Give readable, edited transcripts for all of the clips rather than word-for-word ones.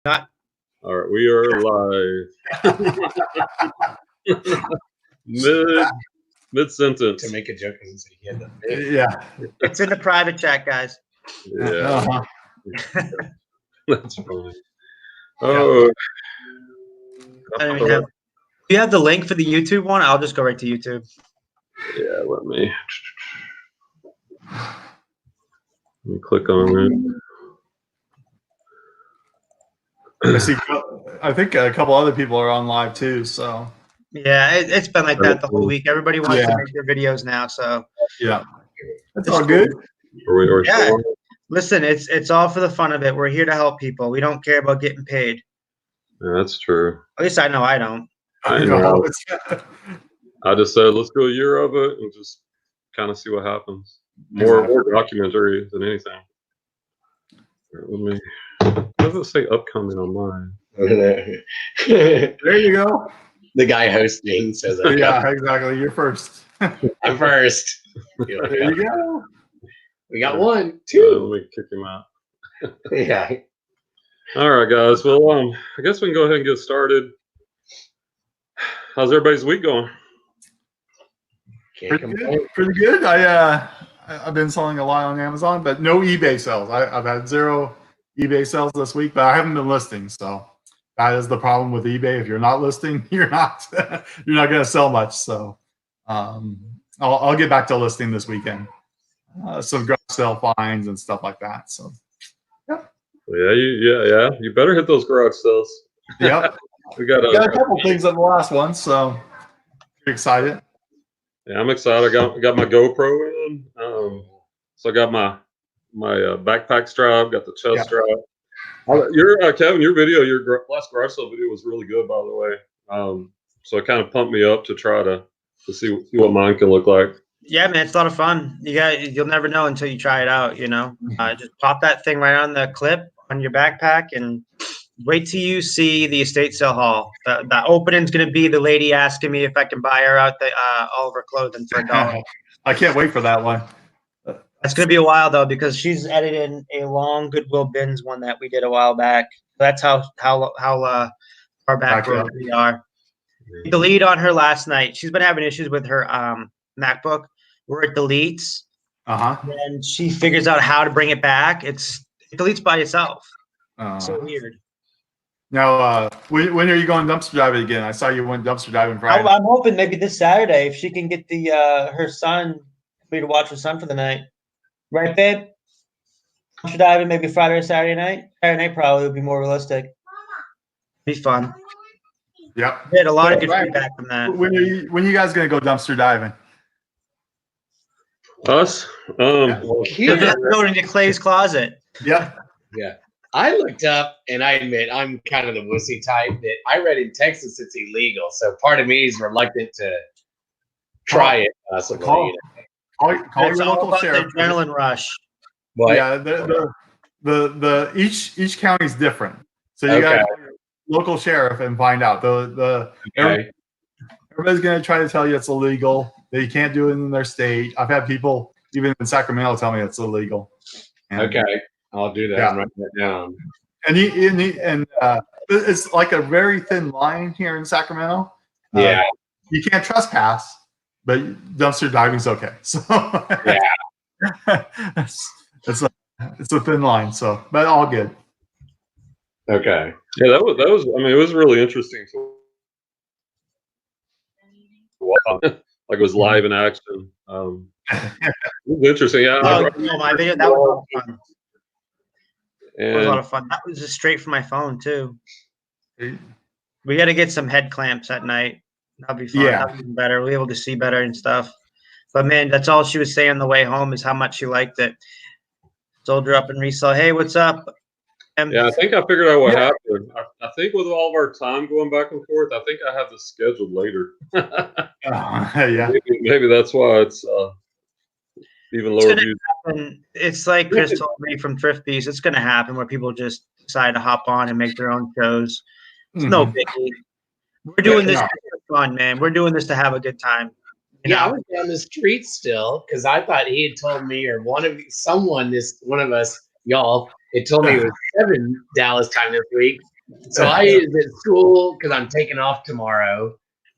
Not. All right, we are live. Mid sentence. To make a joke and say he had the Yeah. It's in the private chat, guys. Yeah. That's funny. Oh. I don't even have. Do you have the link for the YouTube one? I'll just go right to YouTube. Yeah, let me click on it. I think a couple other people are on live too. So yeah, it's been like that the whole week. Everybody wants to make their videos now. So yeah, it's all good. Yeah, listen, it's all for the fun of it. We're here to help people. We don't care about getting paid. Yeah, that's true. At least I know I don't. I know. I just said let's do a year of it and just kind of see what happens. More documentary than anything. Let me. What does it say upcoming on mine? There you go. The guy hosting says, "Yeah, exactly. You're first. I'm first." There you go. We got 1, 2. Let me kick him out. Yeah. All right, guys. Well, I guess we can go ahead and get started. How's everybody's week going? Pretty good. I've been selling a lot on Amazon, but no eBay sales. I've had 0 eBay sales this week, but I haven't been listing. So that is the problem with eBay. If you're not listing, you're not going to sell much. So I'll get back to listing this weekend. Some garage sale finds and stuff like that. So yeah, you better hit those garage sales. Yep. we got a couple things on the last one, so pretty excited. Yeah, I'm excited. I got my GoPro in. So I got my backpack strap, got the chest strap. Kevin, your last garage sale video was really good, by the way. So it kind of pumped me up to try to see what mine can look like. Yeah, man, it's a lot of fun. You'll never know until you try it out. Just pop that thing right on the clip on your backpack and wait till you see the estate sale haul. The opening's going to be the lady asking me if I can buy her out all of her clothing for $1. I can't wait for that one. That's going to be a while though, because she's edited a long Goodwill Bins one that we did a while back. That's how far back we are. We deleted on her last night. She's been having issues with her MacBook where it deletes. And she figures out how to bring it back. It deletes by itself. So weird. Now, when are you going dumpster diving again? I saw you went dumpster diving Friday. I'm hoping maybe this Saturday if she can get her son to watch her son for the night. Right, babe? Dumpster diving maybe Friday or Saturday night. Saturday night probably would be more realistic. Be fun. Yep. We had a lot of good feedback from that. When are you guys gonna go dumpster diving? Us? Going to Clay's closet. Yeah. Yeah. I looked up, and I admit I'm kind of the wussy type that I read in Texas it's illegal. So part of me is reluctant to try it. Call your local sheriff. The adrenaline rush. What? Yeah, the each county's different. So you got local sheriff and find out. Everybody's gonna try to tell you it's illegal. That you can't do it in their state. I've had people even in Sacramento tell me it's illegal. Okay, I'll do that. Yeah. Write that down. And it's like a very thin line here in Sacramento. Yeah, you can't trespass, but dumpster diving's okay. So yeah, it's a thin line. So, but all good. Okay. Yeah, that was. I mean, it was really interesting to watch. Like it was live in action. It was interesting. Yeah. My video, that was a lot of fun. It was a lot of fun. That was just straight from my phone too. We got to get some head clamps at night. That'll be fun. Yeah. That'll be better. We'll be able to see better and stuff. But man, that's all she was saying on the way home is how much she liked it. Told her up in Reseller, hey, what's up? Yeah, I think I figured out what happened. I think with all of our time going back and forth, I think I have this scheduled later. Yeah. Maybe that's why it's even lower views. It's like Chris told me from Thrift Piece. It's going to happen where people just decide to hop on and make their own shows. It's no biggie. We're doing this for fun, man. We're doing this to have a good time. I was down the street still because I thought he had told me, or one of us, y'all, it told me it was 7 Dallas time this week. So I is at school because I'm taking off tomorrow.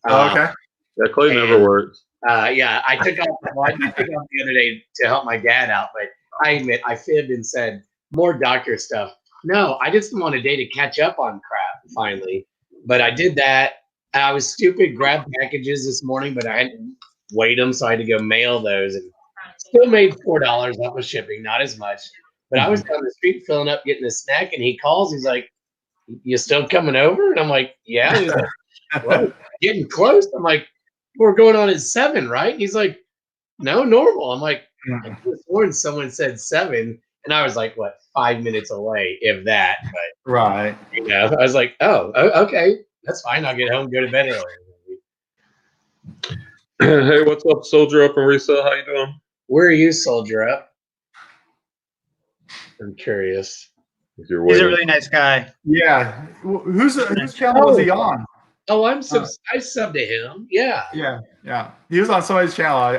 Okay. Yeah, Clay never works. Yeah, I took off. Well, I did take off the other day to help my dad out, but I admit I fibbed and said more doctor stuff. No, I just want a day to catch up on crap finally. But I did that. I was stupid. Grabbed packages this morning, but I hadn't weighed them, so I had to go mail those, and still made $4 off of shipping. Not as much, but I was down the street filling up, getting a snack, and he calls. He's like, "You still coming over?" And I'm like, "Yeah." And he's like, "Well, getting close." I'm like, "We're going on at 7, right?" He's like, "No, normal." I'm like, "I could have sworn someone said 7," and I was like, "What, 5 minutes away, if that?" But Right. you know, I was like, "Oh, okay, that's fine. I'll get home, go to bed early." Hey, what's up, Soldier Up and Resell? How you doing? Where are you, Soldier Up? I'm curious. If you're He's a waiting. really nice guy. Yeah. Whose channel was he on? Oh, I subbed to him. Yeah. Yeah. He was on somebody's channel.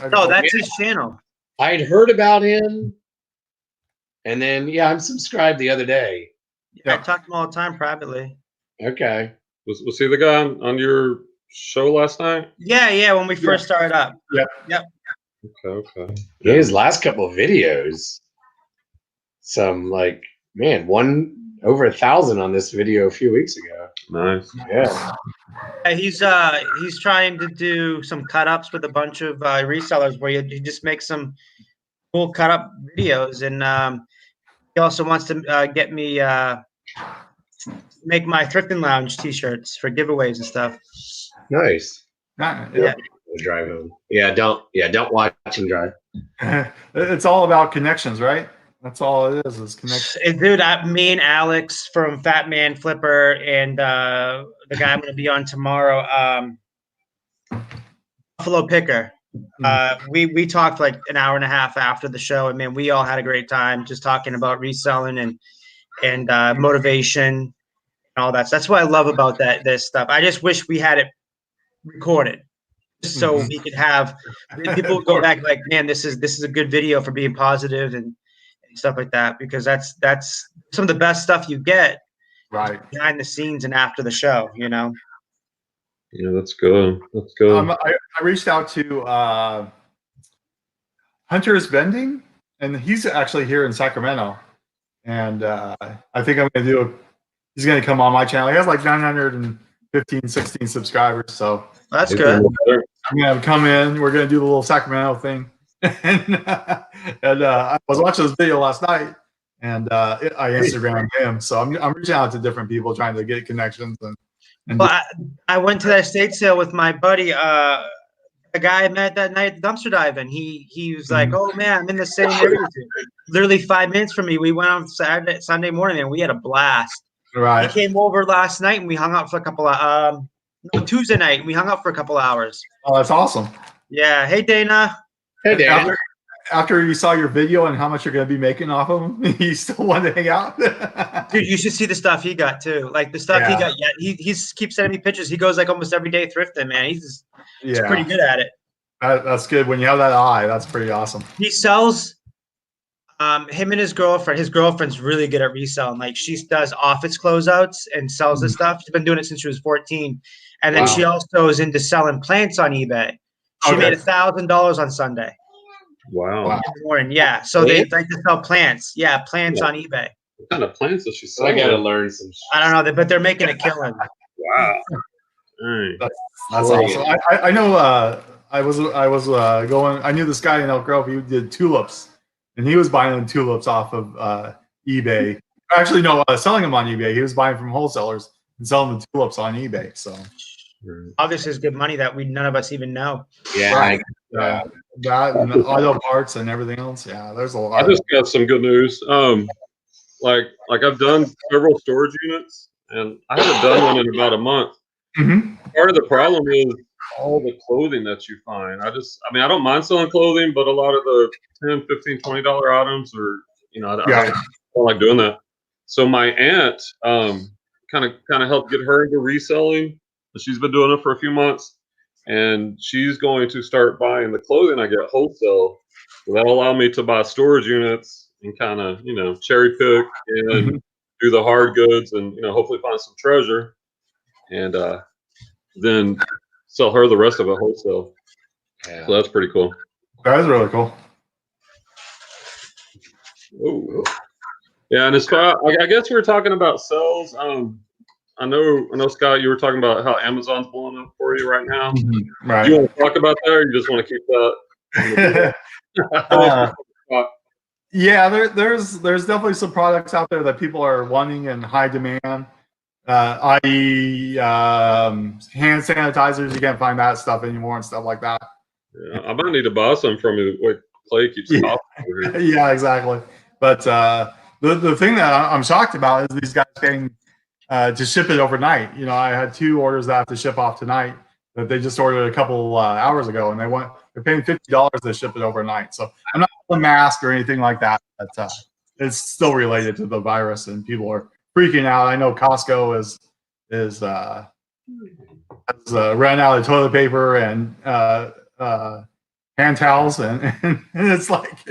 No, that's his channel. I'd heard about him, and then I'm subscribed the other day. I talk to him all the time privately. Okay. Was he the guy on your show last night? Yeah, when we first started up. Yep. Okay. Yeah, his last couple of videos, some one over 1,000 on this video a few weeks ago. Nice. Yeah. He's trying to do some cut ups with a bunch of resellers where you just make some cool cut up videos, and he also wants to get me make my Thrifting Lounge t-shirts for giveaways and stuff. Nice. Yeah. We'll drive home. Don't watch him drive. It's all about connections, right? That's all it is connections. Dude, me and Alex from Fat Man Flipper and the guy I'm going to be on tomorrow, Buffalo Picker. We talked like an hour and a half after the show, and man, we all had a great time just talking about reselling and motivation and all that. So that's what I love about this stuff. I just wish we had it recorded, just so we could have people go back like, man, this is a good video for being positive and stuff like that, because that's some of the best stuff you get right behind the scenes and after the show, you know. Yeah, that's good. That's good. I reached out to Hunter's Vending, and he's actually here in Sacramento, and I think I'm going to he's going to come on my channel. He has like 915, 16 subscribers, so that's good. I'm going to come in. We're going to do the little Sacramento thing. and I was watching this video last night, and I Instagrammed him. So I'm reaching out to different people, trying to get connections. Well, I went to that estate sale with my buddy, a guy I met that night at the dumpster diving. He was like, "Oh man, I'm in the same area. Literally 5 minutes from me. We went on Sunday morning, and we had a blast." Right. He came over last night, and we hung out for a couple of Tuesday night, and we hung out for a couple hours. Oh, that's awesome. Yeah. Hey, Dana. Hey, Dana. After you saw your video and how much you're going to be making off of him, you still want to hang out? Dude, you should see the stuff he got too. Like the stuff he got. Yeah, he keeps sending me pictures. He goes like almost every day thrifting, man. He's pretty good at it. That's good. When you have that eye, that's pretty awesome. He sells. Him and his girlfriend. His girlfriend's really good at reselling. Like she does office closeouts and sells this stuff. She's been doing it since she was 14, and then she also is into selling plants on eBay. She made $1,000 on Sunday. Wow. In the morning. Yeah. So they like to sell plants. Yeah, plants on eBay. What kind of plants does she sell? I gotta learn some. I don't know, but they're making a killing. Wow. Dang. That's awesome. I know. I knew this guy in Elk Grove. He did tulips, and he was buying tulips off of eBay. Actually, no, selling them on eBay. He was buying from wholesalers and selling the tulips on eBay. So obviously, it's good money that none of us even know. Yeah. Right. That and auto parts and everything else. Yeah, there's a lot. I just got some good news. Like I've done several storage units, and I haven't done one in about a month. Part of the problem is all the clothing that you find. I don't mind selling clothing, but a lot of the $10, $15, $20 items are, I don't like doing that. So my aunt kind of helped get her into reselling. She's been doing it for a few months, and she's going to start buying the clothing I get wholesale. So that'll allow me to buy storage units and kind of, cherry pick and do the hard goods, and hopefully find some treasure, and then sell her the rest of it wholesale. Yeah. So that's pretty cool. That is really cool. Oh, yeah. And as far, I guess we were talking about sales. I know, Scott, you were talking about how Amazon's blowing up for you right now. Right. Do you want to talk about that, or you just want to keep that? Yeah, there's definitely some products out there that people are wanting in high demand, i.e. Hand sanitizers. You can't find that stuff anymore and stuff like that. Yeah, I might need to buy some from you. Wait, Clay keeps coughing over here. Yeah, exactly. But the thing that I'm shocked about is these guys paying to ship it overnight. I had 2 orders that I have to ship off tonight that they just ordered a couple hours ago, and they're paying $50 to ship it overnight. So I'm not a mask or anything like that, but it's still related to the virus, and people are freaking out. I know Costco has ran out of toilet paper and hand towels, and it's like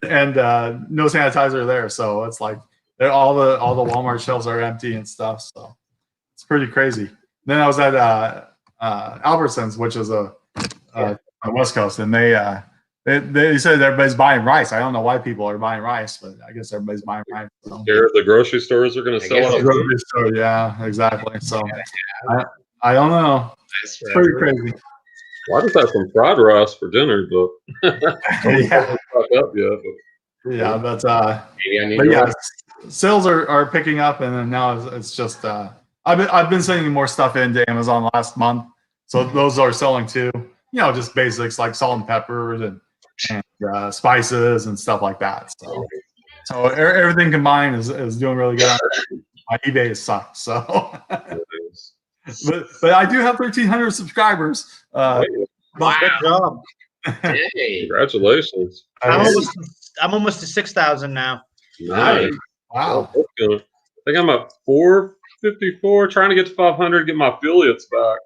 and no sanitizer there. So it's like all the Walmart shelves are empty and stuff. So it's pretty crazy. Then I was at Albertsons, which is on the West Coast, and they said everybody's buying rice. I don't know why people are buying rice, but I guess everybody's buying rice. So. The grocery stores are going to sell it. Yeah, exactly. So I don't know. It's pretty crazy. Well, I just had some fried rice for dinner, but yeah. Up yet, but Yeah, but yeah, sales are picking up, and then now it's just I've been sending more stuff into Amazon last month, so those are selling too. Just basics like salt and peppers and spices and stuff like that. So everything combined is doing really good. My eBay sucks, so. But I do have 1,300 subscribers. Wow. Good job. Hey. Congratulations. I'm almost to 6,000 now. Nice. Wow. I think I'm at 454, trying to get to 500, get my affiliates back.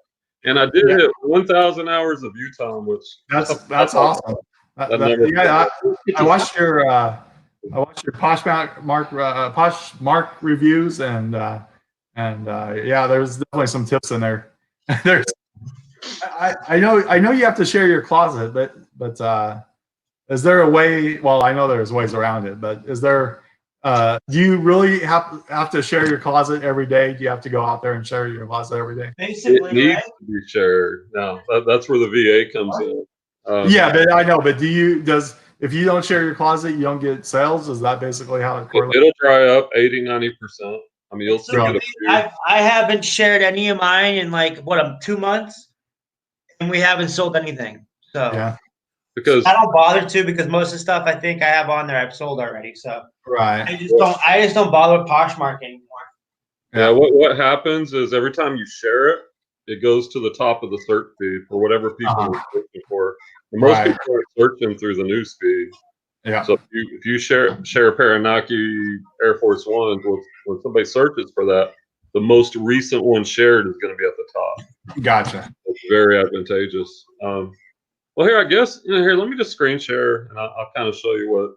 And I did hit 1,000 hours of view time, which that's awesome. I watched your Poshmark reviews, and yeah, there's definitely some tips in there. I know you have to share your closet, but is there a way? Well, I know there's ways around it, but is there? Do you really have to share your closet every day? Do you have to go out there and share your closet every day? Basically, it needs to be shared. No, that's where the VA comes in. Yeah, but I know. But if you don't share your closet, you don't get sales? Is that basically how it correlates? It'll dry up 80-90%. I mean, you'll still get a few. I haven't shared any of mine in 2 months, and we haven't sold anything. So yeah, because I don't bother to, because most of the stuff I think I have on there I've sold already. So right. I just don't bother with Poshmark anymore. Yeah, what happens is every time you share it, it goes to the top of the search feed for whatever people are searching for. And most people are searching through the news feed. Yeah. So if you share a pair of Nike Air Force Ones, when somebody searches for that, the most recent one shared is going to be at the top. Gotcha. It's very advantageous. Well, here, I guess, here, let me just screen share, and I'll kind of show you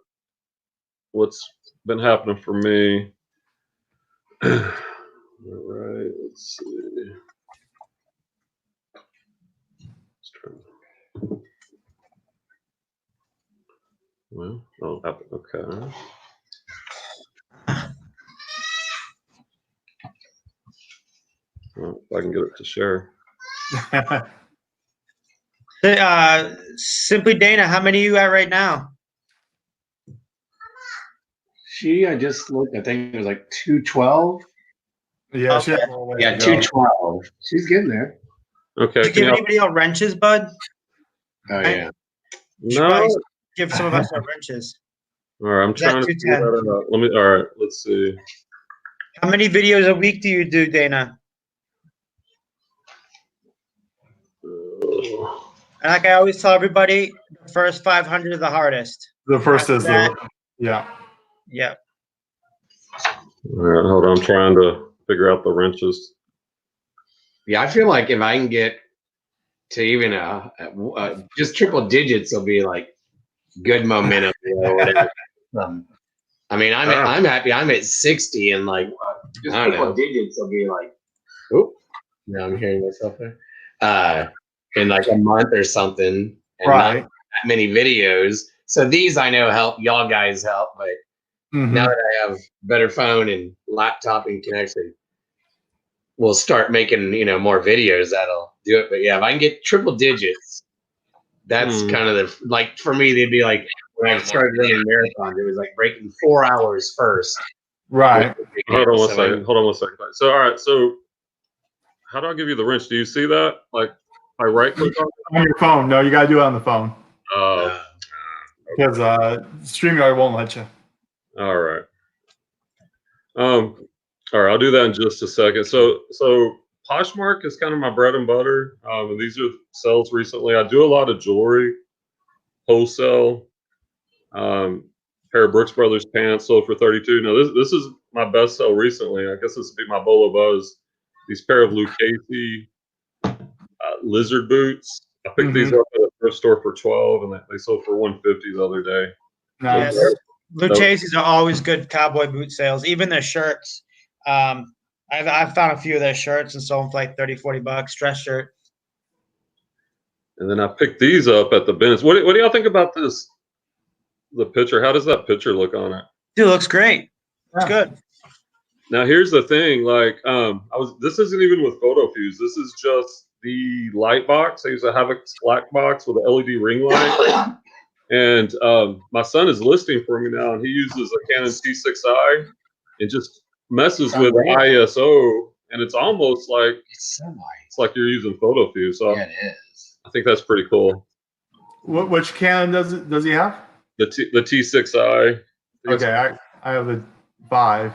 what's been happening for me. All right, let's see. Well, okay. Well, if I can get it to share. Simply Dana, how many are you at right now? I just looked, I think it was 212. Yeah, okay. 212. She's getting there. Okay. Did you give anybody else wrenches, bud? Oh, yeah. No. Give some of us our wrenches. All right, I'm trying to figure that out. All right, let's see. How many videos a week do you do, Dana? Like I always tell everybody, the first 500 are the hardest. The first is yeah. Yeah. All right, hold on. I'm trying to figure out the wrenches. Yeah, I feel like if I can get to even just triple digits, it'll be good momentum. I mean, I'm happy. I'm at 60 and like, Just I don't pick know. what digits will be like. Oop. Now I'm hearing myself there. In like a month or something, and not Right. that many videos. So these I know help. Y'all guys help, but now that I have better phone and laptop and connection, we'll start making more videos. That'll do it. But yeah, if I can get triple digits, that's kind of the like for me. They'd be like when I started running marathons, it was like breaking 4 hours first. Right. Hold on one second. Hold on 1 second. So, all right. So, how do I give you the wrench? Do you see that? Like, I right click on your phone. No, you got to do it on the phone. Oh. Because StreamYard won't let you. All right. All right. I'll do that in just a second. So Poshmark is kind of my bread and butter. And these are sales recently. I do a lot of jewelry, wholesale. Pair of Brooks Brothers pants sold for $32. Now this is my best sell recently. I guess this would be my Bolo Buzz. These pair of Lucchese lizard boots. I picked these up at a thrift store for $12, and they sold for $150 the other day. Nice. Yeah, Lucchese's are always good cowboy boot sales. Even their shirts. I've found a few of their shirts and sold them for like $30-$40 dress shirt. And then I picked these up at the bins. What do y'all think about this? The picture. How does that picture look on it? Dude, it looks great. It's good. Now here's the thing. Like, this isn't even with photo fuse. This is just the light box. I use a Havoc black box with an LED ring light. And my son is listing for me now, and he uses a Canon T6i and just messes with the ISO, and it's almost like It's so nice. it's like you're using photo fuse. So Yeah, it is. I think that's pretty cool. Which Canon does he have? The T6i. Okay, I have the 5.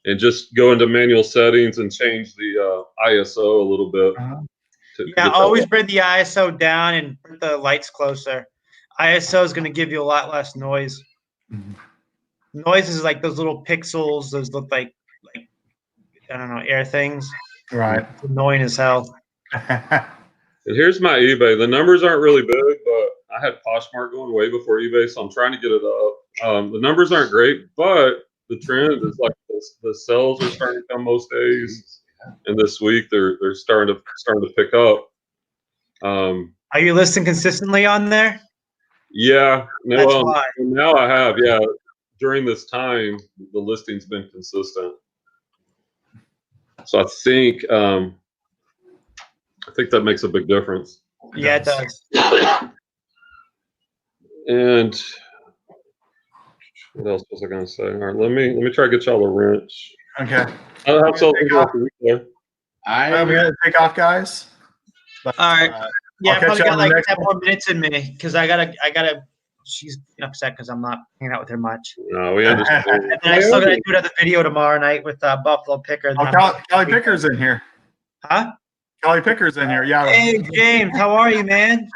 And just go into manual settings and change the ISO a little bit. Yeah, always bring the ISO down and put the lights closer. ISO is going to give you a lot less noise. Noise is like those little pixels. Those look like I don't know, air things. Right. It's annoying as hell. And here's my eBay. The numbers aren't really big, but I had Poshmark going way before eBay, so I'm trying to get it up. The numbers aren't great, but the trend is like the sales are starting to come most days, and this week they're starting to pick up. Are you listing consistently on there? Yeah, That's why. now I have. Yeah, during this time, the listing's been consistent. So I think that makes a big difference. Yeah, it does. And what else was I going to say? All right, let me try to get y'all a wrench. Okay. I'll have something go for there. We got to take off, guys. But, all right. Yeah, I probably got like 10 one. more minutes in me because I gotta. She's upset because I'm not hanging out with her much. No, we understand. And then I still gotta do another video tomorrow night with Buffalo Picker. Kelly Picker's in here. Huh? Kelly Picker's in here. Yeah. Hey James, how are you, man?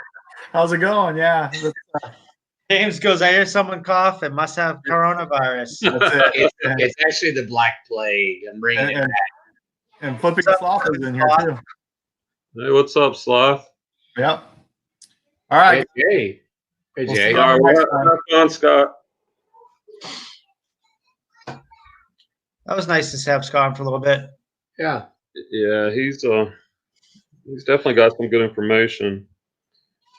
How's it going? Yeah. James goes, I hear someone cough and must have coronavirus. That's it. It's actually the Black Plague. I'm bringing it back. And Flipping Sloth is in here too. Hey, what's up, Sloth? Yep. All right. Hey, We'll Jay. see you All next right, time. have fun, Scott. That was nice to have Scott for a little bit. Yeah. Yeah, he's definitely got some good information.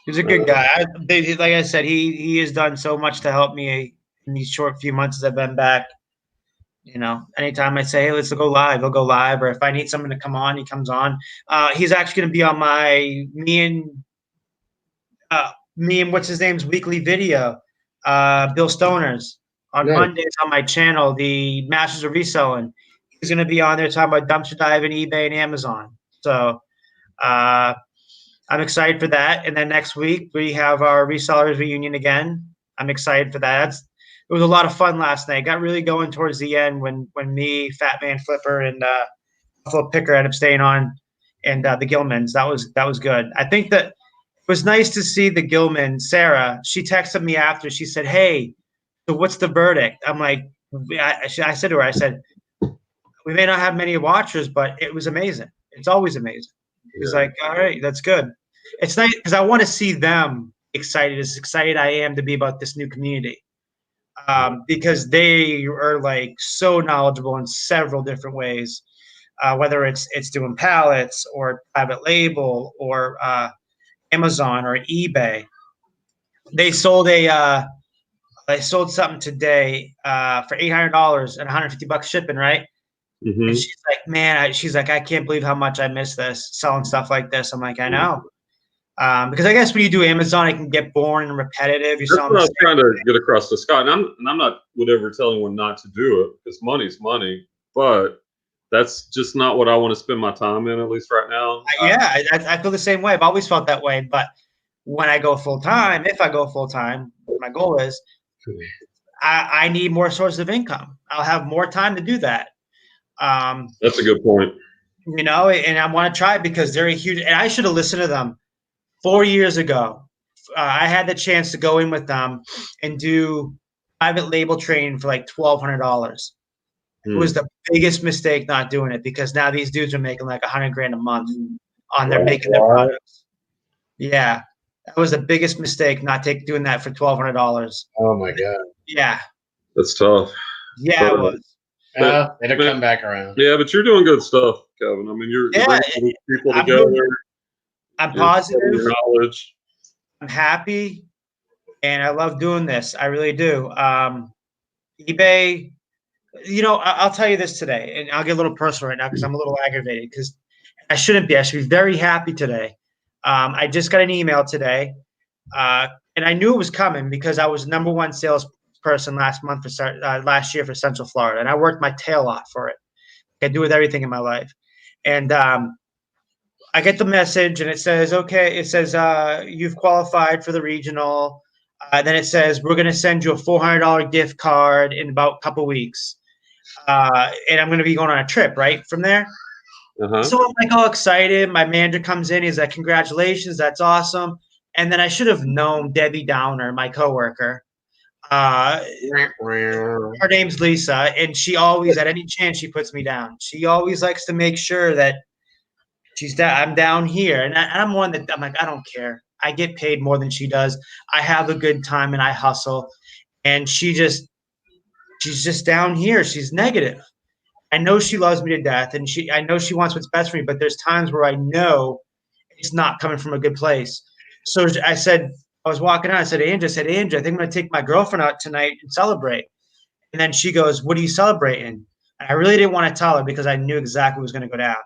He's a good guy. Like I said, he has done so much to help me in these short few months as I've been back. You know, anytime I say, hey, let's go live, he'll go live. Or if I need someone to come on, he comes on. He's actually going to be on me and what's his name's weekly video, Bill Stoner's on Mondays on my channel, the Masters of Reselling. He's going to be on there talking about dumpster diving, eBay, and Amazon. So I'm excited for that. And then next week we have our resellers reunion again. I'm excited for that. It was a lot of fun last night. Got really going towards the end when me, Fat Man Flipper, and Buffalo Picker ended up staying on, and the Gilmans. That was good. I think that it was nice to see the Gilman. Sarah, she texted me after. She said, "Hey, so what's the verdict?" I'm like, I said to her, I said, "We may not have many watchers, but it was amazing. It's always amazing." She's like, "All right, that's good." It's nice because I want to see them excited as excited I am to be about this new community. because they are like so knowledgeable in several different ways, whether it's doing pallets or private label or Amazon or eBay. They sold something today for $800 and $150 shipping, right? Mm-hmm. And she's like, man, she's like, I can't believe how much I miss this, selling stuff like this. I'm like, I know. Because I guess when you do Amazon, it can get boring and repetitive. That's what I was trying to get across to Scott. And I'm not would ever tell anyone not to do it, because money's money. But that's just not what I want to spend my time in, at least right now. Yeah, I feel the same way. I've always felt that way. But when I go full time, if I go full time, my goal is I need more sources of income. I'll have more time to do that. That's a good point. You know, and I want to try it because they're a huge. And I should have listened to them 4 years ago. I had the chance to go in with them and do private label training for like $1,200. It was the biggest mistake not doing it, because now these dudes are making like $100,000 a month on their making their products. Yeah, that was the biggest mistake, not doing that for $1,200. Oh my god. Yeah, that's tough. Yeah, it was. It'll come back around. Yeah, but you're doing good stuff, Kevin. I mean, you're bringing people together. I'm positive. Your knowledge. I'm happy, and I love doing this. I really do. eBay. You know, I'll tell you this today, and I'll get a little personal right now because I'm a little aggravated, because I shouldn't be. I should be very happy today. I just got an email today, and I knew it was coming because I was #1 salesperson last year for Central Florida, and I worked my tail off for it. I do with everything in my life, and I get the message, and it says, okay, it says you've qualified for the regional. Then it says we're going to send you a $400 gift card in about a couple weeks. And I'm going to be going on a trip right from there. So I'm like all excited. My manager comes in. He's like, congratulations. That's awesome. And then I should have known Debbie Downer, my coworker. Her name's Lisa. And she always, at any chance, she puts me down. She always likes to make sure that I'm down here. And I'm one that I'm like, I don't care. I get paid more than she does. I have a good time and I hustle. And she's just down here. She's negative. I know she loves me to death, and I know she wants what's best for me, but there's times where I know it's not coming from a good place. So I was walking out, I said, Andrew, I think I'm going to take my girlfriend out tonight and celebrate. And then she goes, what are you celebrating? And I really didn't want to tell her because I knew exactly what was going to go down.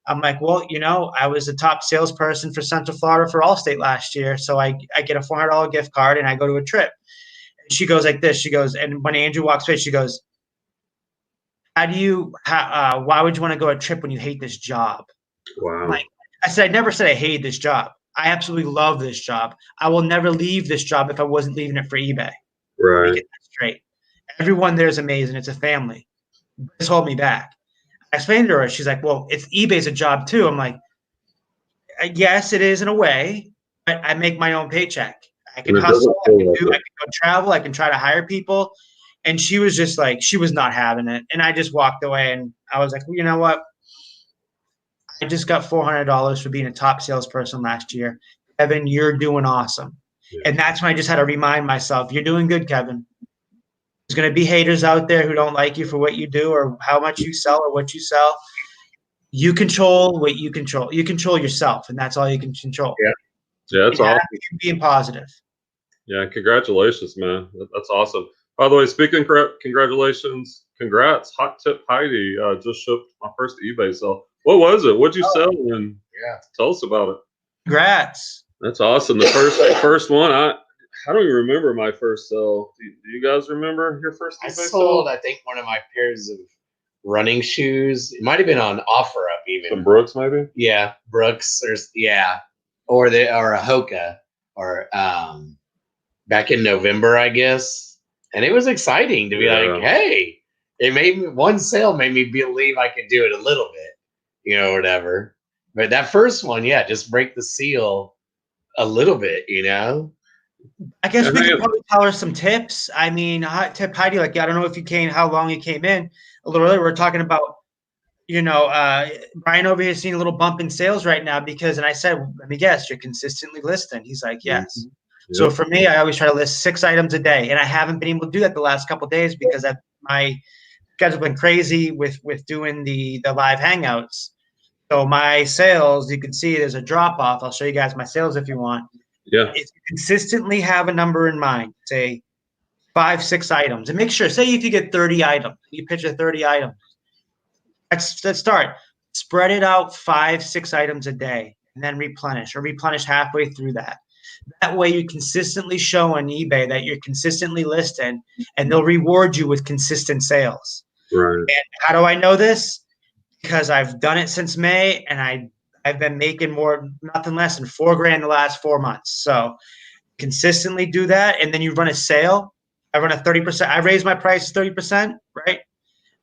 I'm like, well, you know, I was the top salesperson for Central Florida for Allstate last year. So I get a $400 gift card and I go to a trip. And she goes like this. She goes, and when Andrew walks away, she goes, why would you want to go on a trip when you hate this job? Wow. I said, I never said I hated this job. I absolutely love this job. I will never leave this job if I wasn't leaving it for eBay. Right. Get that straight. Everyone there is amazing. It's a family. Just hold me back. I explained to her. She's like, well, eBay's a job too. I'm like, yes, it is in a way, but I make my own paycheck. I can hustle. I can go travel. I can try to hire people. And she was just like, she was not having it. And I just walked away, and I was like, well, you know what? I just got $400 for being a top salesperson last year. Kevin, you're doing awesome. Yeah. And that's when I just had to remind myself, you're doing good, Kevin. There's going to be haters out there who don't like you for what you do or how much you sell or what you sell. You control what you control. You control yourself, and that's all you can control. Yeah. Yeah, that's awesome. Being positive. Yeah, congratulations, man. That's awesome. By the way, speaking congratulations, congrats. Hot Tip Heidi just shipped my first eBay sale. What was it? What'd you sell? And tell us about it. Congrats. That's awesome. The first one. I don't even remember my first sale. Do you guys remember your first eBay sale? I sold, I think, one of my pairs of running shoes. It might have been on OfferUp even. Some Brooks, maybe? Yeah, Brooks. Or a Hoka, or back in November, I guess. And it was exciting to be like, hey, one sale made me believe I could do it a little bit, whatever. But that first one, just break the seal a little bit, I guess we could probably tell her some tips. I mean, Hot Tip Heidi, I don't know if how long you came in. A little earlier, we're talking about, Brian over here is seeing a little bump in sales right now because, and I said, let me guess, you're consistently listing. He's like, yes. So for me, I always try to list 6 items a day, and I haven't been able to do that the last couple of days because my schedule's been crazy with doing the live hangouts. So my sales, you can see there's a drop off. I'll show you guys my sales if you want. Yeah. It's consistently have a number in mind, say 5, 6 items, and make sure, say if you get 30 items, you picture 30 items. Let's start. Spread it out 5, 6 items a day, and then replenish, or replenish halfway through that. That way you consistently show on eBay that you're consistently listing, and they'll reward you with consistent sales. Right. And how do I know this? Because I've done it since May, and I've been making nothing less than $4 grand the last 4 months. So consistently do that, and then you run a sale. I run a 30%. I raise my price 30%, right?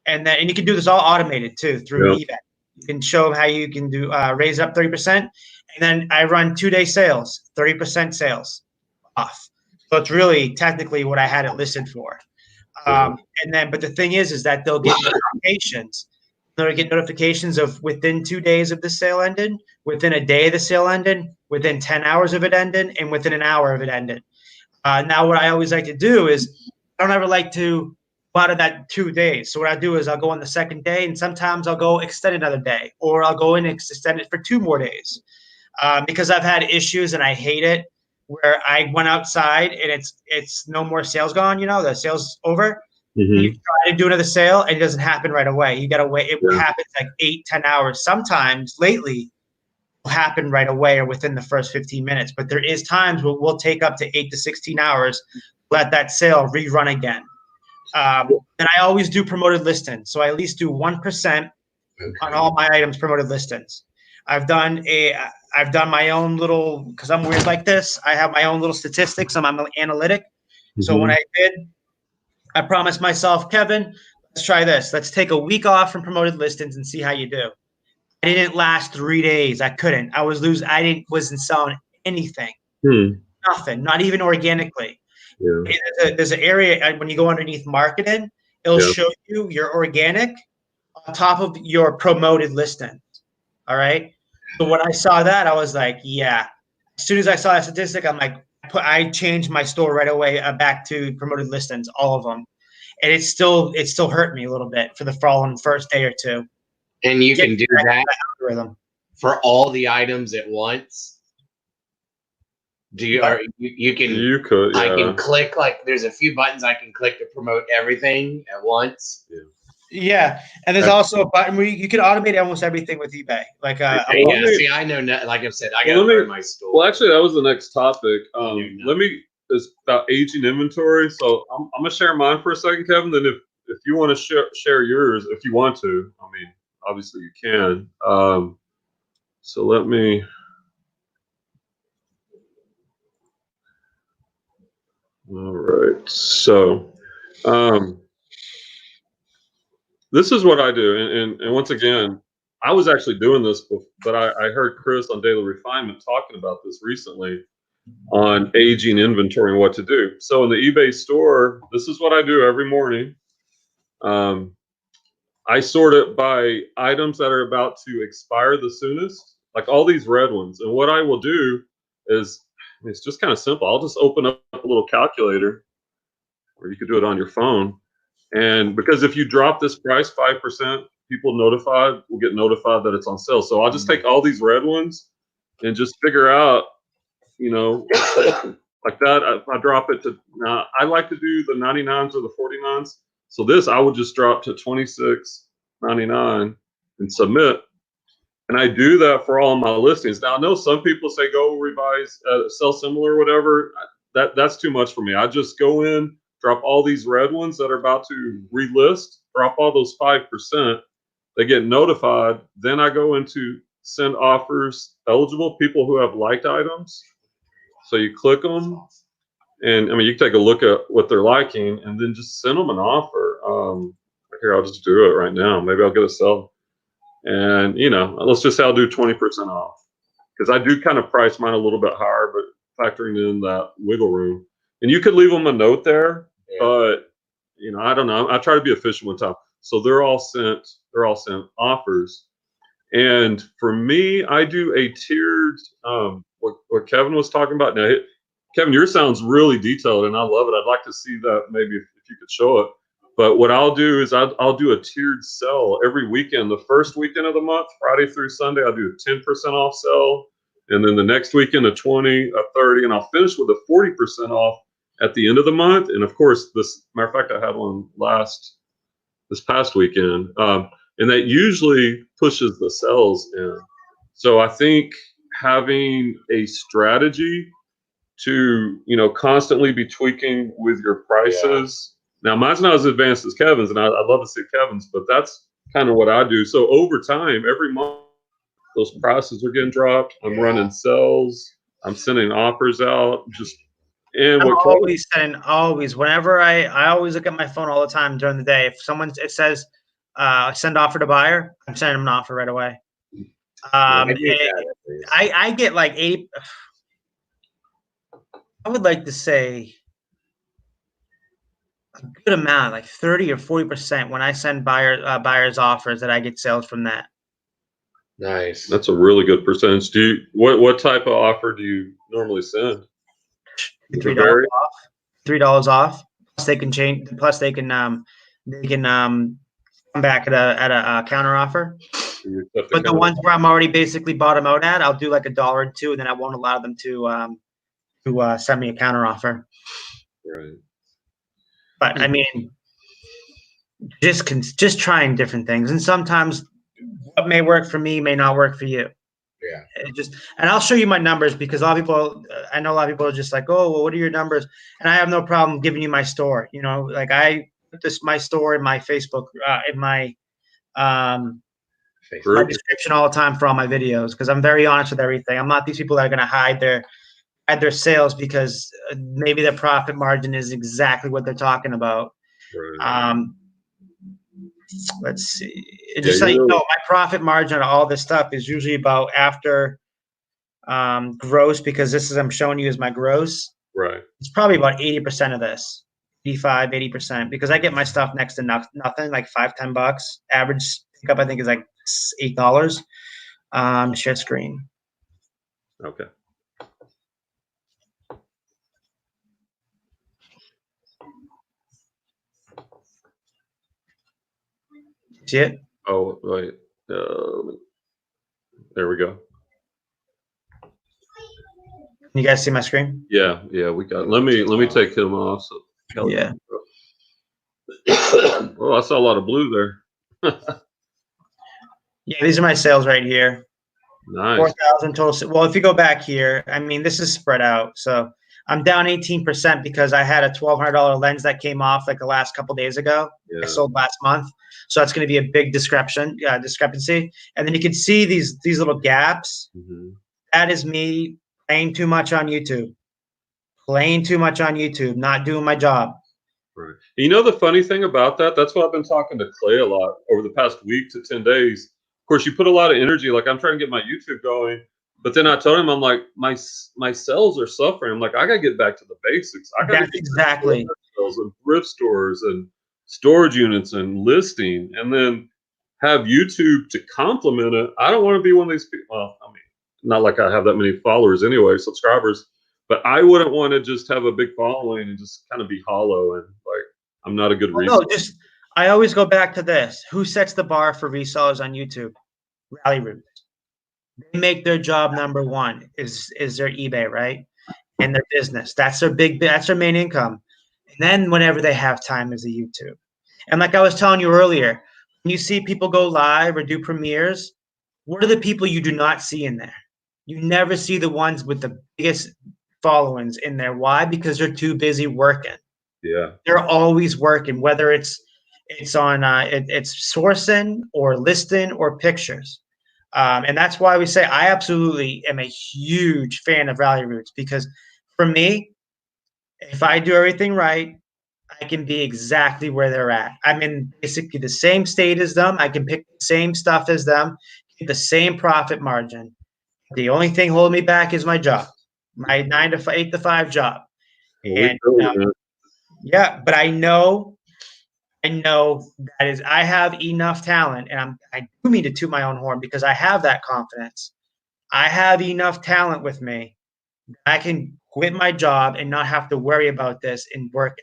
And you can do this all automated too through eBay. You can show them how you can do raise up 30%, and then I run 2-day sales, 30% sales off. So it's really technically what I had it listed for. But the thing is that they'll get notifications. They'll get notifications of within 2 days of the sale ended, within a day of the sale ended, within 10 hours of it ended, and within an hour of it ended. Now, what I always like to do is I don't ever like to go out of that 2 days. So what I do is I'll go on the second day, and sometimes I'll go extend another day, or I'll go in and extend it for 2 more days. Because I've had issues and I hate it where I went outside and it's no more sales gone, the sale's over. You try to do another sale and it doesn't happen right away. You got to wait. It happens like 8-10 hours. Sometimes lately will happen right away or within the first 15 minutes. But there is times where we'll take up to 8 to 16 hours, let that sale rerun again. And I always do promoted listings. So I at least do 1% on all my items promoted listings. I've done my own little, because I'm weird like this, I have my own little statistics on my analytic. So when I promised myself, Kevin, let's try this. Let's take a week off from promoted listings and see how you do. I didn't last 3 days. I couldn't. I was losing. Wasn't selling anything. Nothing. Not even organically. There's an area when you go underneath marketing, it'll show you your organic on top of your promoted listings. All right. So when I saw that, I was like, yeah. As soon as I saw that statistic, I'm like, I changed my store right away back to promoted listings, all of them, and it still hurt me a little bit for the following first day or 2. And you can do that for all the items at once. You could. I can click, like, there's a few buttons I can click to promote everything at once. Yeah, and there's also a button where you can automate almost everything with eBay. Like, see, I know, like I said, I got to learn my store. Well, actually, that was the next topic. It's about aging inventory. So I'm gonna share mine for a second, Kevin. Then if you want to share yours, if you want to, I mean, obviously you can. So let me. All right. So. This is what I do, and once again, I was actually doing this, but I heard Chris on Daily Refinement talking about this recently on aging inventory and what to do. So in the eBay store, this is what I do every morning. I sort it by items that are about to expire the soonest, like all these red ones. And what I will do is, it's just kind of simple. I'll just open up a little calculator, or you could do it on your phone. And because if you drop this price 5%, people will get notified that it's on sale. So I'll just take all these red ones and just figure out, like that. I drop it to, I like to do the 99s or the 49s. So this I would just drop to $26.99 and submit. And I do that for all my listings. Now I know some people say go revise, sell similar, or whatever. That's too much for me. I just go in, drop all these red ones that are about to relist, drop all those 5%. They get notified. Then I go into send offers eligible, people who have liked items. So you click them, and I mean, you can take a look at what they're liking and then just send them an offer. Here, I'll just do it right now. Maybe I'll get a sell. And, let's just say I'll do 20% off, because I do kind of price mine a little bit higher, but factoring in that wiggle room. And you could leave them a note there. But I don't know. I try to be efficient with time. So they're all sent offers. And for me, I do a tiered what Kevin was talking about. Now Kevin, yours sounds really detailed, and I love it. I'd like to see that maybe if you could show it. But what I'll do is I'll do a tiered sell every weekend. The first weekend of the month, Friday through Sunday, I'll do a 10% off sell. And then the next weekend, a 20, a 30, and I'll finish with a 40% off at the end of the month. And of course, this matter of fact, I had one this past weekend. And that usually pushes the sales in. So I think having a strategy to, constantly be tweaking with your prices. Now, mine's not as advanced as Kevin's, and I'd love to see Kevin's, but that's kind of what I do. So over time, every month, those prices are getting dropped. I'm running sales. I'm sending offers out. Always, whenever I always look at my phone all the time during the day. If it says send offer to buyer, I'm sending them an offer right away. I get like 8. I would like to say a good amount, like 30 or 40% when I send buyers offers that I get sales from that. Nice. That's a really good percentage. What type of offer do you normally send? $3 off. $3 off. Plus they can change. Plus they can come back at a counter offer. But the ones where I'm already basically bottom out at, I'll do like $1 or $2, and then I won't allow them to send me a counter offer. Right. But I mean, just trying different things, and sometimes what may work for me may not work for you. Yeah. And I'll show you my numbers, because I know a lot of people are just like, oh, well, what are your numbers? And I have no problem giving you my store. Like I put my store in my Facebook, in my my description all the time for all my videos, because I'm very honest with everything. I'm not these people that are going to hide their sales because maybe their profit margin is exactly what they're talking about. Right. Let's see. My profit margin on all this stuff is usually about after gross, because I'm showing you is my gross. Right. It's probably about 80% of this, 80%, because I get my stuff next to nothing, like $5-10. Average pickup, I think, is like $8. Share screen. Okay. See it? Oh, wait. There we go. Can you guys see my screen? Yeah, we got. Let me take him off. So yeah. Oh, I saw a lot of blue there. Yeah, these are my sales right here. Nice. 4,000 total. Well, if you go back here, I mean, this is spread out. So I'm down 18% because I had a $1,200 lens that came off like the last couple days ago. Yeah. I sold last month. So that's going to be a big discrepancy. And then you can see these little gaps. Mm-hmm. That is me playing too much on YouTube. Not doing my job. Right. The funny thing about that's why I've been talking to Clay a lot over the past week to 10 days. Of course, you put a lot of energy. Like, I'm trying to get my YouTube going, but then I told him, I'm like, my sales are suffering. I'm like, I got to get back to the basics. I got to get exactly sales and thrift stores and storage units and listing, and then have YouTube to complement it. I don't want to be one of these people. Well, I mean, not like I have that many followers anyway, subscribers, but I wouldn't want to just have a big following and just kind of be hollow and like, I'm not a good reseller. No, I always go back to this. Who sets the bar for resellers on YouTube? Rally Roots. They make their job number one is their eBay, right? And their business. That's their main income. And then whenever they have time is the YouTube. And like I was telling you earlier, when you see people go live or do premieres, what are the people you do not see in there? You never see the ones with the biggest followings in there. Why? Because they're too busy working. Yeah. They're always working, whether it's on it's sourcing or listing or pictures. And that's why we say I absolutely am a huge fan of Rally Roots, because for me, if I do everything right, I can be exactly where they're at. I'm in basically the same state as them. I can pick the same stuff as them, get the same profit margin. The only thing holding me back is my job, my 8 to 5 job. And yeah, but I know that is, I have enough talent, and I do mean to toot my own horn because I have that confidence. I have enough talent with me. I can quit my job and not have to worry about this and work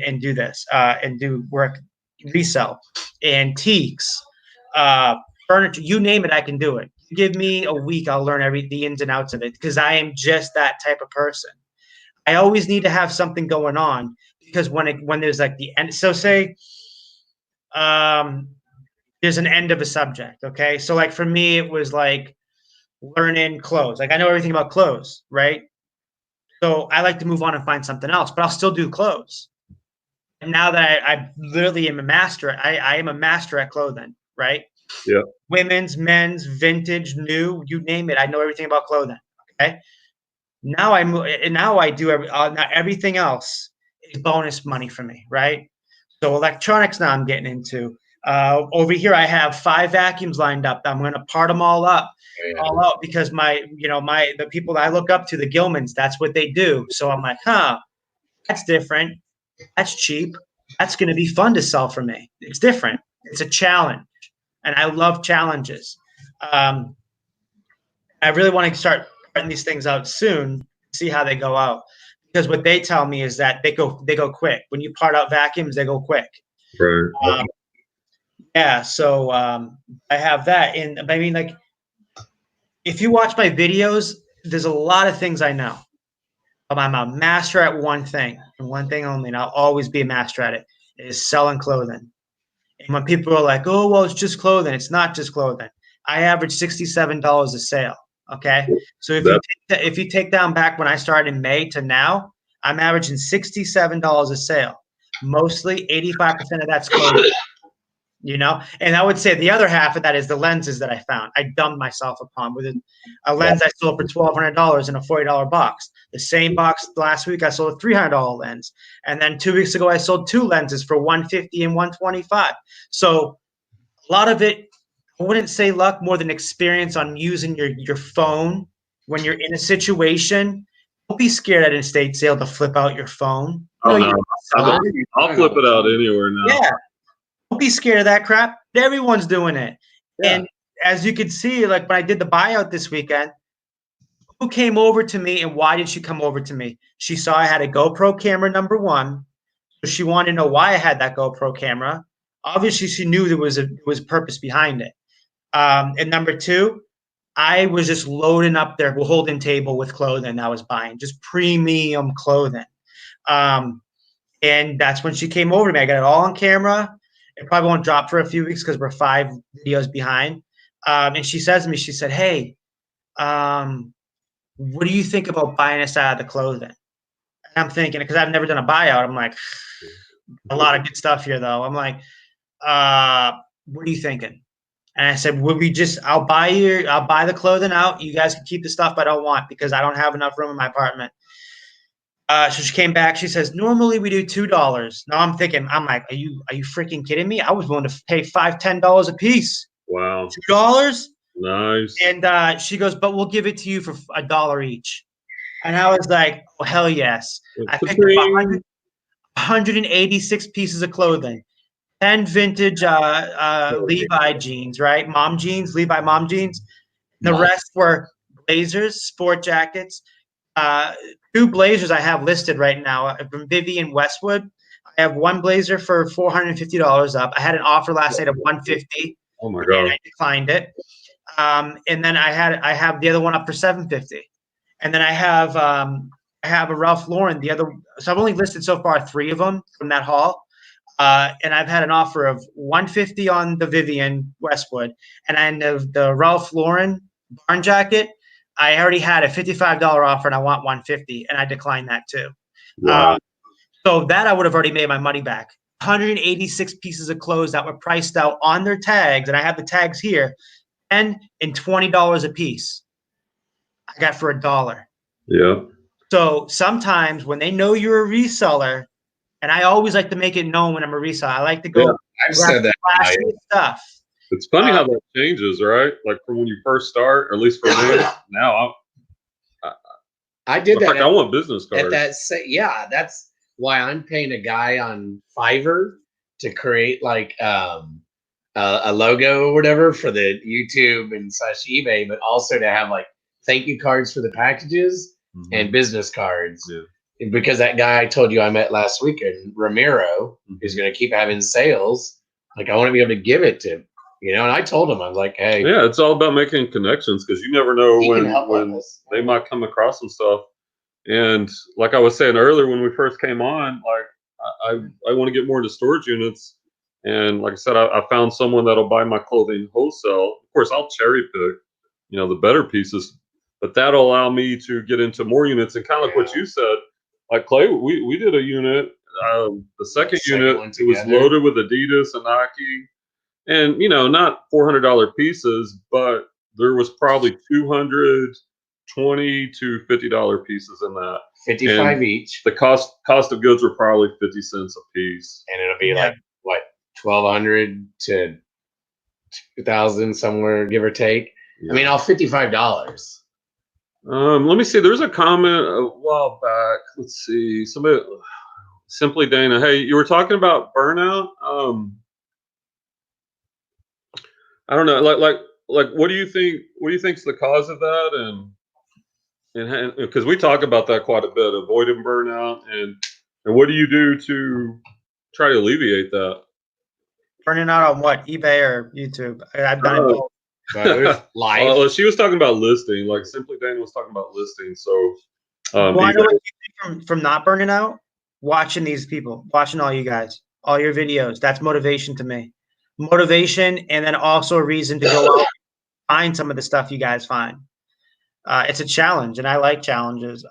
and do this and do work, resell, antiques, furniture, you name it, I can do it. Give me a week, I'll learn the ins and outs of it because I am just that type of person. I always need to have something going on because when there's like the end, so say there's an end of a subject, okay? So like for me, it was like learning clothes. Like I know everything about clothes, right? So I like to move on and find something else, but I'll still do clothes. And now that I literally am a master, I am a master at clothing, right? Yeah. Women's, men's, vintage, new, you name it. I know everything about clothing. Okay. Now I do everything else is bonus money for me, right? So electronics now I'm getting into. Over here I have 5 vacuums lined up. I'm going to part them all out because the people that I look up to, the Gilmans, that's what they do. So I'm like, that's different. That's cheap. That's going to be fun to sell for me. It's different. It's a challenge. And I love challenges. I really want to start putting these things out soon, see how they go out. Because what they tell me is that they go quick. When you part out vacuums, they go quick. Right. Yeah, so I have that. And I mean, like, if you watch my videos, there's a lot of things I know. I'm a master at one thing and one thing only, and I'll always be a master at it, is selling clothing. And when people are like, oh, well, it's just clothing. It's not just clothing. I average $67 a sale. Okay. So if you take down back when I started in May to now, I'm averaging $67 a sale. Mostly 85% of that's clothing. And I would say the other half of that is the lenses that I found. I dumbed myself upon with a lens I sold for $1,200 in a $40 box. The same box last week I sold a $300 lens, and then 2 weeks ago I sold 2 lenses for $150 and $125. So a lot of it, I wouldn't say luck, more than experience on using your phone when you're in a situation. Don't be scared at an estate sale to flip out your phone. Oh no, I'll flip it out anywhere now. Yeah. Don't be scared of that crap. Everyone's doing it. Yeah. And as you can see, like when I did the buyout this weekend, who came over to me and why did she come over to me? She saw I had a GoPro camera, number one. So she wanted to know why I had that GoPro camera. Obviously, she knew there was a purpose behind it. And number two, I was just loading up their holding table with clothing I was buying, just premium clothing. And that's when she came over to me. I got it all on camera. It probably won't drop for a few weeks because we're 5 videos behind. And she says to me, she said, hey, what do you think about buying us out of the clothing? And I'm thinking, because I've never done a buyout, I'm like, a lot of good stuff here, though. I'm like, what are you thinking? And I said, I'll buy the clothing out. You guys can keep the stuff I don't want because I don't have enough room in my apartment. So she came back. She says, normally we do $2. Now I'm thinking, I'm like, are you freaking kidding me? I was willing to pay $5, $10 a piece. Wow. $2? Nice. And she goes, but we'll give it to you for $1 each. And I was like, oh, hell yes. I picked up 186 pieces of clothing, 10 vintage Levi jeans, right? Mom jeans, Levi mom jeans. The rest were blazers, sport jackets. 2 blazers I have listed right now from Vivian Westwood. I have one blazer for $450 up. I had an offer last night of $150. Oh my god! I declined it. And then I have the other one up for $750. And then I have a Ralph Lauren. So I've only listed so far 3 of them from that haul. And I've had an offer of $150 on the Vivian Westwood, and the Ralph Lauren barn jacket. I already had a $55 offer and I want $150, and I declined that too. Wow. So that I would have already made my money back. 186 pieces of clothes that were priced out on their tags, and I have the tags here, $10 and $20 a piece. I got for $1. Yeah. So sometimes when they know you're a reseller, and I always like to make it known when I'm a reseller, I like to go I've said that flashy stuff. It's funny how that changes, right? Like from when you first start, or at least for me, now I did that. I want business cards. That's why I'm paying a guy on Fiverr to create like a logo or whatever for the YouTube and /eBay, but also to have like thank you cards for the packages. and business cards. Because that guy I told you I met last weekend, Ramiro, is going to keep having sales. Like, I want to be able to give it to him, and I told him, I was like, hey. Yeah, it's all about making connections, because you never know when they might come across some stuff. And like I was saying earlier when we first came on, like I want to get more into storage units. And like I said, I found someone that'll buy my clothing wholesale. Of course, I'll cherry pick, the better pieces, but that'll allow me to get into more units. And kind of like what you said, like Clay, we did a unit, the second unit, it was loaded with Adidas and Nike, and not $400 pieces, but there was probably $220 to $50 pieces in that. 55 each. The cost of goods were probably 50 cents a piece, and it'll be like what, 1,200 to 2,000 somewhere, give or take. I mean, all $55. Let me see. There's a comment a while back. Let's see. Somebody, Simply Dana. Hey, you were talking about burnout. I don't know. Like, what do you think? What do you think's the cause of that? And because we talk about that quite a bit, avoiding burnout, and what do you do to try to alleviate that? Burning out on what? eBay or YouTube? I've done it both. Live. Well, she was talking about listing. Like Simply Dana was talking about listing. So, well, I know what you think from not burning out. Watching these people, watching all you guys, all your videos. That's motivation to me. Motivation, and then also a reason to go out and find some of the stuff you guys find. It's a challenge, and I like challenges.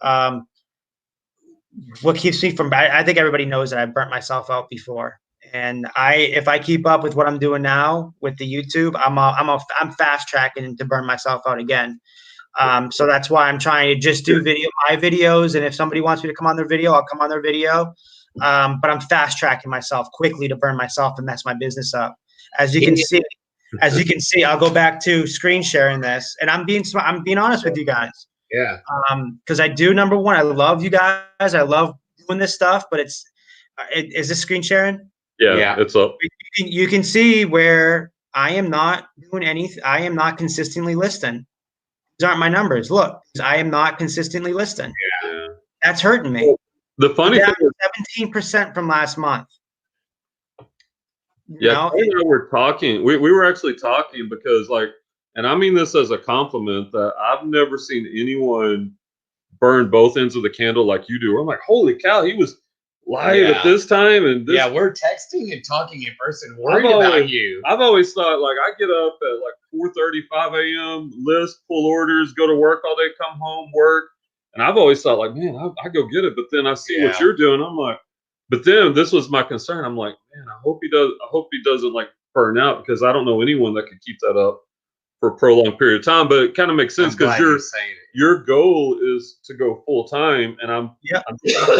What keeps me from? I think everybody knows that I burnt myself out before. And if I keep up with what I'm doing now with the YouTube, I'm fast tracking to burn myself out again. So that's why I'm trying to just do my videos. And if somebody wants me to come on their video, I'll come on their video. But I'm fast tracking myself quickly to burn myself and mess my business up. As you can see, I'll go back to screen sharing this, and I'm being honest with you guys. Yeah. Because I do. Number one, I love you guys. I love doing this stuff, but is this screen sharing? Yeah, it's up. You can see where I am not doing anything. I am not consistently listing. These aren't my numbers. Look, I am not consistently listing. Yeah. That's hurting me. The funny thing is 17% from last month. Yeah, we're talking. We were actually talking because, like, and I mean this as a compliment, that I've never seen anyone burn both ends of the candle like you do. I'm like, holy cow, he was live at this time, and this. Yeah, we're texting and talking in person, worried about you. I've always thought, like, I get up at like 4:30, 5 a.m., list, pull orders, go to work all day, come home, work, and I've always thought, like, man, I go get it. But then I see what you're doing, I'm like, but then this was my concern. I'm like, man, I hope he doesn't like burn out, because I don't know anyone that could keep that up for a prolonged period of time. But it kind of makes sense because your goal is to go full time, and I'm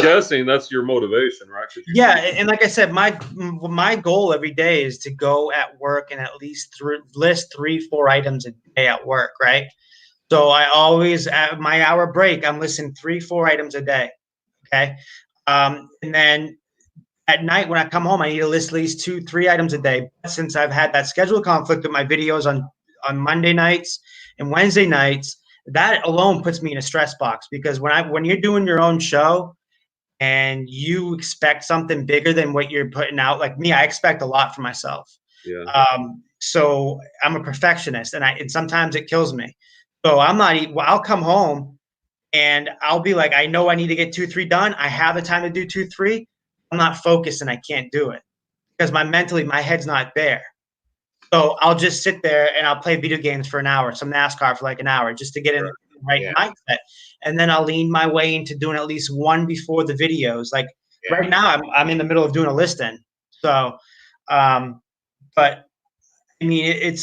guessing that's your motivation, right? Yeah, and like I said, my goal every day is to go at work and at least list 3-4 items a day at work, right? So I always, at my hour break, I'm listing 3-4 items a day, okay? And then at night when I come home, I need to list at least 2-3 items a day. Since I've had that schedule conflict with my videos on Monday nights and Wednesday nights, that alone puts me in a stress box, because when you're doing your own show and you expect something bigger than what you're putting out, like me, I expect a lot for myself. Yeah. So I'm a perfectionist, and sometimes it kills me. So I'll come home and I'll be like, I know I need to get 2-3 done. I have the time to do 2-3. I'm not focused and I can't do it because my head's not there. So I'll just sit there and I'll play video games for an hour, some NASCAR for like an hour, just to get in the right mindset. And then I'll lean my way into doing at least one before the videos. Like right now, I'm in the middle of doing a listing. So, but I mean,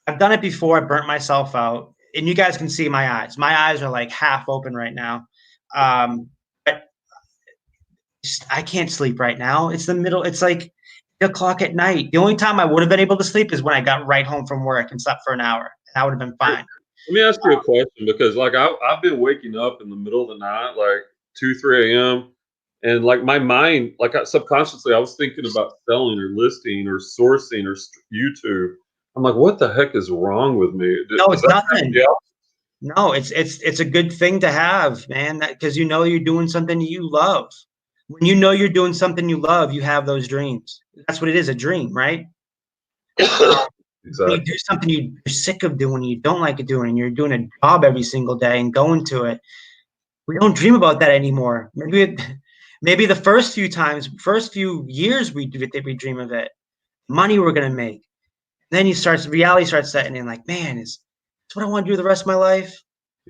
I've done it before. I burnt myself out, and you guys can see my eyes. My eyes are like half open right now. But I can't sleep right now. It's like 8 o'clock at night. The only time I would have been able to sleep is when I got right home from work and slept for an hour. That would have been fine. Let me ask you a question, because like I've been waking up in the middle of the night, like 2-3 a.m. and like my mind, like subconsciously, I was thinking about selling or listing or sourcing or YouTube. I'm like, what the heck is wrong with me? No, it's nothing. No, it's a good thing to have, man, because you know you're doing something you love. When you know you're doing something you love, you have those dreams. That's what it is, a dream, right? When you Exactly. do something you're sick of doing, you don't like it doing, and you're doing a job every single day and going to it. We don't dream about that anymore. Maybe the first few years we dream of it, money we're gonna make. Then reality starts setting in. Like, man, is this what I want to do the rest of my life?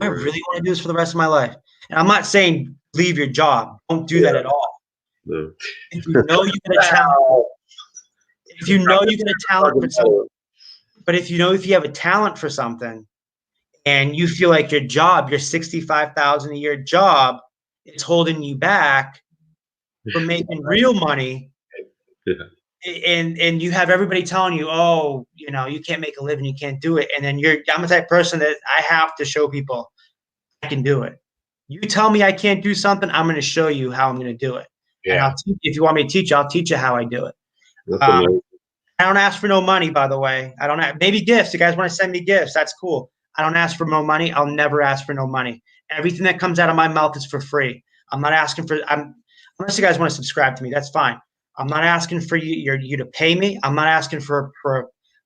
I Yeah. really want to do this for the rest of my life. And I'm not saying leave your job. Don't do that at all. No. If you know you get a talent, if you know you get a talent for something, but if you know if you have a talent for something, and you feel like your job, your $65,000 a year job, is holding you back from making real money, Yeah. and you have everybody telling you, oh, you know, you can't make a living, you can't do it, and then I'm the type of person that I have to show people I can do it. You tell me I can't do something, I'm going to show you how I'm going to do it. And I'll teach you. If you want me to teach you, I'll teach you how I do it. That's amazing. I don't ask for no money, by the way. I don't maybe gifts. You guys want to send me gifts? That's cool. I don't ask for no money. I'll never ask for no money. Everything that comes out of my mouth is for free. I'm not asking for. Unless you guys want to subscribe to me, that's fine. I'm not asking for you to pay me. I'm not asking for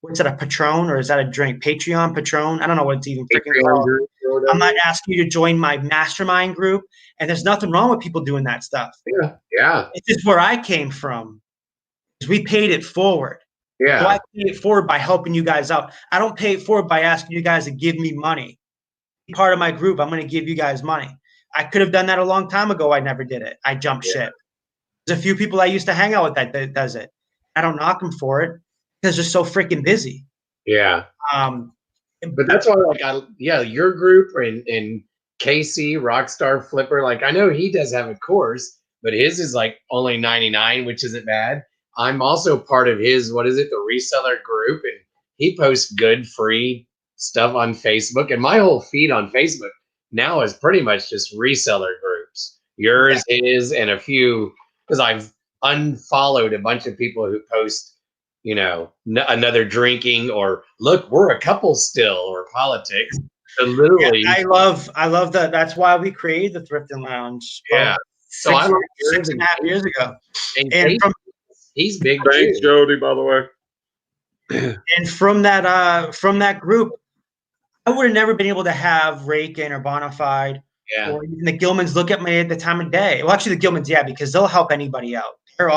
what's that, a Patron, or is that a drink? Patreon, Patron? I don't know what it's even freaking called. I'm not asking you to join my mastermind group. And there's nothing wrong with people doing that stuff. Yeah. It's just where I came from. We paid it forward. Yeah. So I pay it forward by helping you guys out. I don't pay it forward by asking you guys to give me money. Be part of my group. I'm going to give you guys money. I could have done that a long time ago. I never did it. I jumped ship. There's a few people I used to hang out with that does it. I don't knock them for it because they're so freaking busy. Yeah. But that's why, like, your group and Casey, Rockstar Flipper, like, I know he does have a course, but his is like only 99, which isn't bad. I'm also part of his, what is it, the reseller group, and he posts good free stuff on Facebook. And my whole feed on Facebook now is pretty much just reseller groups. Yours, his, and a few, because I've unfollowed a bunch of people who post, you know, another drinking or look, we're a couple still, or politics. So literally, I love that. That's why we created the Thrift and Lounge. Yeah. So I like 6.5 years ago. And he's big. Thanks, Jody, by the way. And from that group, I would have never been able to have Rakin or Bonafide or even the Gilmans look at me at the time of day. Well, actually, the Gilmans, because they'll help anybody out. They're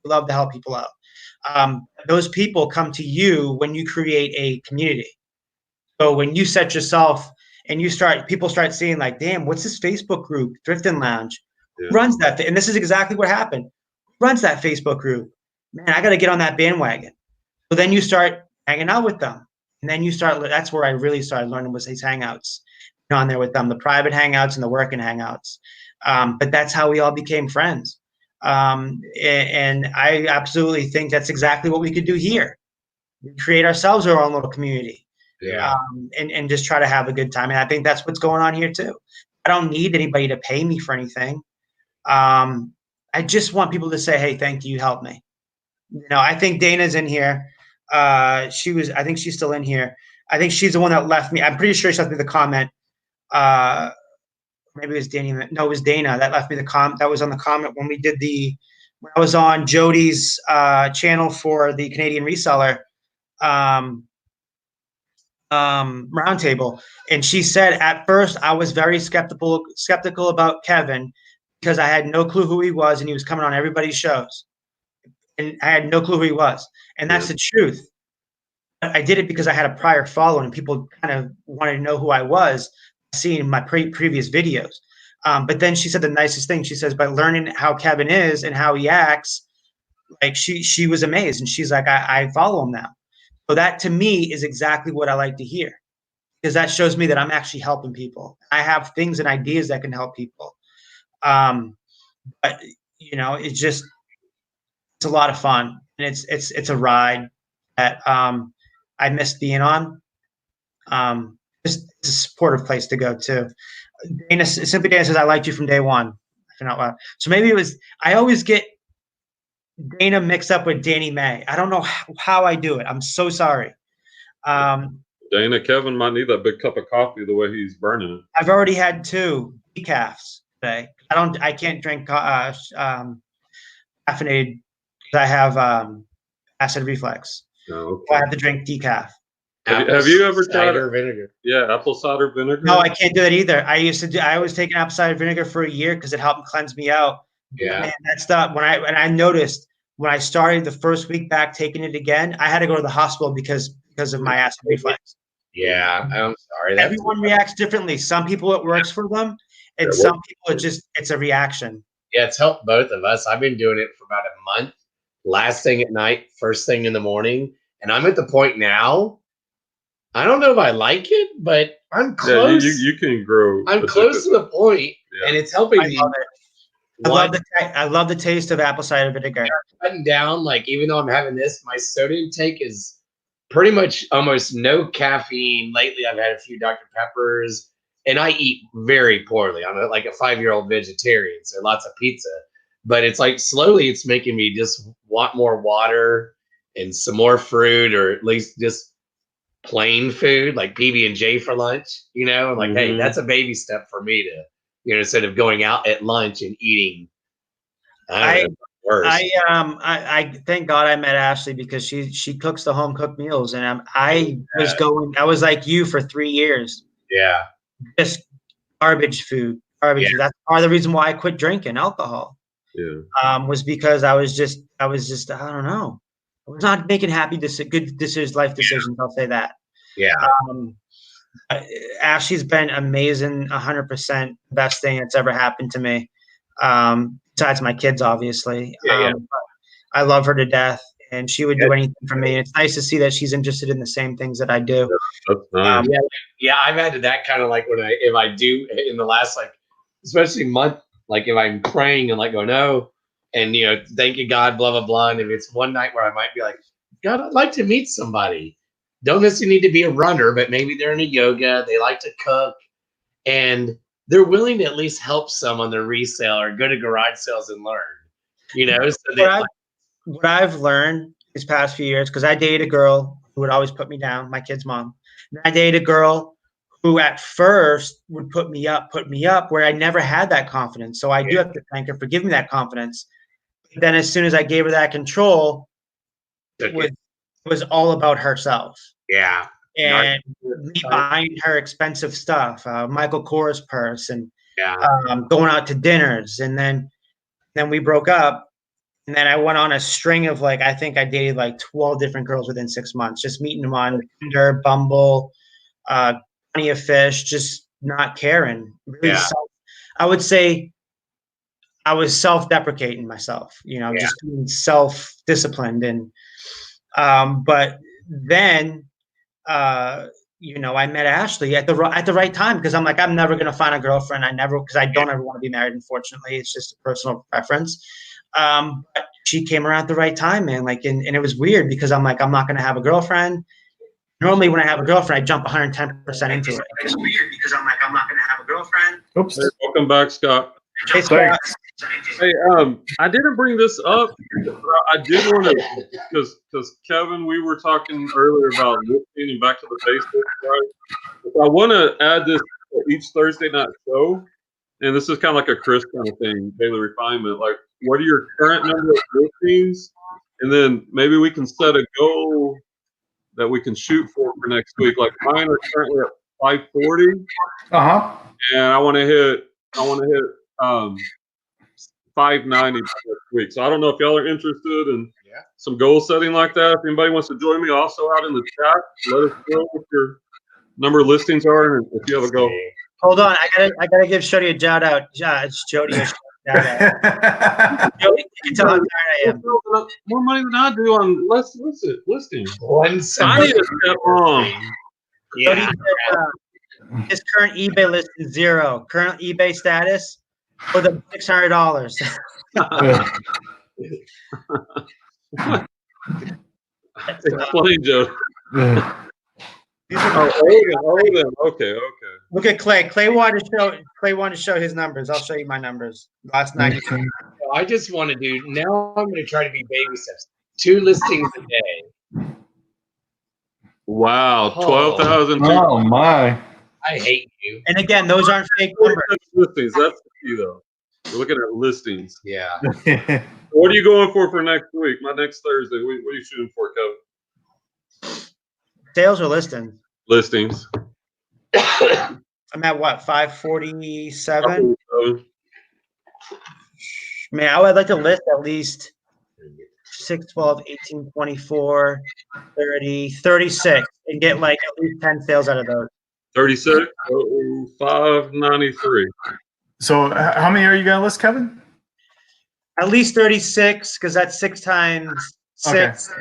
love to help people out. Those people come to you when you create a community. So when you set yourself and people start seeing like, damn, what's this Facebook group, Thrift and Lounge? Who runs that? And this is exactly what happened. Who runs that Facebook group? Man, I got to get on that bandwagon. So then you start hanging out with them. And then that's where I really started learning, was these hangouts, on there with them, the private hangouts and the working hangouts. But that's how we all became friends. And I absolutely think that's exactly what we could do here. We create ourselves our own little community. And just try to have a good time. And I think that's what's going on here too. I don't need anybody to pay me for anything. I just want people to say, hey, thank you, you helped me. You know, I think Dana's in here. I think she's still in here. I think she's the one that left me. I'm pretty sure she left me the comment. Maybe it was Dana. No, it was Dana that left me the comment. That was on the comment when I was on Jody's channel for the Canadian reseller roundtable, and she said, at first I was very skeptical about Kevin because I had no clue who he was, and he was coming on everybody's shows, and I had no clue who he was, and that's the truth. I did it because I had a prior following, and people kind of wanted to know who I was, seeing my previous videos. But then she said the nicest thing. She says, by learning how Kevin is and how he acts, like she was amazed, and she's like, I follow him now. So that to me is exactly what I like to hear, because that shows me that I'm actually helping people. I have things and ideas that can help people. But you know, it's a lot of fun, and it's a ride that I miss being on. It's a supportive place to go to. Dana Simply Dana says, I liked you from day one. So maybe it was, I always get Dana mixed up with Danny May. I don't know how I do it. I'm so sorry. Dana Dana, Kevin might need that big cup of coffee the way he's burning it. I've already had 2 decafs today. I can't drink caffeinated because I have acid reflux. Oh, So I okay. have to drink decaf. Have you ever tried cider vinegar? Yeah, apple cider vinegar. No, I can't do that either. I was taking apple cider vinegar for a year because it helped cleanse me out. Yeah. Man, that stuff, when I noticed when I started the first week back taking it again, I had to go to the hospital because of my acid reflux. Yeah, I'm sorry. Everyone reacts differently. Some people it works for them, and some people it's a reaction. Yeah, it's helped both of us. I've been doing it for about a month. Last thing at night, first thing in the morning, and I'm at the point now. I don't know if I like it, but I'm close. Yeah, you can grow. I'm close to the point, and it's helping I me. love it. I love the taste of apple cider vinegar. Cutting down, like even though I'm having this, my soda intake is pretty much almost no caffeine. Lately, I've had a few Dr. Peppers, and I eat very poorly. I'm like a 5-year-old vegetarian, so lots of pizza. But it's like slowly, it's making me just want more water and some more fruit, or at least just plain food like PB&J for lunch. You know, and like, hey, that's a baby step for me to, instead of going out at lunch and eating. I thank God I met Ashley because she cooks the home cooked meals, and I was like you for 3 years. Yeah. Just garbage food. That's part of the reason why I quit drinking alcohol. Yeah. Was because I was just I don't know. I was not making good decisions, life decisions. I'll say that. Yeah. Ashley's been amazing, 100% best thing that's ever happened to me. Besides my kids, obviously. I love her to death, and she would do anything for me. And it's nice to see that she's interested in the same things that I do. That's nice. I've had that kind of like if I do in the last especially month, like if I'm praying and go no, and thank you God, blah blah blah. And if it's one night where I might be like, God, I'd like to meet somebody. Don't necessarily need to be a runner, but maybe they're into yoga, they like to cook, and they're willing to at least help some on their resale or go to garage sales and learn. So what I've learned these past few years, because I dated a girl who would always put me down, my kid's mom. And I dated a girl who at first would put me up, where I never had that confidence. So I do have to thank her for giving me that confidence. But then as soon as I gave her that control, it was all about herself. Yeah. And me buying her expensive stuff, Michael Kors purse, and going out to dinners. And then we broke up. And then I went on a string of I think I dated 12 different girls within 6 months, just meeting them on Tinder, Bumble, Plenty of Fish, just not caring. Really I would say I was self-deprecating myself, just being self-disciplined. And but then I met Ashley at the right time, because I'm like, I'm never gonna find a girlfriend. Because I don't ever want to be married. Unfortunately, it's just a personal preference. But she came around at the right time, man. And it was weird because I'm like, I'm not gonna have a girlfriend. Normally, when I have a girlfriend, I jump 110% into it. It's weird because I'm like, I'm not gonna have a girlfriend. Oops. Hey, welcome back, Scott. Hey, Scott. Hey, I didn't bring this up. I did want to, because Kevin, we were talking earlier about listing and back to the basics, right? I want to add this each Thursday night show, and this is kind of like a Chris kind of thing, daily refinement. Like, what are your current number of listings, and then maybe we can set a goal that we can shoot for next week. Like mine are currently at 540. And I want to hit 590 next week. So I don't know if y'all are interested in some goal setting like that. If anybody wants to join me, also out in the chat, let us know what your number of listings are and if you have a goal. Hold on, I gotta give Jody a shout out. It's Jody. A shout out. Jody, you can tell how tired I am. More money than I do on listings. I need to step on. Jody said, his current eBay list is 0. Current eBay status for the $600. Explain, Joe. Okay. Look at Clay. Clay wanted to show his numbers. I'll show you my numbers. Last night. I just want to do. Now I'm going to try to be baby steps. 2 listings a day. Wow, Oh. 12,000. Oh my! I hate you. And again, those aren't fake numbers. Listings. That's the key, though. We're looking at listings. Yeah. What are you going for next week? My next Thursday. What are you shooting for, Kevin? Sales or listings? Listings. I'm at what, 547? Man, I would like to list at least 6, 12, 18, 24, 30, 36 and get like at least 10 sales out of those. 36, 593. So how many are you gonna list, Kevin? At least 36, because that's 6 times 6. Okay.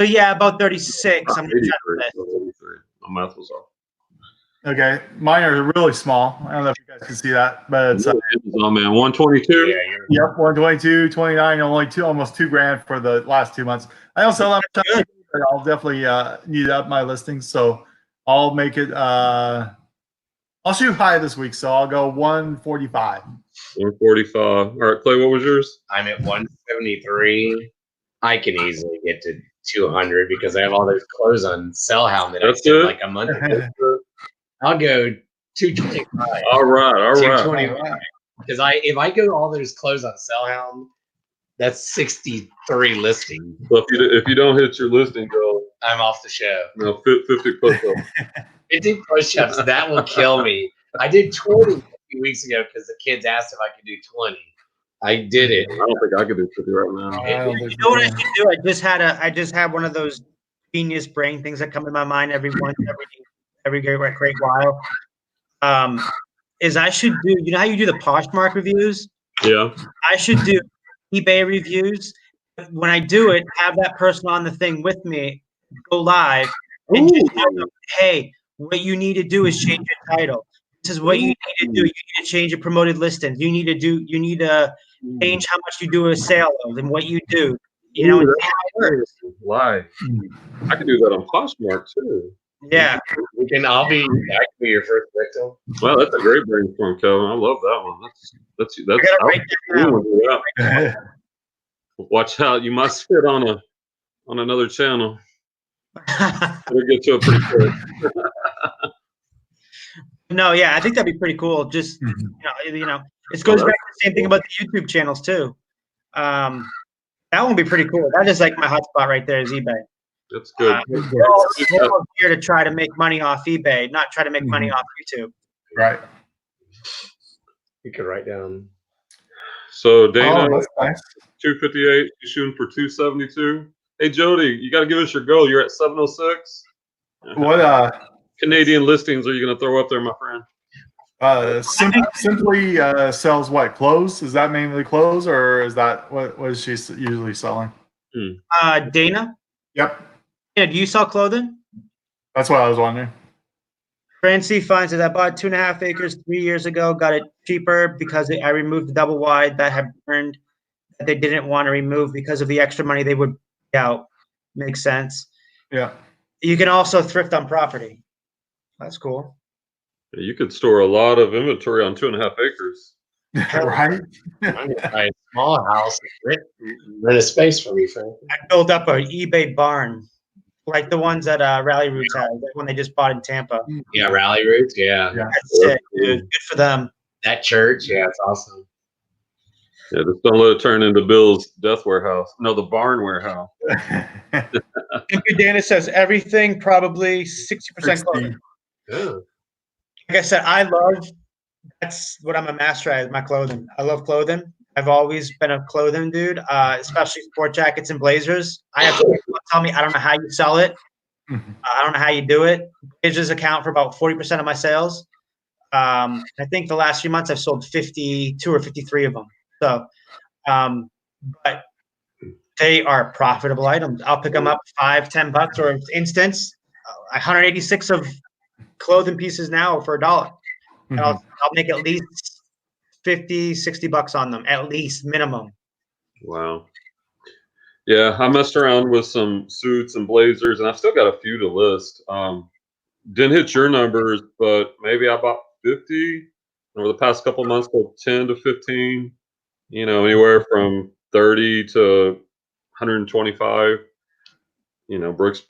So yeah, about 36. I'm gonna try to list. 83. My math was off. Okay, mine are really small. I don't know if you guys can see that, but it's Amazon, man, 122. yep, 122, 29, only almost $2,000 for the last 2 months. I don't sell that much, but I'll definitely need up my listings. So I'll make it. I'll shoot high this week, so I'll go 145. 145. All right, Clay, what was yours? I'm at 173. I can easily get to 200 because I have all those clothes on Sellhound that That's I did it? like a month ago. I'll go 225. All right, all right. 225. Because if I go all those clothes on Sellhound, that's 63 listings. So if you don't hit your listing goal, I'm off the show. no, 50 push-ups. 50 push-ups, that will kill me. I did 20 a few weeks ago because the kids asked if I could do 20. I did it. I don't think I could do 50 right now. You know what I should do? I just had one of those genius brain things that come in my mind every great while. Is I should do, you know how you do the Poshmark reviews? Yeah. I should do eBay reviews. When I do it, have that person on the thing with me, go live, and just tell them, hey, what you need to do is change your title. This is what you need to do. You need to change your promoted listings. You need to change how much you do a sale of and what you do. You know, Ooh, and see how it works. Live. I could do that on Poshmark too. Yeah. I'll be your first victim. Wow, that's a great brainstorm, Kevin. I love that one. That's I gotta write that down. yeah. Watch out, you might fit on another channel. It'll get to it pretty quick. No, yeah, I think that'd be pretty cool. Just you know, it goes back to the same thing about the YouTube channels too. That one would be pretty cool. That is like my hotspot right there is eBay. That's good. We're all here to try to make money off eBay, not try to make money off YouTube. Right. You could write down. So Dana, that's nice. 258. You shooting for 272. Hey Jody, you got to give us your goal. You're at 706. What Canadian listings are you going to throw up there, my friend? Simply sells what, clothes? Is that mainly clothes, or is that what is she usually selling? Dana? Yep. Yeah, do you sell clothing? That's what I was wondering. Francie finds that I bought 2.5 acres 3 years ago, got it cheaper because I removed the double wide that had burned that they didn't want to remove because of the extra money they would pay out. Makes sense. Yeah. You can also thrift on property. That's cool. You could store a lot of inventory on 2.5 acres. Right. I'm gonna buy a small house, rent a space for me, Frank. I built up an eBay barn, like the ones that Rally Roots had, like when they just bought in Tampa. Yeah, Rally Roots. Yeah. That's it, dude. Good for them. That church. Yeah, it's awesome. Yeah, just don't let it turn into Bill's death warehouse. No, the barn warehouse. Dana says everything probably 60% clothing. Yeah. Like I said, that's what I'm a master at, is my clothing. I love clothing. I've always been a clothing dude, especially sport jackets and blazers. I have people tell me, I don't know how you sell it. I don't know how you do it. Blazers account for about 40% of my sales. I think the last few months I've sold 52 or 53 of them. So, but they are profitable items. I'll pick them up $5-10, or instance, 186 of clothing pieces now for $1. And I'll make at least 50, $60 on them, at least minimum. Wow. Yeah, I messed around with some suits and blazers, and I've still got a few to list. Didn't hit your numbers, but maybe I bought 50 over the past couple of months, so 10 to 15. You know, anywhere from 30 to 125. you know, Brooks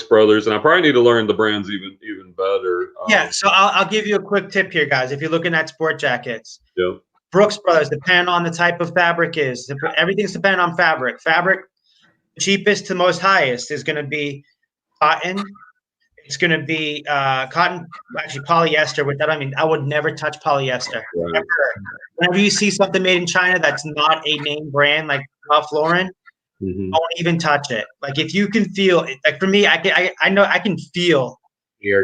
Brothers, and I probably need to learn the brands even better. Yeah, so I'll give you a quick tip here, guys. If you're looking at sport jackets, Yeah. Brooks Brothers, depending on the type of fabric everything's dependent on fabric. Fabric, cheapest to most highest is going to be cotton. It's going to be cotton, actually polyester. With that, I mean, I would never touch polyester. Right. Ever. Whenever you see something made in China that's not a name brand like Ralph Lauren, don't even touch it. Like if you can feel, like for me, I know I can feel a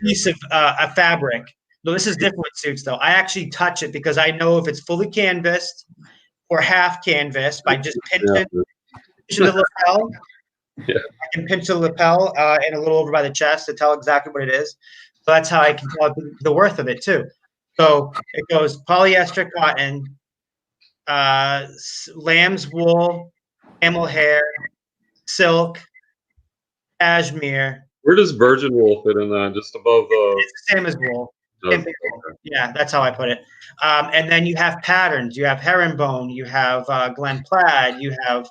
piece of a fabric. No, this is different with suits though. I actually touch it because I know if it's fully canvassed or half canvas by just pinching the lapel. Yeah. I can pinch the lapel and a little over by the chest to tell exactly what it is. So that's how I can tell the worth of it too. So it goes polyester, cotton, lamb's wool, camel hair, silk, cashmere. Where does virgin wool fit in that? Just above the. It's the same as wool. Okay. Yeah, that's how I put it. And then you have patterns. You have herringbone. You have Glen plaid. You have,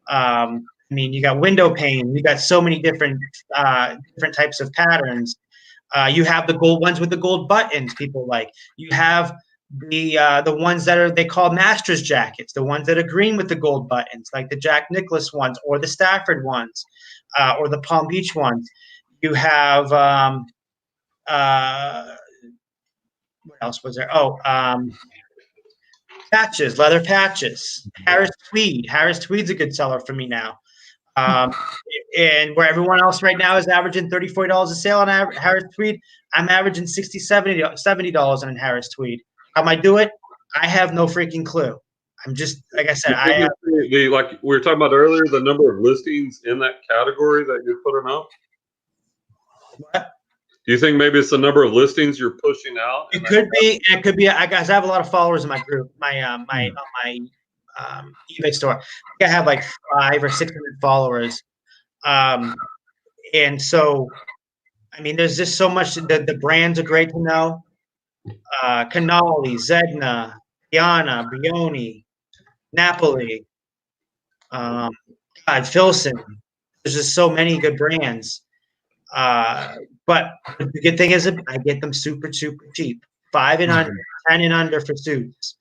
I mean, you got window pane. You got so many different types of patterns. You have the gold ones with the gold buttons. People like. You have the ones that they call master's jackets. The ones that are green with the gold buttons, like the Jack Nicklaus ones or the Stafford ones, or the Palm Beach ones. You have. What else was there? Oh, patches, leather patches. Harris Tweed. Harris Tweed's a good seller for me now. And where everyone else right now is averaging $30-40 a sale on Harris Tweed, I'm averaging $60, $70 on Harris Tweed. How am I do it? I have no freaking clue. I'm just, like I said, like we were talking about earlier, the number of listings in that category that you're putting out. What? Do you think maybe it's the number of listings you're pushing out? It could be. It could be. I have a lot of followers in my group. My eBay store. I have like 500 or 600 followers, and so I mean, there's just so much. The brands are great to know. Canali, Zegna, Diana, Brioni, Napoli, Filson. There's just so many good brands. But the good thing is I get them super, super cheap. 5 and under, 10 and under for suits.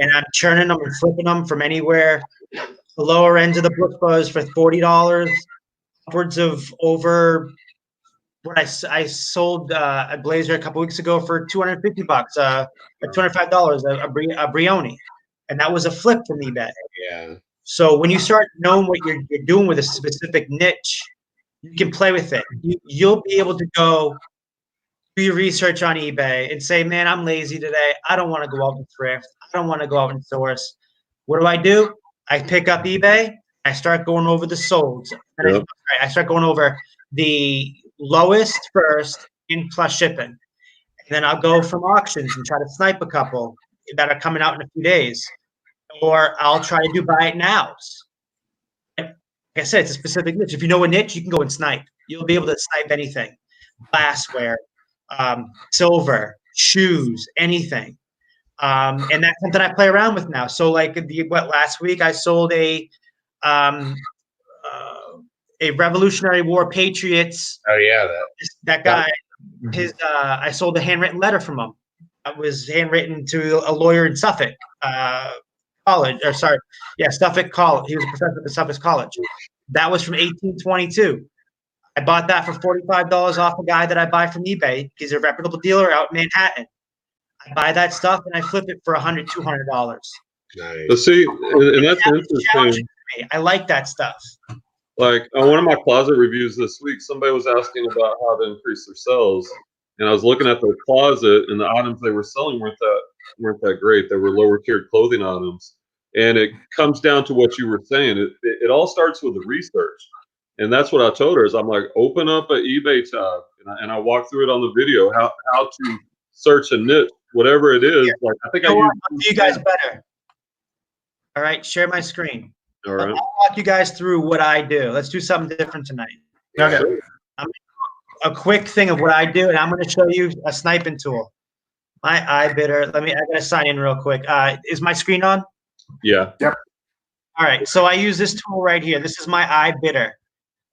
And I'm churning them and flipping them from anywhere. The lower ends of the Bolo Buzz for $40, upwards of over what I sold a blazer a couple weeks ago for $250, $205, a Brioni. And that was a flip from eBay. Yeah. So when you start knowing what you're doing with a specific niche, you can play with it. You'll be able to go do your research on eBay and say, man, I'm lazy today. I don't want to go out and thrift. I don't want to go out and source. What do? I pick up eBay. I start going over the solds. And I start going over the lowest first in plus shipping. And then I'll go from auctions and try to snipe a couple that are coming out in a few days. Or I'll try to do buy it nows. Like I said, it's a specific niche. If you know a niche, you can go and snipe. You'll be able to snipe anything. Glassware, silver, shoes, anything. And that's something I play around with now. So like last week I sold a Revolutionary War Patriots. Oh yeah, that guy. I sold a handwritten letter from him. It was handwritten to a lawyer in Suffolk. Suffolk College. He was a professor at the Suffolk College. That was from 1822. I bought that for $45 off a guy that I buy from eBay. He's a reputable dealer out in Manhattan. I buy that stuff and I flip it for $100, $200. Nice. So see, and that's interesting. I like that stuff. Like on one of my closet reviews this week, somebody was asking about how to increase their sales, and I was looking at their closet, and the items they were selling weren't that great. They were lower tiered clothing items, and it comes down to what you were saying. It all starts with the research, and that's what I told her. Is I'm like, open up an eBay tab, and I walk through it on the video how to search a niche, whatever it is. Like I think I'll do you guys better. All right, share my screen. All right. I'll walk you guys through what I do. Let's do something different tonight. Okay. A quick thing of what I do, and I'm going to show you a sniping tool. My iBidder. I got to sign in real quick. Is my screen on? Yeah. Yep. All right. So I use this tool right here. This is my iBidder.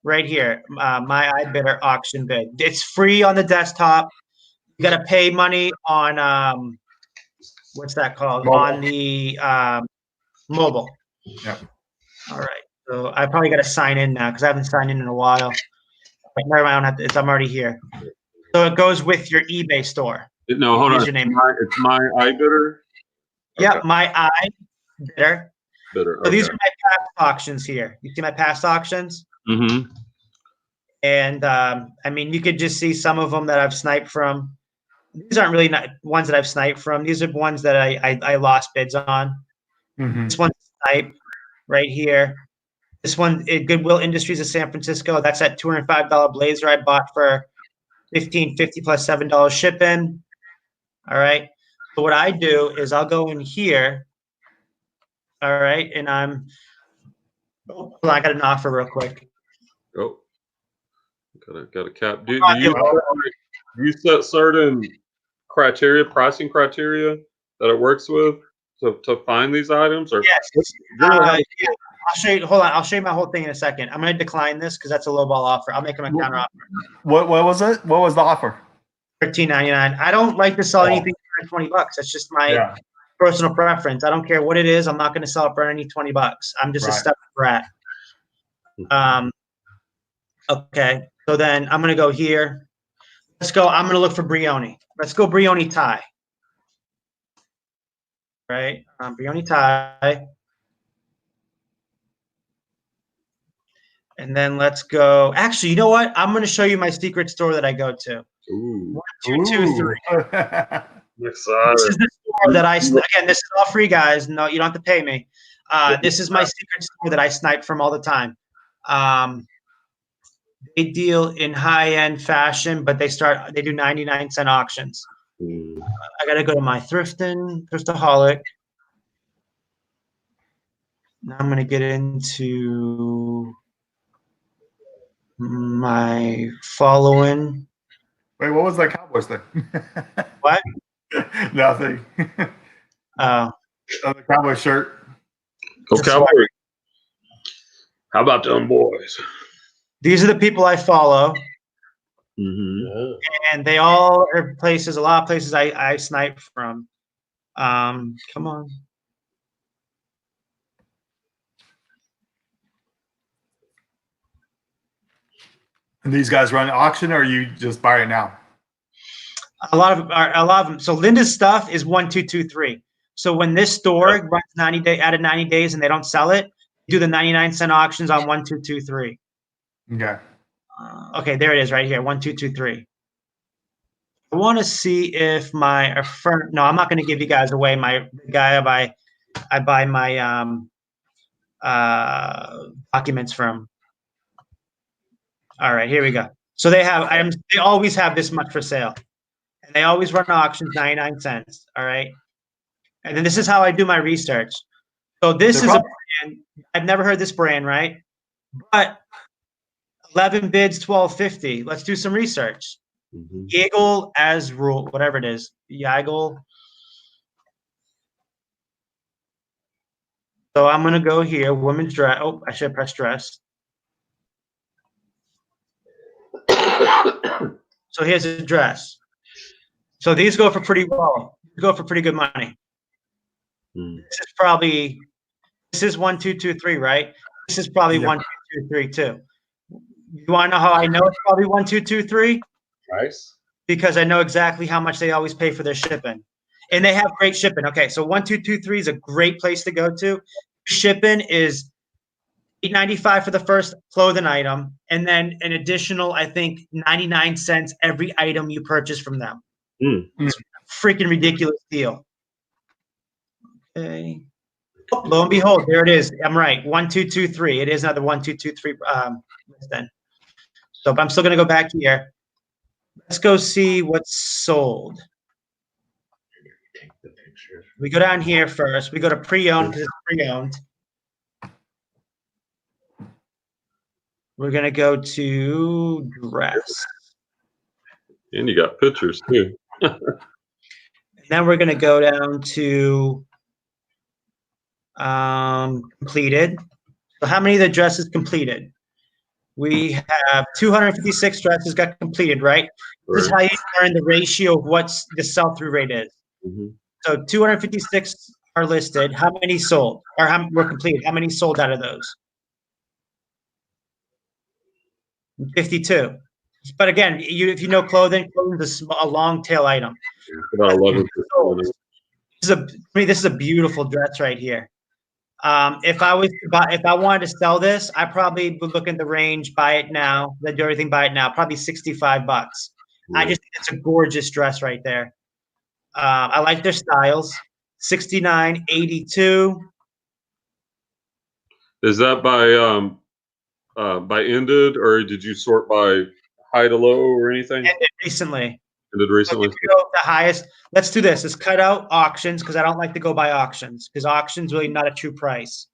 right here, my iBidder auction bid. It's free on the desktop. You got to pay money on what's that called? Mobile. On the mobile. Yep. All right. So I probably got to sign in now because I haven't signed in a while. But never mind, I don't have to. I'm already here. So it goes with your eBay store. No, hold on. Username. It's my iBidder. Yep, Okay. my iBidder. Bidder. So Okay. these are my past auctions here. You see my past auctions? Mm-hmm. And I mean, you could just see some of them that I've sniped from. These aren't really not ones that I've sniped from. These are ones that I lost bids on. Mm-hmm. This one's snipe right here. This one, Goodwill Industries of San Francisco. That's that $205 blazer I bought for $15.50 plus $7 shipping. All right. So what I do is I'll go in here. All right, and hold on, I got an offer real quick. Oh, got a cap. Do you set certain criteria, pricing criteria that it works with to find these items? Or Yes. yeah, I'll show you. Hold on, I'll show you my whole thing in a second. I'm going to decline this because that's a lowball offer. I'll make him a counter offer. What was it? What was the offer? $13.99. I don't like to sell anything for $20. That's just my personal preference. I don't care what it is. I'm not going to sell it for any $20. I'm just a step brat. Okay. So then I'm going to go here. Let's go. I'm going to look for Brioni. Let's go Brioni tie. Right. Brioni tie. And then let's go. Actually, you know what? I'm going to show you my secret store that I go to. Ooh. 1, 2, 2, 3. Excited. This is the store that again, this is all free, guys. No, you don't have to pay me. This is my secret store that I snipe from all the time. They deal in high-end fashion, but they do 99-cent auctions. I got to go to my Thriftaholic. Now I'm going to get into my following. Wait, what was that Cowboys thing? What? Nothing. Oh, the Cowboy shirt. Go Cowboys. How about them boys? These are the people I follow. Mm-hmm. And they all are places, a lot of places I snipe from. Come on. And these guys run auction, or you just buy it now? A lot of them. So Linda's stuff is 1, 2, 2, 3. So when this store runs 90 days and they don't sell it, do the 99-cent auctions on 1, 2, 2, 3. Okay. Okay, there it is right here. 1, 2, 2, 3. I want to see if no, I'm not going to give you guys away. The guy I buy my documents from. All right, here we go. So they have items. They always have this much for sale, and they always run auctions 99 cents. All right, and then this is how I do my research. So this is a brand. I've never heard this brand, right? But 11 bids, $12.50. Let's do some research. Yagel as rule, whatever it is. Yagel. So I'm gonna go here. Women's dress. Oh, I should press dress. So here's a dress. So these go for pretty well. Go for pretty good money. This is 1, 2, 2, 3, right? This is probably 1, 2, 2, 3 too. You want to know how I know it's probably 1, 2, 2, 3? Nice. Because I know exactly how much they always pay for their shipping, and they have great shipping. Okay, so 1, 2, 2, 3 is a great place to go to. Shipping is $8.95 for the first clothing item, and then an additional, I think, 99 cents every item you purchase from them. It's a freaking ridiculous deal. Okay. Oh, lo and behold, there it is. I'm right. 1, 2, 2, 3. It is another 1, 2, 2, 3 list then. So I'm still going to go back here. Let's go see what's sold. Take the picture. We go down here first. We go to pre-owned because it's pre-owned. We're going to go to dress. And you got pictures too. And then we're going to go down to completed. So how many of the dresses completed? We have 256 dresses got completed, right? This is how you learn the ratio of what's the sell-through rate is. So 256 are listed. How many sold? Or how were completed? How many sold out of those? 52. But again, if you know clothing is a long tail item. About 11%. This is a beautiful dress right here. If I wanted to sell this, I probably would look in the range, buy it now, then do everything, buy it now, probably $65. I just think it's a gorgeous dress right there. I like their styles. 69, 82. Is that by ended, or did you sort by high to low or anything? Ended recently. Ended recently. So the highest. Let's do this. Let's cut out auctions because I don't like to go by auctions because auctions really not a true price.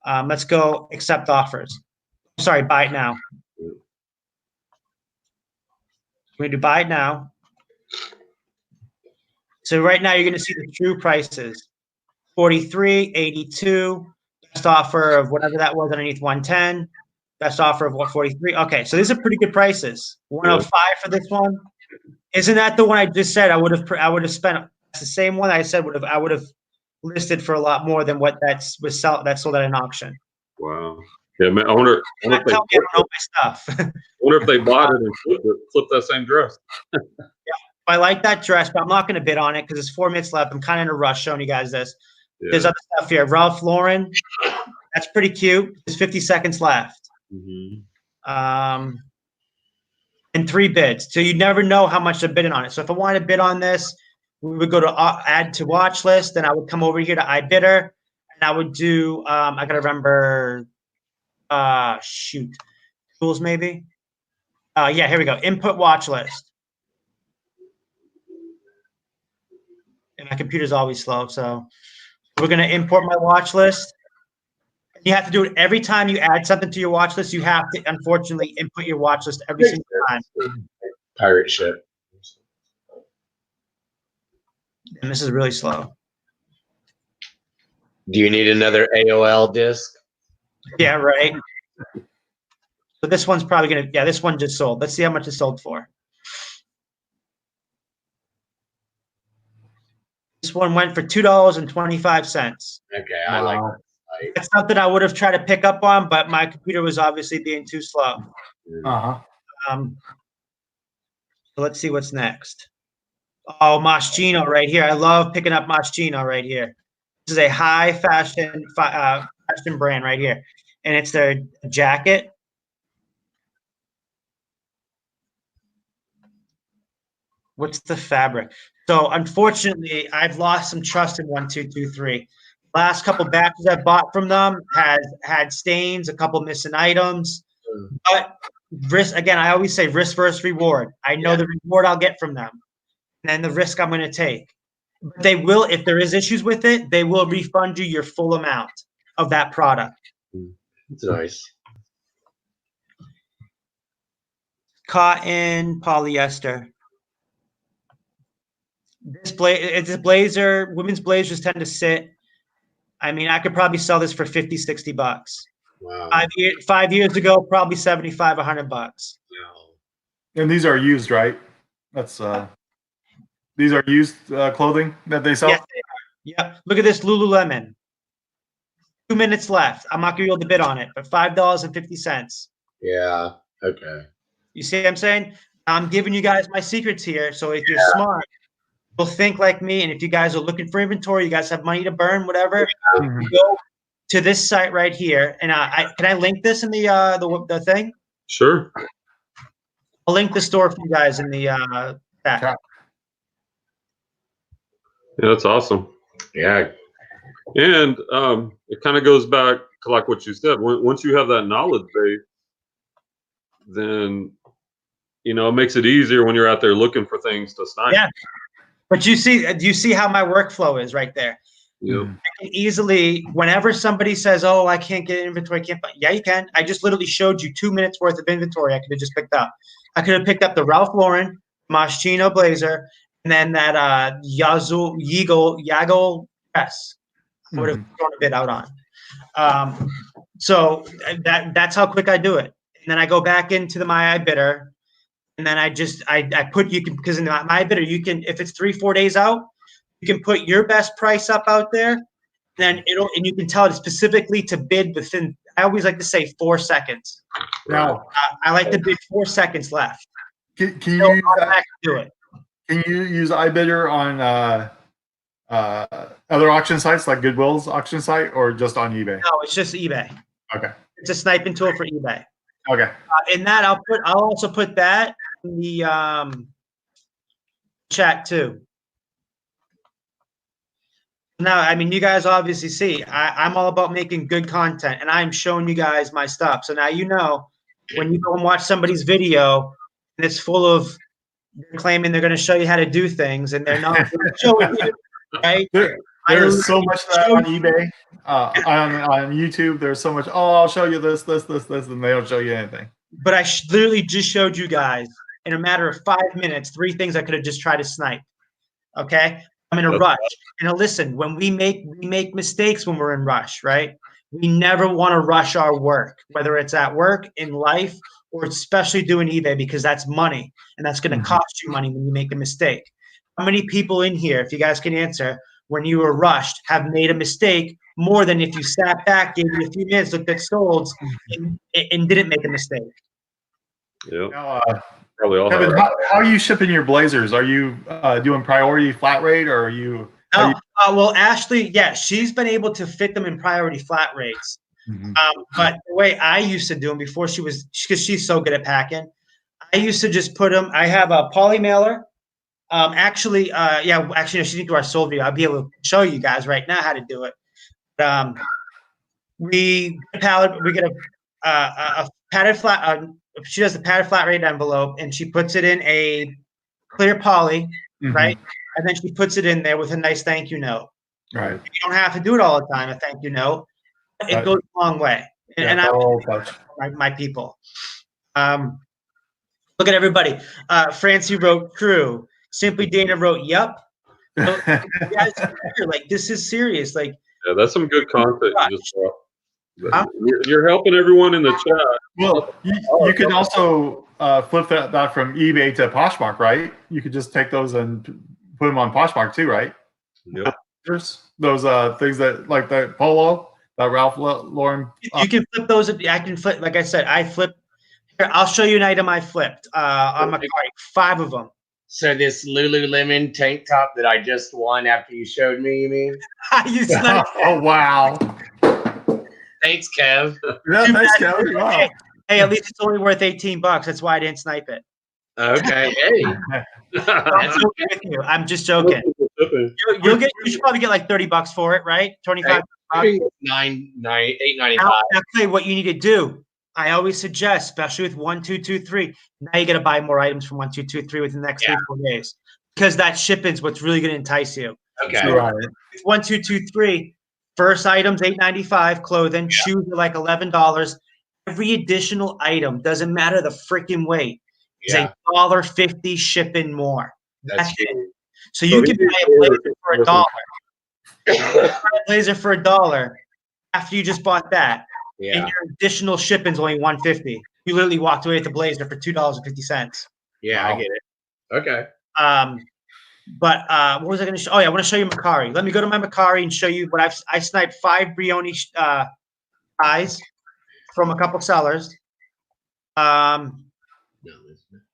Let's go accept offers. Sorry, buy it now. We're going to buy it now. So right now you're going to see the true prices. 43, 82, best offer of whatever that was underneath 110, best offer of 143. Okay, so these are pretty good prices. 105 for this one. Isn't that the one I just said I would have spent? It's the same one I said I would have listed for a lot more than what that sold at an auction. Wow. Yeah, man, I wonder if they don't know my stuff. I wonder if they bought it and flipped that same dress. Yeah, I like that dress, but I'm not going to bid on it because it's 4 minutes left. I'm kind of in a rush showing you guys this. Yeah. There's other stuff here. Ralph Lauren, that's pretty cute. There's 50 seconds left. And 3 bids. So you never know how much they're bidding on it. So if I wanted to bid on this, we would go to add to watch list. Then I would come over here to iBidder, and I would do. I gotta remember. Tools maybe. Yeah, here we go. Input watch list. And my computer's always slow, so we're gonna import my watch list. You have to do it every time you add something to your watch list. You have to, unfortunately, input your watch list every single time. Pirate ship. And this is really slow. Do you need another AOL disk? Yeah, right. So this one's probably gonna. Yeah, this one just sold. Let's see how much it sold for. This one went for $2.25. Okay, I like that. That's something I would have tried to pick up on, but my computer was obviously being too slow. So let's see what's next. Oh, Moschino right here. I love picking up Moschino right here. This is a high fashion brand right here, and it's their jacket. What's the fabric? So unfortunately, I've lost some trust in 1223. Last couple batches I bought from them had stains, a couple missing items. But risk, again, I always say risk versus reward. I know the reward I'll get from them and the risk I'm going to take. But they will, if there is issues with it, they will refund you your full amount of that product. That's nice. Cotton, polyester. This blazer, women's blazers tend to sit. I mean, I could probably sell this for $50, $60. Wow. 5 years ago, probably $75, $100. Wow. And these are used, right? That's these are used clothing that they sell. Yes, they are. Yeah. Look at this Lululemon. 2 minutes left. I'm not gonna be able to bid on it, but $5.50. Yeah. Okay. You see what I'm saying? I'm giving you guys my secrets here. So if you're smart, you'll think like me. And if you guys are looking for inventory, you guys have money to burn, whatever, go to this site right here. And can I link this in the thing? Sure. I'll link the store for you guys in the chat. Yeah, that's awesome. Yeah. And it kind of goes back to like what you said. Once you have that knowledge base, then it makes it easier when you're out there looking for things to snipe. Yeah. But do you see how my workflow is right there? Yeah. I can easily, whenever somebody says, "Oh, I can't get inventory," yeah, you can. I just literally showed you 2 minutes worth of inventory. I could have just picked up. I could have picked up the Ralph Lauren Moschino blazer, and then that Yago dress. I would have thrown a bit out on. So that's how quick I do it. then I go back into the my iBidder, and then I put, you can, because in the my iBidder you can, if it's 3-4 days out, you can put your best price up out there, and then and you can tell it specifically to bid within. I always like to say 4 seconds. Now, I like to bid 4 seconds left. Can you use that? Do it? Can you use iBidder on other auction sites like Goodwill's auction site, or just on eBay? No, it's just eBay. Okay. It's a sniping tool for eBay. Okay. In that, I'll also put that in the chat too. Now, I mean, you guys obviously see I'm all about making good content, and I'm showing you guys my stuff. So now you know when you go and watch somebody's video and it's full of claiming they're going to show you how to do things, and they're not showing you, right? There's so much of that on eBay, on YouTube. There's so much. Oh, I'll show you this, and they don't show you anything. But I literally just showed you guys in a matter of 5 minutes 3 things I could have just tried to snipe. Okay, I'm in a rush. And listen, when we make mistakes when we're in rush, right? We never want to rush our work, whether it's at work, in life, or especially doing eBay, because that's money, and that's going to cost you money when you make a mistake. How many people in here, if you guys can answer, when you were rushed, have made a mistake more than if you sat back, gave you a few minutes, looked at solds, and didn't make a mistake? Yeah. Now, Probably all. Kevin, how are you shipping your blazers? Are you doing priority flat rate, or are you? No. Well, Ashley, yeah, she's been able to fit them in priority flat rates. But the way I used to do them before because she's so good at packing, I used to just put them. I have a poly mailer. Actually, no, she didn't do our sold video. I'll be able to show you guys right now how to do it. We get a padded flat. She does the padded flat rate envelope, and she puts it in a clear poly, right? And then she puts it in there with a nice thank you note. Right. You don't have to do it all the time, a thank you note. It goes a long way. And my people. Look at everybody. Francie wrote true. Simply Dana wrote yep. So, guys, like, this is serious. Like, yeah, that's some good content you just brought. You're helping everyone in the chat. Well, you can also flip that from eBay to Poshmark, right? You could just take those and put them on Poshmark too, right? Yep. There's those things that, like the polo, that Ralph Lauren. You can flip those. I can flip. Like I said, I flipped. Here, I'll show you an item I flipped on my card. 5 of them. So this Lululemon tank top that I just won after you showed me, you mean? Oh, wow. Thanks, Kev. Yeah, thanks, Kev. Wow. Hey, at least it's only worth $18. That's why I didn't snipe it. Okay. Hey. I'm joking with you. I'm just joking. You should probably get like $30 for it, right? 25. $8.95. I'll tell you what you need to do. I always suggest, especially with 1, 2, 2, 3. Now you got to buy more items from 1, 2, 2, 3 within the next 3-4 days, because that shipping's what's really going to entice you. Okay. So, 1, 2, 2, 3. First items $8.95. Clothing, shoes are like $11. Every additional item, doesn't matter the freaking weight, is $1.50 shipping more. That's it. So you can buy a blazer for $1. Buy a blazer for $1 after you just bought that. Yeah. And your additional shipping's only $1.50. You literally walked away with the blazer for $2.50. Yeah, I get it. Okay. But what was I going to show? Oh yeah, I want to show you Macari. Let me go to my Macari and show you what I sniped 5 Brioni eyes from a couple sellers. And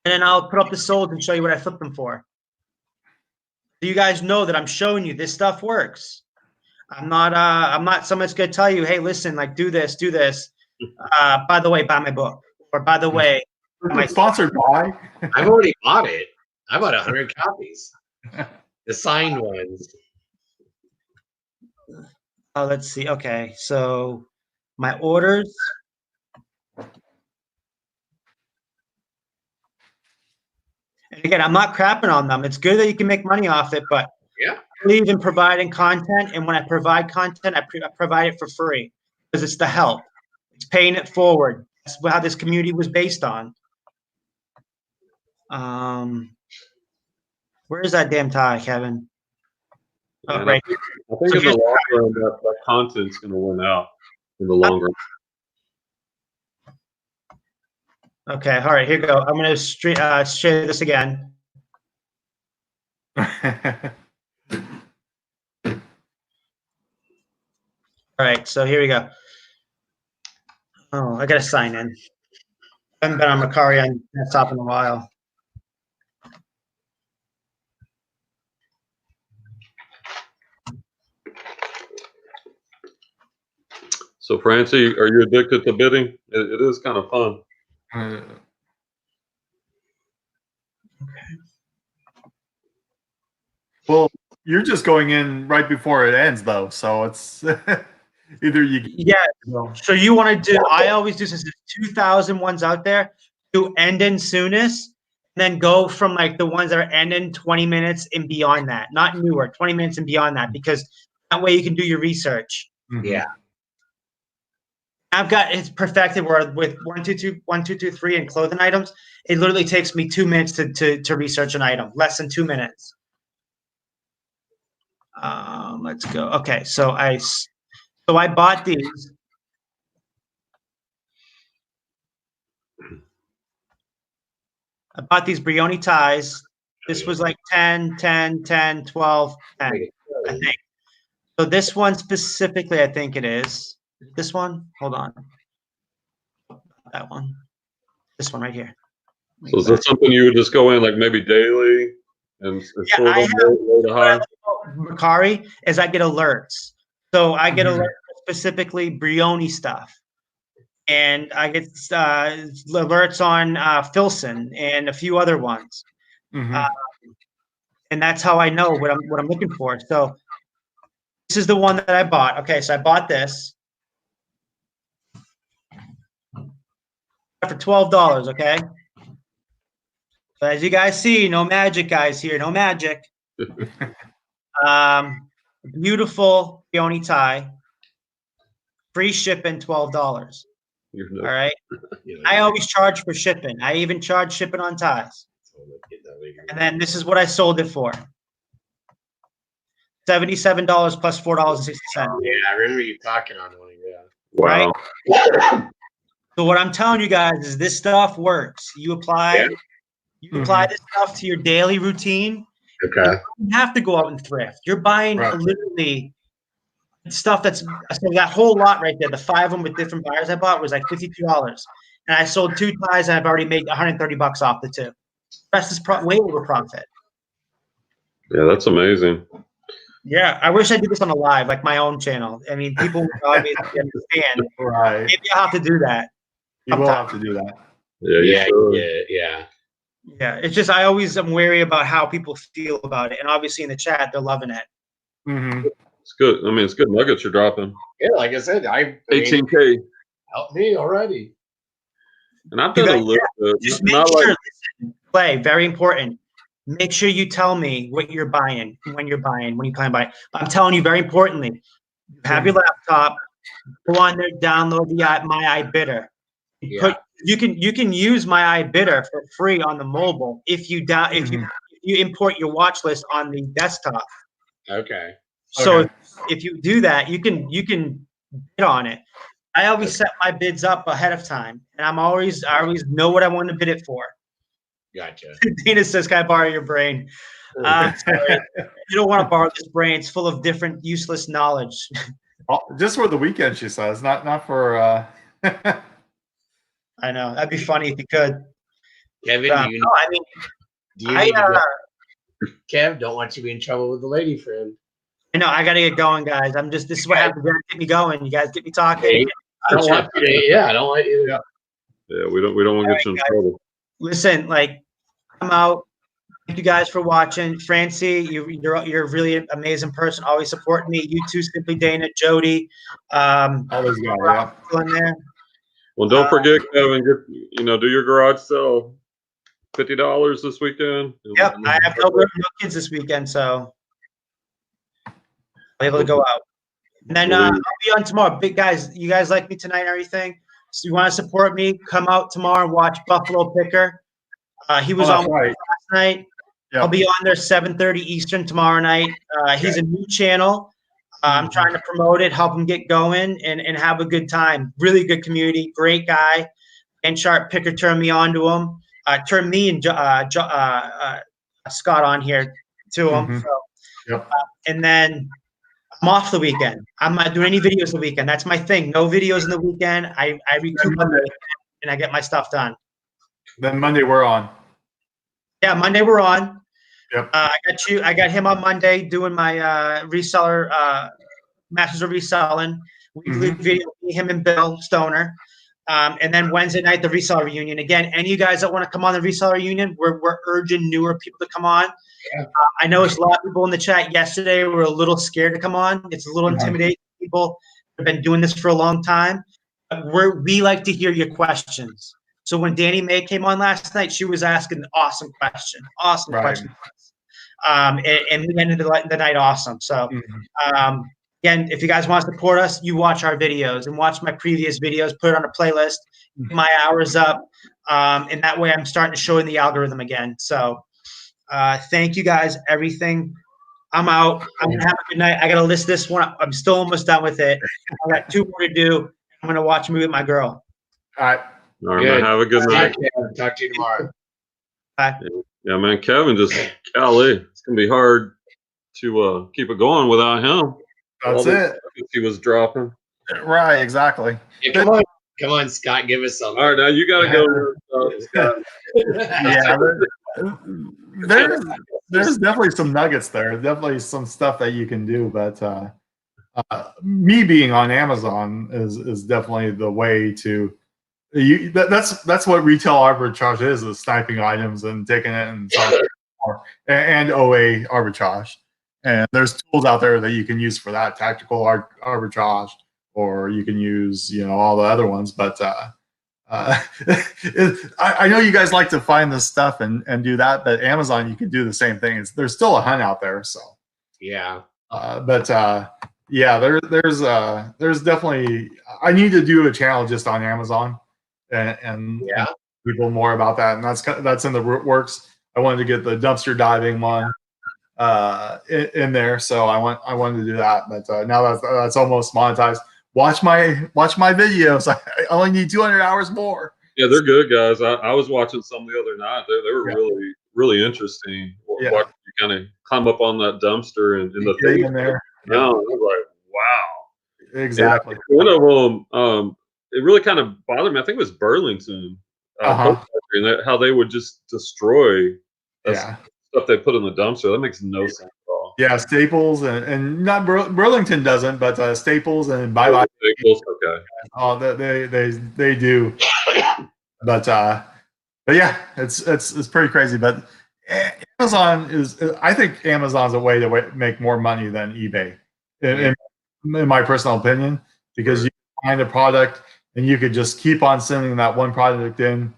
then I'll put up the solds and show you what I flipped them for. So you guys know that I'm showing you this stuff works. I'm not someone that's going to tell you, hey, listen, like, do this. By the way, buy my book. Or by the way, sponsored by. I've already bought it. I bought 100 copies. The signed ones. Oh, let's see. Okay, so my orders. And again, I'm not crapping on them. It's good that you can make money off it, but I believe in providing content. And when I provide content, I provide it for free, because it's the help. It's paying it forward. That's how this community was based on. Where is that damn tie, Kevin? Oh, right. I think in the long run, that content's going to win out in the long run. Okay, all right, here we go. I'm gonna share this again. All right, so here we go. Oh, I gotta sign in. I haven't been on Macari on desktop in a while. So, Francie, are you addicted to bidding? It is kind of fun. Well, you're just going in right before it ends, though. So it's either you. Yeah. So you want to do? I always do, since there's 2,000 ones out there, do end in soonest, and then go from like the ones that are end in 20 minutes and beyond that, not newer, 20 minutes and beyond that, because that way you can do your research. Yeah. I've got it's perfected where with 1, 2, 2, 1, 2, 2, 3 and clothing items, it literally takes me 2 minutes to research an item, less than 2 minutes. Let's go. Okay, so I bought these. I bought these Brioni ties. This was like 10, 10, 10, 12, 10, I think. So this one specifically, I think it is. This one? Hold on. That one. This one right here. So is that something you would just go in like maybe daily and sort I of have, low to what I high? like about Macari is I get alerts. So I get alerts specifically Brioni stuff. And I get alerts on Filson and a few other ones. And that's how I know what I'm looking for. So this is the one that I bought. Okay, so I bought this for $12. Okay. So as you guys see, no magic, guys here, no magic. Beautiful peony tie, free shipping, $12. All right. I always charge for shipping. I even charge shipping on ties. And then this is what I sold it for. $77 plus $4.60. Yeah, I remember you talking on one. Yeah. Wow. Right? So what I'm telling you guys is this stuff works. You apply this stuff to your daily routine. Okay. You don't have to go out and thrift. You're buying literally stuff that's so that whole lot right there. The 5 of them with different buyers I bought was like $52, and I sold 2 ties and I've already made $130 off the 2. The rest is way over profit. Yeah, that's amazing. Yeah, I wish I did this on a live, like my own channel. I mean, people would obviously understand. Right. Maybe I'll have to do that. You will have to do that. Yeah. It's just I always am wary about how people feel about it, and obviously in the chat they're loving it. It's good. I mean, it's good nuggets you're dropping. Yeah, like I said, 18K. Help me already. And I've done a little bit. Just make sure, listen, play, very important. Make sure you tell me what you're buying, when you plan to buy. I'm telling you, very importantly, have your laptop, go on there, download the My iBidder. You can use My iBidder for free on the mobile if you import your watch list on the desktop. Okay. So if you do that, you can bid on it. I always set my bids up ahead of time, and I always know what I want to bid it for. Gotcha. Dana says, "Can I borrow your brain?" Sorry. You don't want to borrow this brain. It's full of different useless knowledge. Just for the weekend, she says, not for. I know that'd be funny if you could. Kevin, Kev, don't want you to be in trouble with the lady friend. I know. I gotta get going, guys. This is what happens. You gotta get me going. You guys get me talking. I don't want you to. Yeah, I don't want you to. Yeah, we don't want to get you in trouble. Listen, come out. Thank you guys for watching. Francie, you're a really amazing person. Always supporting me. You too, Simply Dana, Jody. Always got in there. Well, don't forget, Kevin. Do your garage sale. $50 this weekend. Yep, I have no kids this weekend, so I'm able to go out. And then I'll be on tomorrow. Big guys, you guys like me tonight and everything. So you want to support me? Come out tomorrow and watch Buffalo Picker. He was on last night. Yep. I'll be on there 7:30 Eastern tomorrow night. He's a new channel. I'm trying to promote it, help him get going, and have a good time. Really good community, great guy. and Sharp Picker turned me on to him. Turned me and Scott on here to him. Mhm. So, Yep. and then I'm off the weekend. I'm not doing any videos the weekend. That's my thing. No videos in the weekend. I recoup on the weekend and I get my stuff done. Then Monday we're on. Yeah, Monday we're on. Yep. I got him on Monday doing my reseller, Masters of Reselling weekly video. Him and Bill Stoner. And then Wednesday night, the reseller reunion. Again, any of you guys that want to come on the reseller reunion, we're urging newer people to come on. Yeah. I know it's a lot of people in the chat yesterday were a little scared to come on. It's a little intimidating. People have been doing this for a long time. We like to hear your questions. So when Danny May came on last night, she was asking an awesome question. Question. And we ended the night awesome. So again, if you guys want to support us, you watch our videos and watch my previous videos, put it on a playlist, get my hours up. And that way I'm starting to show in the algorithm again. So thank you guys, everything. I'm out. I'm going to have a good night. I got to list this one. I'm still almost done with it. I got 2 more to do. I'm going to watch a movie with my girl. All right. All right, man. Have a good night. Talk to you tomorrow. Bye. Yeah, man. Kevin just, golly, it's going to be hard to keep it going without him. That's it. He was dropping. Right, exactly. Yeah, come on, Scott, give us something. All right, now you got to go, Scott. Yeah, there's definitely some nuggets there. Definitely some stuff that you can do, but me being on Amazon is definitely the way to. That's what retail arbitrage is sniping items and taking it and selling it more, and OA arbitrage. And there's tools out there that you can use for that, tactical arbitrage, or you can use all the other ones. But I know you guys like to find this stuff and do that, but Amazon you can do the same thing. There's still a hunt out there, so yeah. Yeah, there's definitely I need to do a channel just on Amazon and people more about that, and that's in the works. I wanted to get the dumpster diving one in there, so I wanted to do that, but now that's almost monetized. Watch my videos. I only need 200 hours more. Yeah, they're good, guys. I was watching some the other night. They were really, really interesting. Yeah. Watching you kind of climb up on that dumpster and the thing in there. Yeah, I was like, wow. Exactly. And one of them, it really kind of bothered me. I think it was Burlington, and how they would just destroy stuff they put in the dumpster. That makes no sense at all. Yeah, Staples and not Burlington doesn't, but Staples and Bye. Staples, okay. Oh, they do. But yeah, it's pretty crazy. But Amazon I think Amazon's a way to make more money than eBay, in my personal opinion, because you find a product and you could just keep on sending that one product in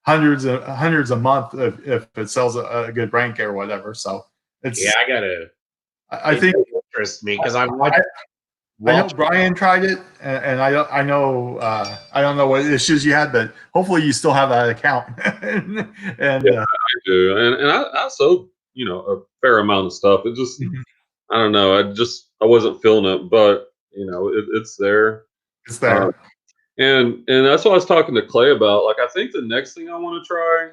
hundreds a month if it sells a good rank or whatever. So it's I think it interests me because I know Brian tried it, and I don't know what issues you had, but hopefully you still have that account. and I do, and I sold a fair amount of stuff. It just I don't know. I wasn't feeling it, but it's there. It's there. And that's what I was talking to Clay about. Like, I think the next thing I want to try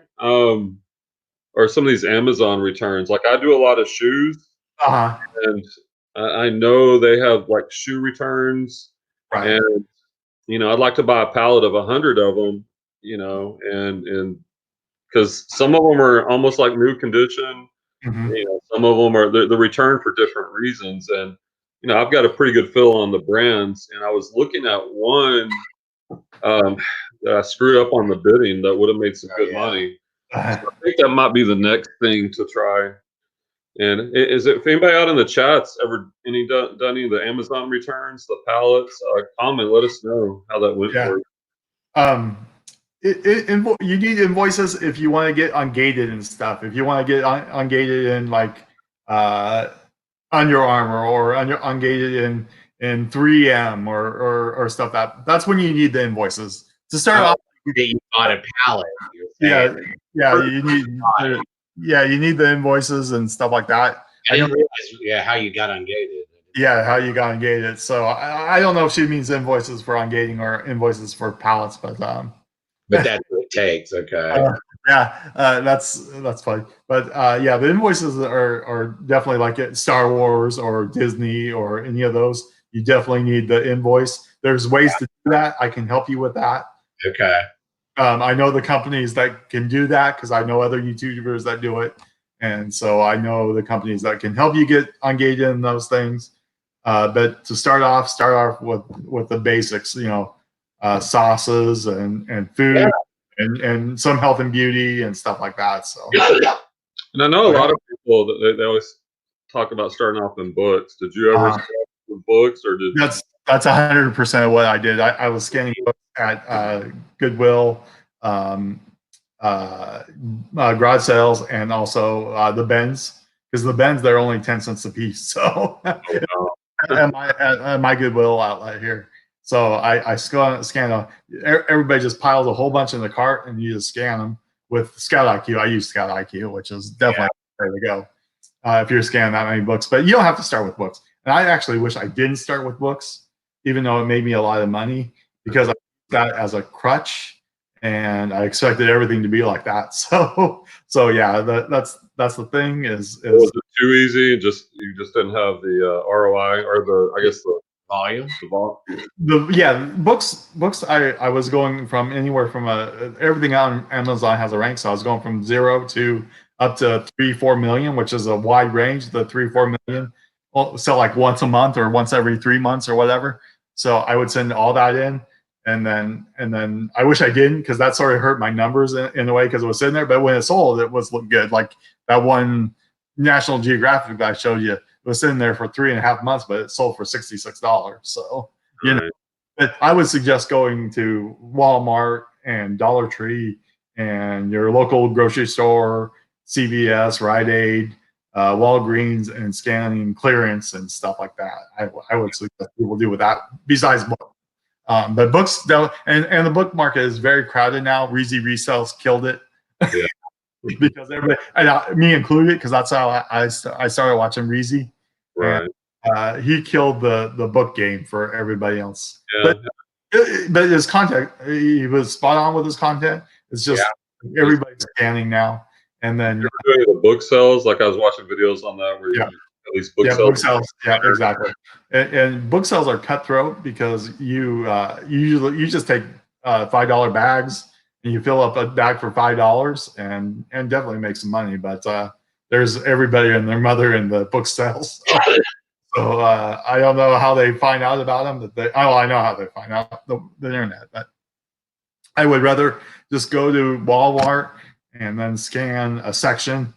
are some of these Amazon returns. Like, I do a lot of shoes, and I know they have like shoe returns, right? And I'd like to buy a pallet of 100 of them, and because some of them are almost like new condition. Some of them are the return for different reasons, and I've got a pretty good feel on the brands. And I was looking at one that I screwed up on the bidding that would have made some good money. So I think that might be the next thing to try. And if anybody out in the chats ever done any of the Amazon returns, the pallets, comment, let us know how that went for you. You need invoices if you want to get ungated and stuff. If you want to get ungated in like Under Armour or ungated in 3M or stuff, that's when you need the invoices to start off. That you bought a pallet. You need the invoices and stuff like that. I didn't realize how you got ungated. Yeah, how you got ungated. So I don't know if she means invoices for ungating or invoices for pallets, but But that's what it takes. Okay. That's fine. But yeah, the invoices are definitely like it, Star Wars or Disney or any of those. You definitely need the invoice. There's ways to do that. I can help you with that. Okay. I know the companies that can do that because I know other YouTubers that do it. And so I know the companies that can help you get engaged in those things. But to start off with the basics, sauces and food and some health and beauty and stuff like that. So, and I know a lot of people that they always talk about starting off in books. Did you ever start with books, or did that's 100% of what I did. I was scanning books at Goodwill, garage sales, and also the Bens, because the Bens they're only 10 cents a piece. So at my Goodwill outlet here. So I scan everybody just piles a whole bunch in the cart and you just scan them with Scout IQ. I use Scout IQ, which is definitely the way to go if you're scanning that many books. But you don't have to start with books. And I actually wish I didn't start with books, even though it made me a lot of money, because I used that as a crutch and I expected everything to be like that. So yeah, that's the thing is was it too easy? You just didn't have the ROI or the volume. Books. I was going from anywhere from everything on Amazon has a rank, so I was going from 0 to up to 3-4 million, which is a wide range. The 3-4 million sell like once a month or once every 3 months or whatever. So I would send all that in, and then I wish I didn't, because that sort of hurt my numbers in a way, because it was sitting there. But when it sold, it was looked good. Like that one National Geographic that I showed you, it was sitting there for 3.5 months, but it sold for $66. So but I would suggest going to Walmart and Dollar Tree and your local grocery store, CVS, Rite Aid, Walgreens, and scanning clearance and stuff like that. I would suggest people do with that besides books. But books, though, and the book market is very crowded now. Reezy Resells killed it. Yeah. Because everybody, me included, because that's how I started watching Reezy. Right. And, he killed the book game for everybody else. Yeah. But his content, he was spot on with his content. It's just everybody's scanning now. And then the book sales, like I was watching videos on that where you at least book sales. Book sales. Yeah, exactly. And book sales are cutthroat because you just take $5 bags and you fill up a bag for $5 and definitely make some money. But there's everybody and their mother in the book sales. So I don't know how they find out about them. I know how they find out the internet. But I would rather just go to Walmart and then scan a section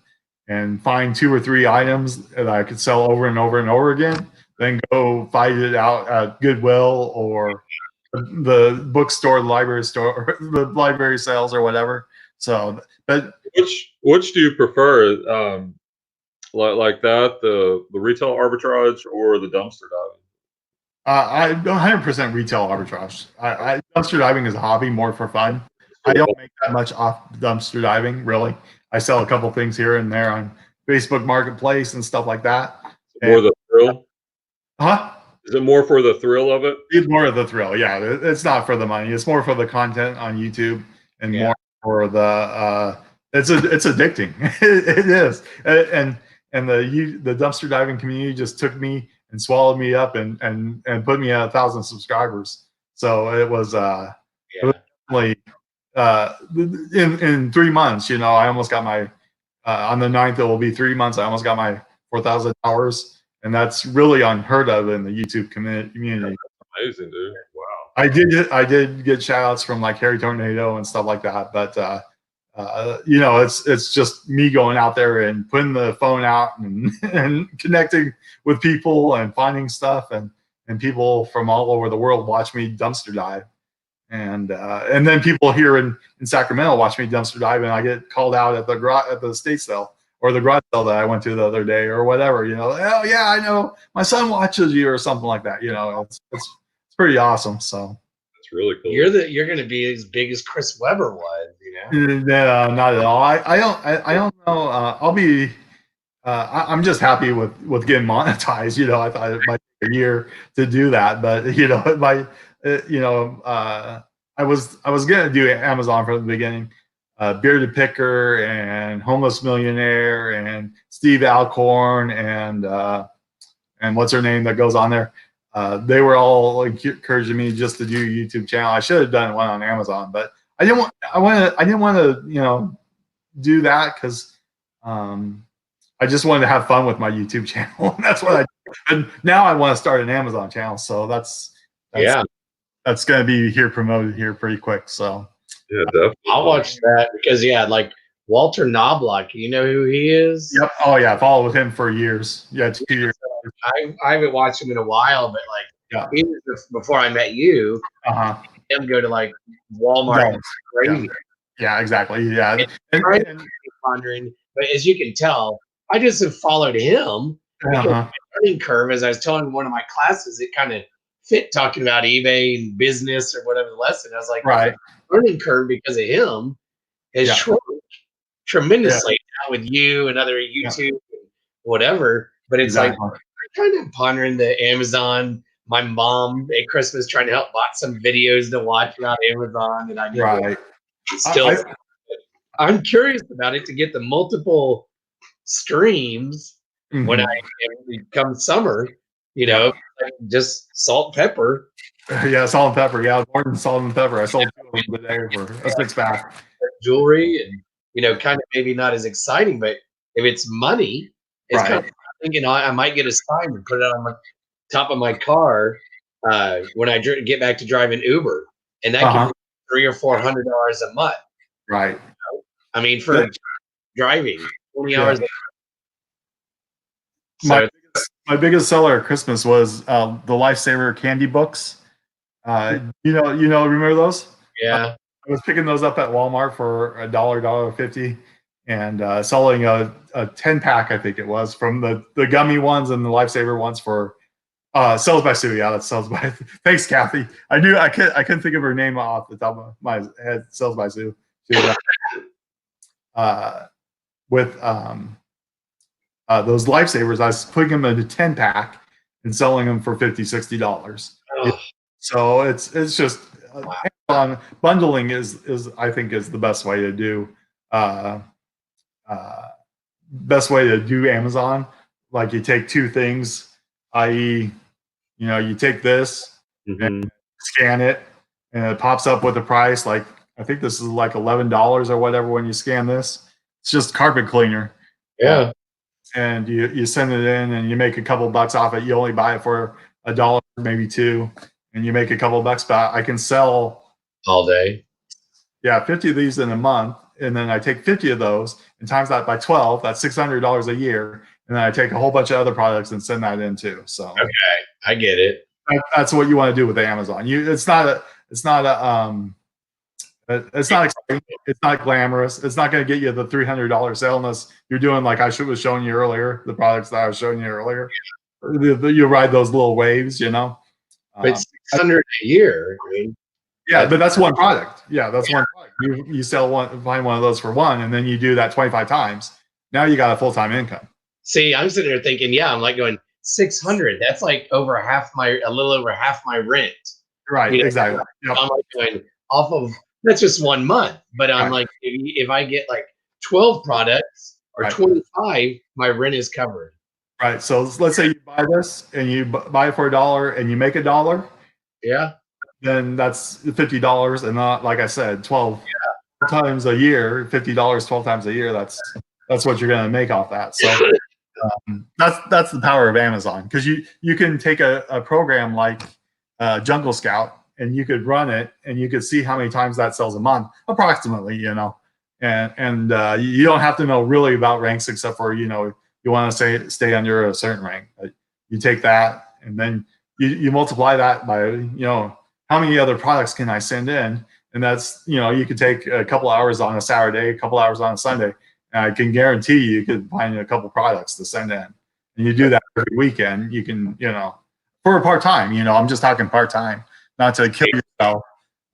and find 2 or 3 items that I could sell over and over and over again. Then go find it out at Goodwill or the bookstore, the library store, the library sales or whatever. So, but which do you prefer? Like that, the retail arbitrage or the dumpster diving? 100% retail arbitrage. Dumpster diving is a hobby, more for fun. I don't make that much off dumpster diving, really. I sell a couple things here and there on Facebook Marketplace and stuff like that. More the thrill? Huh? Is it more for the thrill of it? It's more of the thrill, yeah. It's not for the money. It's more for the content on YouTube and more for the. It's addicting. It is, and the dumpster diving community just took me and swallowed me up and put me at 1,000 subscribers. So it was like in 3 months, I almost got my on the 9th, it will be 3 months. I almost got my 4,000 hours. And that's really unheard of in the YouTube community. That's amazing, dude. Wow. I did get shout outs from like Harry Tornado and stuff like that. But, it's just me going out there and putting the phone out and connecting with people and finding stuff. And people from all over the world watch me dumpster dive. And then people here in Sacramento watch me dumpster dive, and I get called out at the state sale. Or the garage sale that I went to the other day, or whatever, oh yeah, I know my son watches you, or something like that. It's pretty awesome. So that's really cool. You're going to be as big as Chris Webber was, No, not at all. I don't know. I'll be. I'm just happy with getting monetized. I thought it might take a year to do that, but it might. I was gonna do Amazon from the beginning. Bearded Picker and Homeless Millionaire and Steve Alcorn and what's her name that goes on there. They were all encouraging me just to do a YouTube channel. I should have done one on Amazon, but I didn't want to do that because I just wanted to have fun with my YouTube channel. And that's what I did. And now I want to start an Amazon channel. So that's going to be promoted here pretty quick. So yeah, definitely. I'll watch that because like Walter Knobloch, you know who he is? Yep. Oh yeah, I followed him for years. Yeah, 2 years. I haven't watched him in a while, but he was before I met you. Him go to like Walmart. Yeah, exactly. Yeah, and pondering, but as you can tell, I just have followed him. The learning curve, as I was telling one of my classes, it kind of fit talking about eBay and business or whatever the lesson. I was like, right. Learning curve because of him has shrunk tremendously now with you and other YouTube and whatever. But it's like I'm kind of pondering the Amazon. My mom at Christmas trying to help bought some videos to watch about Amazon, and I never still. I'm curious about it to get the multiple streams when it comes summer. Like just salt and pepper. Yeah, salt and pepper. Yeah, more than salt and pepper. I sold 2 of them today for a 6-pack. Jewelry and kind of maybe not as exciting, but if it's money, it's kind of thinking I might get a sign and put it on my top of my car when I get back to driving Uber, and that can be $300 or $400 a month. Right. I mean, for driving 20 hours. My biggest seller at Christmas was the Lifesaver candy books. Remember those? Yeah. I was picking those up at Walmart for $1, $1.50, and selling a 10-pack, I think it was, from the gummy ones and the Lifesaver ones for Sells by Sue. Yeah, that's Sells by. Thanks, Kathy. I couldn't think of her name off the top of my head. Sells by Sue. She was, with those Lifesavers, I was putting them in a 10-pack and selling them for $50, $60. So it's just bundling is I think is the best way to do Amazon. Like you take two things, i.e., you take this and scan it, and it pops up with the price. Like I think this is like $11 or whatever when you scan this. It's just carpet cleaner. Yeah. And you send it in and you make a couple bucks off it. You only buy it for $1, maybe $2, and you make a couple bucks. But I can sell all day. Yeah, 50 of these in a month, and then I take 50 of those and times that by 12. That's $600 a year, and then I take a whole bunch of other products and send that in too. So okay, I get it. That's what you want to do with Amazon. It's not exciting. It's not glamorous. It's not going to get you the $300 sale unless you're doing like I was showing you earlier, the products that I was showing you earlier. You ride those little waves, But it's $600 a year. I mean, yeah, but that's one product. Yeah, that's one product. You sell one, find one of those for one, and then you do that 25 times. Now you got a full-time income. See, I'm sitting there thinking, I'm like going 600. That's like a little over half my rent. Right, exactly. Yep. I'm like going off of. That's just 1 month, but I'm like, if I get like 12 products or 25, my rent is covered. Right. So let's say you buy this and you buy it for $1 and you make $1. Yeah. Then that's $50, and not like I said, 12 times a year. $50, 12 times a year. That's what you're going to make off that. So that's the power of Amazon, because you can take a program like Jungle Scout, and you could run it and you could see how many times that sells a month, approximately, and you don't have to know really about ranks, except for, you want to stay under a certain rank. You take that and then you multiply that by, how many other products can I send in? And that's, you could take a couple hours on a Saturday, a couple hours on a Sunday, and I can guarantee you could find a couple products to send in. And you do that every weekend, you can, for a part-time, I'm just talking part-time, not to kill yourself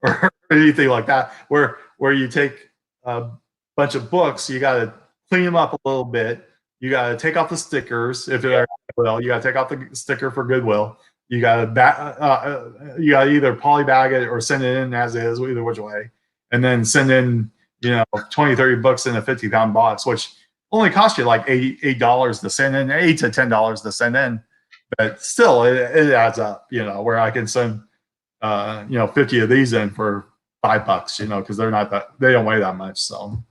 or anything like that, where you take a bunch of books, you got to clean them up a little bit. You got to take off the stickers. If they're Goodwill, you got to take off the sticker for Goodwill. you gotta you gotta either polybag it or send it in as is, either which way, and then send in 20, 30 bucks in a 50-pound box, which only cost you like $8 to send in, $8 to $10 to send in, but still it adds up. Where I can send 50 of these in for $5, because they don't weigh that much. So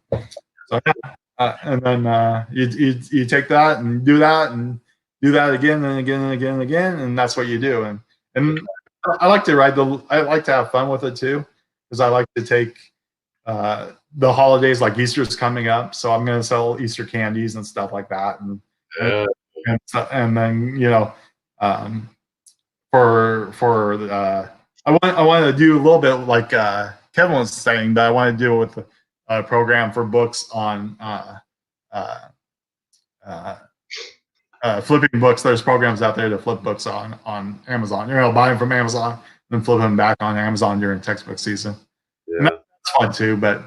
and then you take that and do that again and again and again and again, and that's what you do. And I like to I like to have fun with it too, because I like to take the holidays, like Easter's coming up, so I'm going to sell Easter candies and stuff like that, and then I want to do a little bit like Kevin was saying, but I want to do it with a program for books on flipping books. There's programs out there to flip books on Amazon. Buy them from Amazon, then flip them back on Amazon during textbook season. Yeah. And that's fun too. But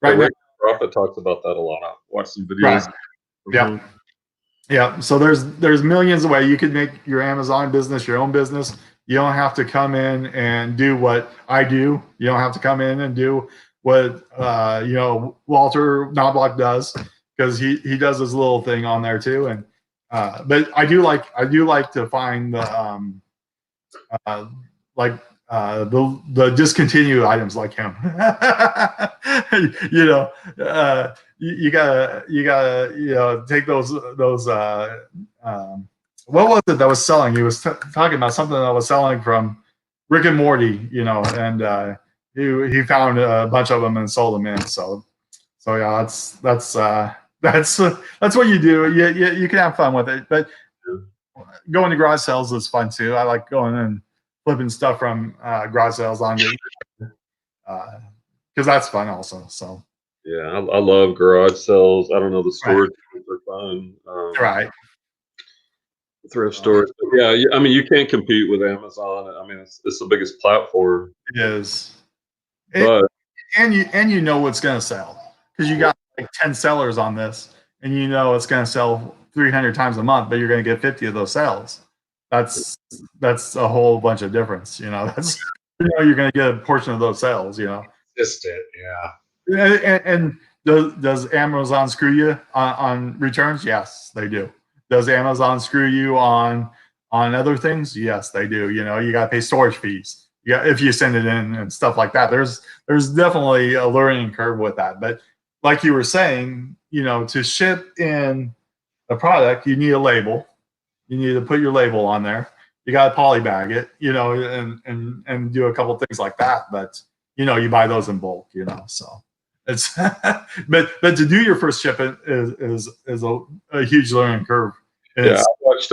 now, Prophet talks about that a lot. I watched some videos. Right. Yeah. So there's millions of ways you could make your Amazon business your own business. You don't have to come in and do what I do. You don't have to come in and do what Walter Knobloch does, because he does his little thing on there too. And but I do like to find the discontinued items like him. You gotta take those what was it that was selling? He was talking about something that was selling from Rick and Morty, and he found a bunch of them and sold them in. So yeah, that's what you do. You can have fun with it, but going to garage sales is fun too. I like going and flipping stuff from garage sales on because that's fun also. So yeah, I love garage sales. I don't know, the storage are fun. Right. Thrift stores. Yeah, I mean, you can't compete with Amazon. I mean, it's the biggest platform. It is. But and you know what's going to sell, because you got like 10 sellers on this, and it's going to sell 300 times a month, but you're going to get 50 of those sales. That's a whole bunch of difference. That's you're going to get a portion of those sales. Just it, yeah. And does Amazon screw you on returns? Yes, they do. Does Amazon screw you on other things? Yes, they do. You got to pay storage fees. Yeah, if you send it in and stuff like that. There's definitely a learning curve with that. But like you were saying, to ship in a product, you need a label. You need to put your label on there. You got to polybag it, and do a couple things like that. But you buy those in bulk, so. It's but to do your first shipment is a huge learning curve. Yeah, I watched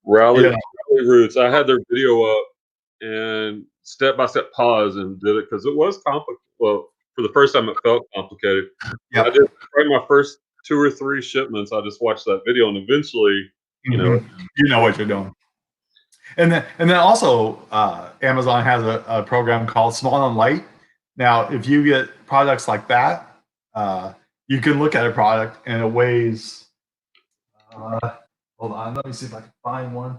Rally Roots. I had their video up and step-by-step pause and did it because it was complicated. Well, for the first time, it felt complicated. Yep. I did my first 2 or 3 shipments. I just watched that video, and eventually, you know what you're doing. And then also Amazon has a program called Small and Light. Now, if you get products like that, you can look at a product and it weighs. Hold on, let me see if I can find one.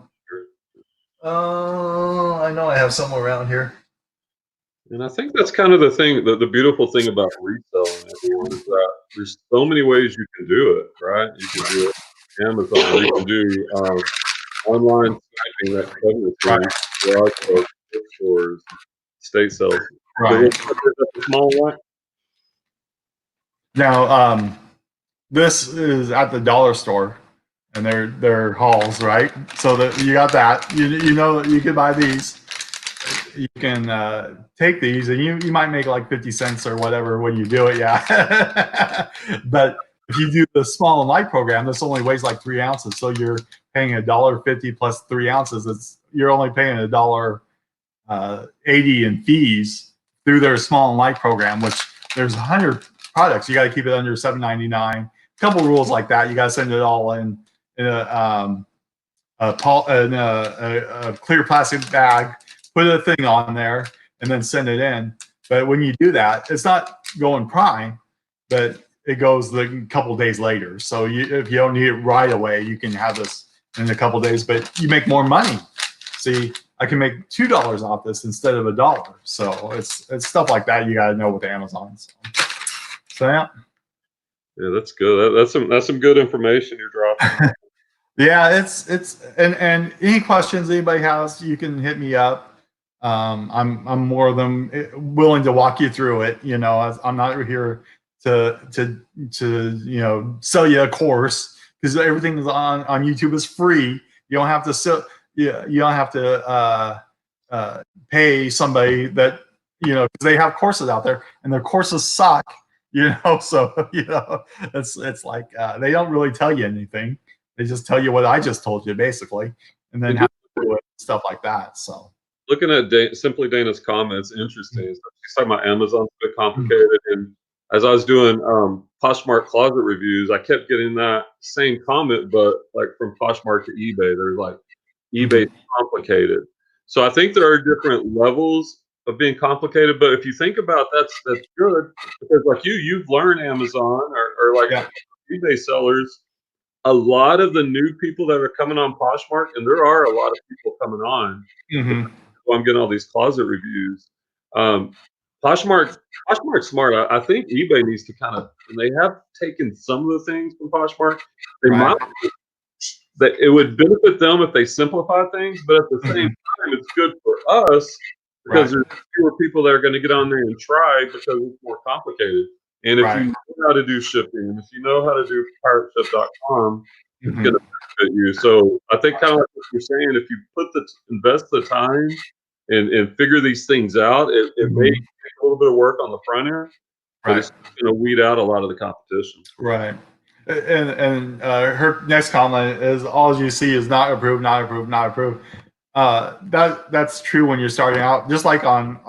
I know I have somewhere around here. And I think that's kind of the thing, the beautiful thing about reselling, everyone, is that there's so many ways you can do it, right? You can do it on Amazon, you can do online sniping that covers garage sales, stores, state sales. Right. Small one. Now, this is at the dollar store, and they're hauls, right? So that you got that. You can buy these. You can take these, and you might make like 50 cents or whatever when you do it, yeah. But if you do the Small and Light program, this only weighs like 3 ounces, so you're paying $1.50 plus 3 ounces. You're only paying $1.80 in fees through their Small and Light program, which there's 100 products. You got to keep it under $7.99. A couple rules like that. You got to send it all in a clear plastic bag, put a thing on there, and then send it in. But when you do that, it's not going prime, but it goes a couple days later. So if you don't need it right away, you can have this in a couple days, but you make more money. See, I can make $2 off this instead of $1. So it's stuff like that you got to know with Amazon. So yeah. Yeah, that's good. That's some good information you're dropping. Yeah, it's and any questions anybody has, you can hit me up. I'm more than willing to walk you through it. You know, I'm not here to sell you a course, because everything is on YouTube is free. You don't have to sell. You don't have to pay somebody that, because they have courses out there and their courses suck. So it's like they don't really tell you anything. They just tell you what I just told you, basically, and then how to do it, stuff like that. So looking at Simply Dana's comments, interesting. She's talking about Amazon's a bit complicated, and as I was doing Poshmark closet reviews, I kept getting that same comment, but like from Poshmark to eBay, they're like, eBay complicated. So I think there are different levels of being complicated, but if you think about that's good, because like you've learned Amazon or like eBay sellers. A lot of the new people that are coming on Poshmark, and there are a lot of people coming on. So I'm getting all these closet reviews. Poshmark's smart. I think eBay needs to kind of, and they have taken some of the things from Poshmark. They might, that it would benefit them if they simplify things, but at the same time, it's good for us because there's fewer people that are going to get on there and try because it's more complicated. And if you know how to do shipping, and if you know how to do pirateship.com, it's going to benefit you. So I think kind of like what you're saying, if you invest the time and figure these things out, it may take a little bit of work on the front end, but it's going to weed out a lot of the competition. Right. And her next comment is, all you see is not approved, not approved, not approved. That's true when you're starting out, just like on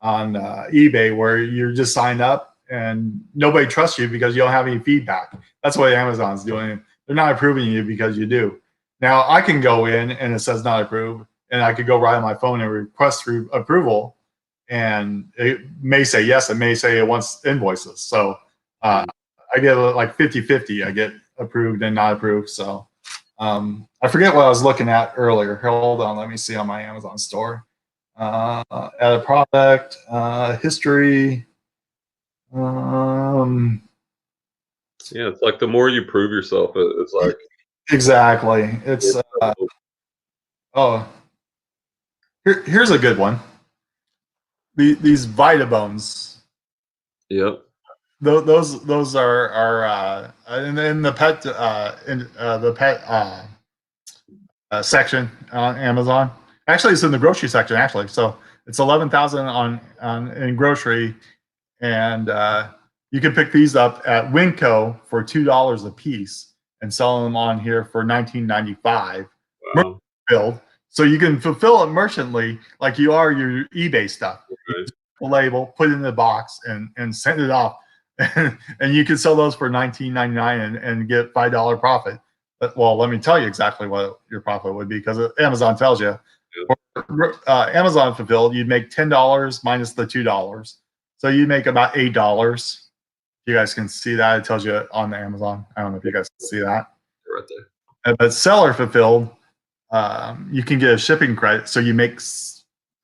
eBay, where you're just signed up and nobody trusts you because you don't have any feedback. That's what Amazon's doing. They're not approving you because you do. Now I can go in and it says not approved, and I could go right on my phone and request approval, and it may say yes, it may say it wants invoices. So I get like 50-50. I get approved and not approved. So I forget what I was looking at earlier. Hold on, let me see on my Amazon store. Add a product, history. Yeah, it's like the more you prove yourself, it's like exactly. It's here's a good one. These Vitabones. Yep. Those are in the pet section on Amazon. Actually, it's in the grocery section. Actually, so it's 11,000 in grocery, and you can pick these up at Winco for $2 a piece and sell them on here for $19.95. Wow. Build, so you can fulfill it merchantly like you are your eBay stuff. Okay. Label, put it in the box, and send it off, and you can sell those for $19.99 and get $5 profit. But, well, let me tell you exactly what your profit would be, because Amazon tells you. Amazon fulfilled, you'd make $10 minus the $2, so you make about $8. You guys can see that. It tells you on the Amazon. I don't know if you guys can see that. Right there. But seller fulfilled, you can get a shipping credit, so you make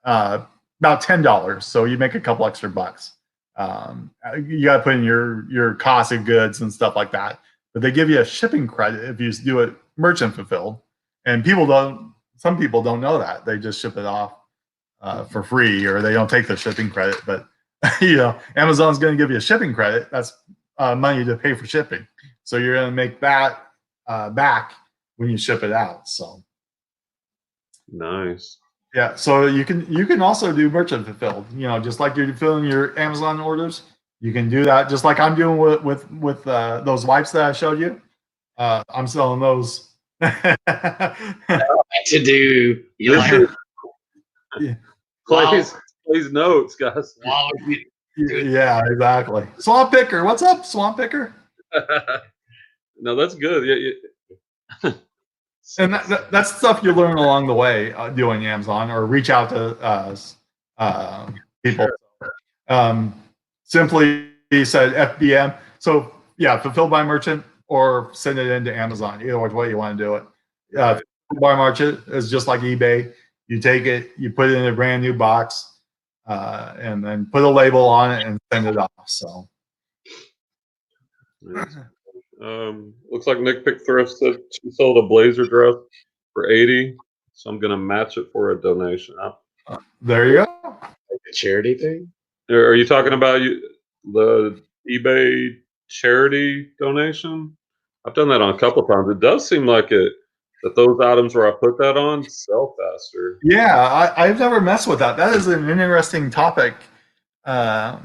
about $10. So you make a couple extra bucks. You got to put in your cost of goods and stuff like that. But they give you a shipping credit if you do it merchant fulfilled, and some people don't know that. They just ship it off for free, or they don't take the shipping credit. But Amazon's going to give you a shipping credit. That's money to pay for shipping. So you're going to make that back when you ship it out. So nice. Yeah. So you can also do merchant fulfilled. Just like you're filling your Amazon orders, you can do that. Just like I'm doing with those wipes that I showed you. I'm selling those. To do. Please notes, guys. Yeah, exactly. Swamp Picker, what's up, Swamp Picker? No, that's good. Yeah. And that's stuff you learn along the way doing Amazon, or reach out to people. Simply said FBM. So yeah, fulfilled by merchant or send it into Amazon. Either way you want to do it. By merchant is just like eBay. You take it, you put it in a brand new box, and then put a label on it and send it off. So. Nice. Looks like Nick Pick Thrift said she sold a blazer dress for 80, so I'm gonna match it for a donation. There you go. Like a charity thing. Are you talking about the eBay charity donation? I've done that on a couple of times. It does seem like that those items where I put that on sell faster. Yeah, I've never messed with that. That is an interesting topic. Yeah,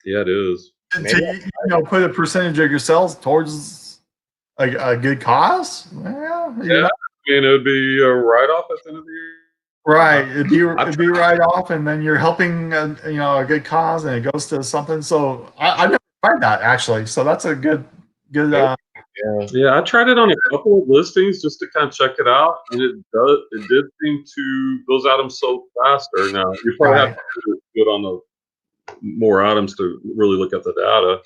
it is. To put a percentage of your sales towards a good cause. Well, yeah, I mean, it would be a write-off at the end of the year. Right, it'd be right off, and then you're helping a good cause, and it goes to something. So I've never tried that actually. So that's a good. Yeah, I tried it on a couple of listings just to kind of check it out, and it did seem to those items sold faster. Now you probably have to do it on the more items to really look at the data.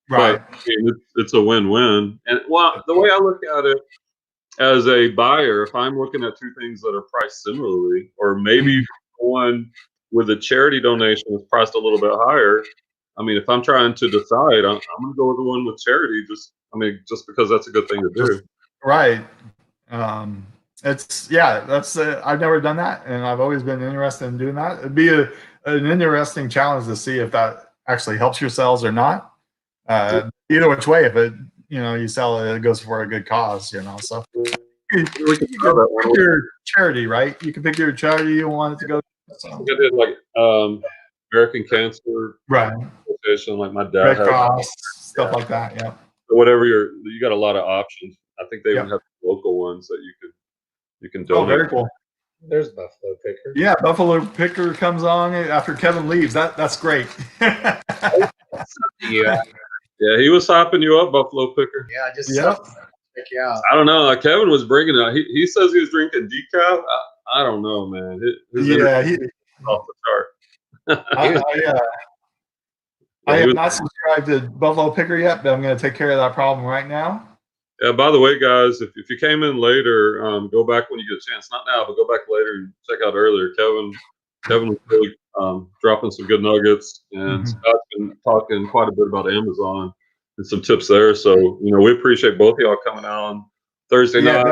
Right. But I mean, it's a win-win. And well, the way I look at it as a buyer, if I'm looking at two things that are priced similarly, or maybe one with a charity donation is priced a little bit higher. I mean, if I'm trying to decide, I'm going to go with the one with charity. Just because that's a good thing to do. Right. That's I've never done that, and I've always been interested in doing that. It'd be an interesting challenge to see if that actually helps your sales or not. Either which way, if it you sell it, it goes for a good cause. So you can pick your charity, right? You can pick your charity you want it to go. So. I did like American Cancer Association, like my dad Red had Cross, stuff like that. Yeah. So whatever you got a lot of options. I think they even have local ones that you can donate. Oh, very cool. There's Buffalo Picker. Yeah, Buffalo Picker comes on after Kevin leaves. That's great. Yeah. Yeah, he was hyping you up, Buffalo Picker. Yeah, I just check you out. I don't know. Kevin was bringing it out. He says he was drinking decaf. I don't know, man. He's off the chart. I am not subscribed to Buffalo Picker yet, but I'm going to take care of that problem right now. Yeah, by the way, guys, if you came in later, go back when you get a chance. Not now, but go back later and check out earlier. Kevin was really dropping some good nuggets, and Scott's been talking quite a bit about Amazon and some tips there. So, we appreciate both of y'all coming out on Thursday night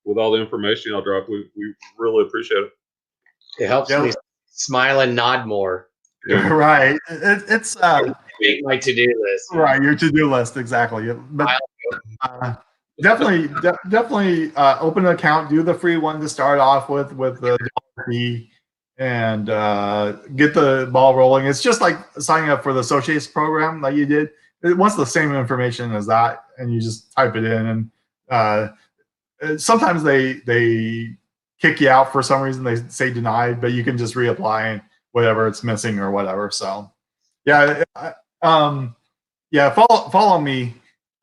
with all the information y'all dropped. We really appreciate it. It helps me smile and nod more. Yeah. Right. It's make my to-do list. Right, your to-do list, exactly. But definitely open an account, do the free one to start off with the fee, and get the ball rolling. It's just like signing up for the associates program that you did. It wants the same information as that, and you just type it in. And sometimes they kick you out for some reason. They say denied, but you can just reapply and whatever it's missing or whatever. So, follow me.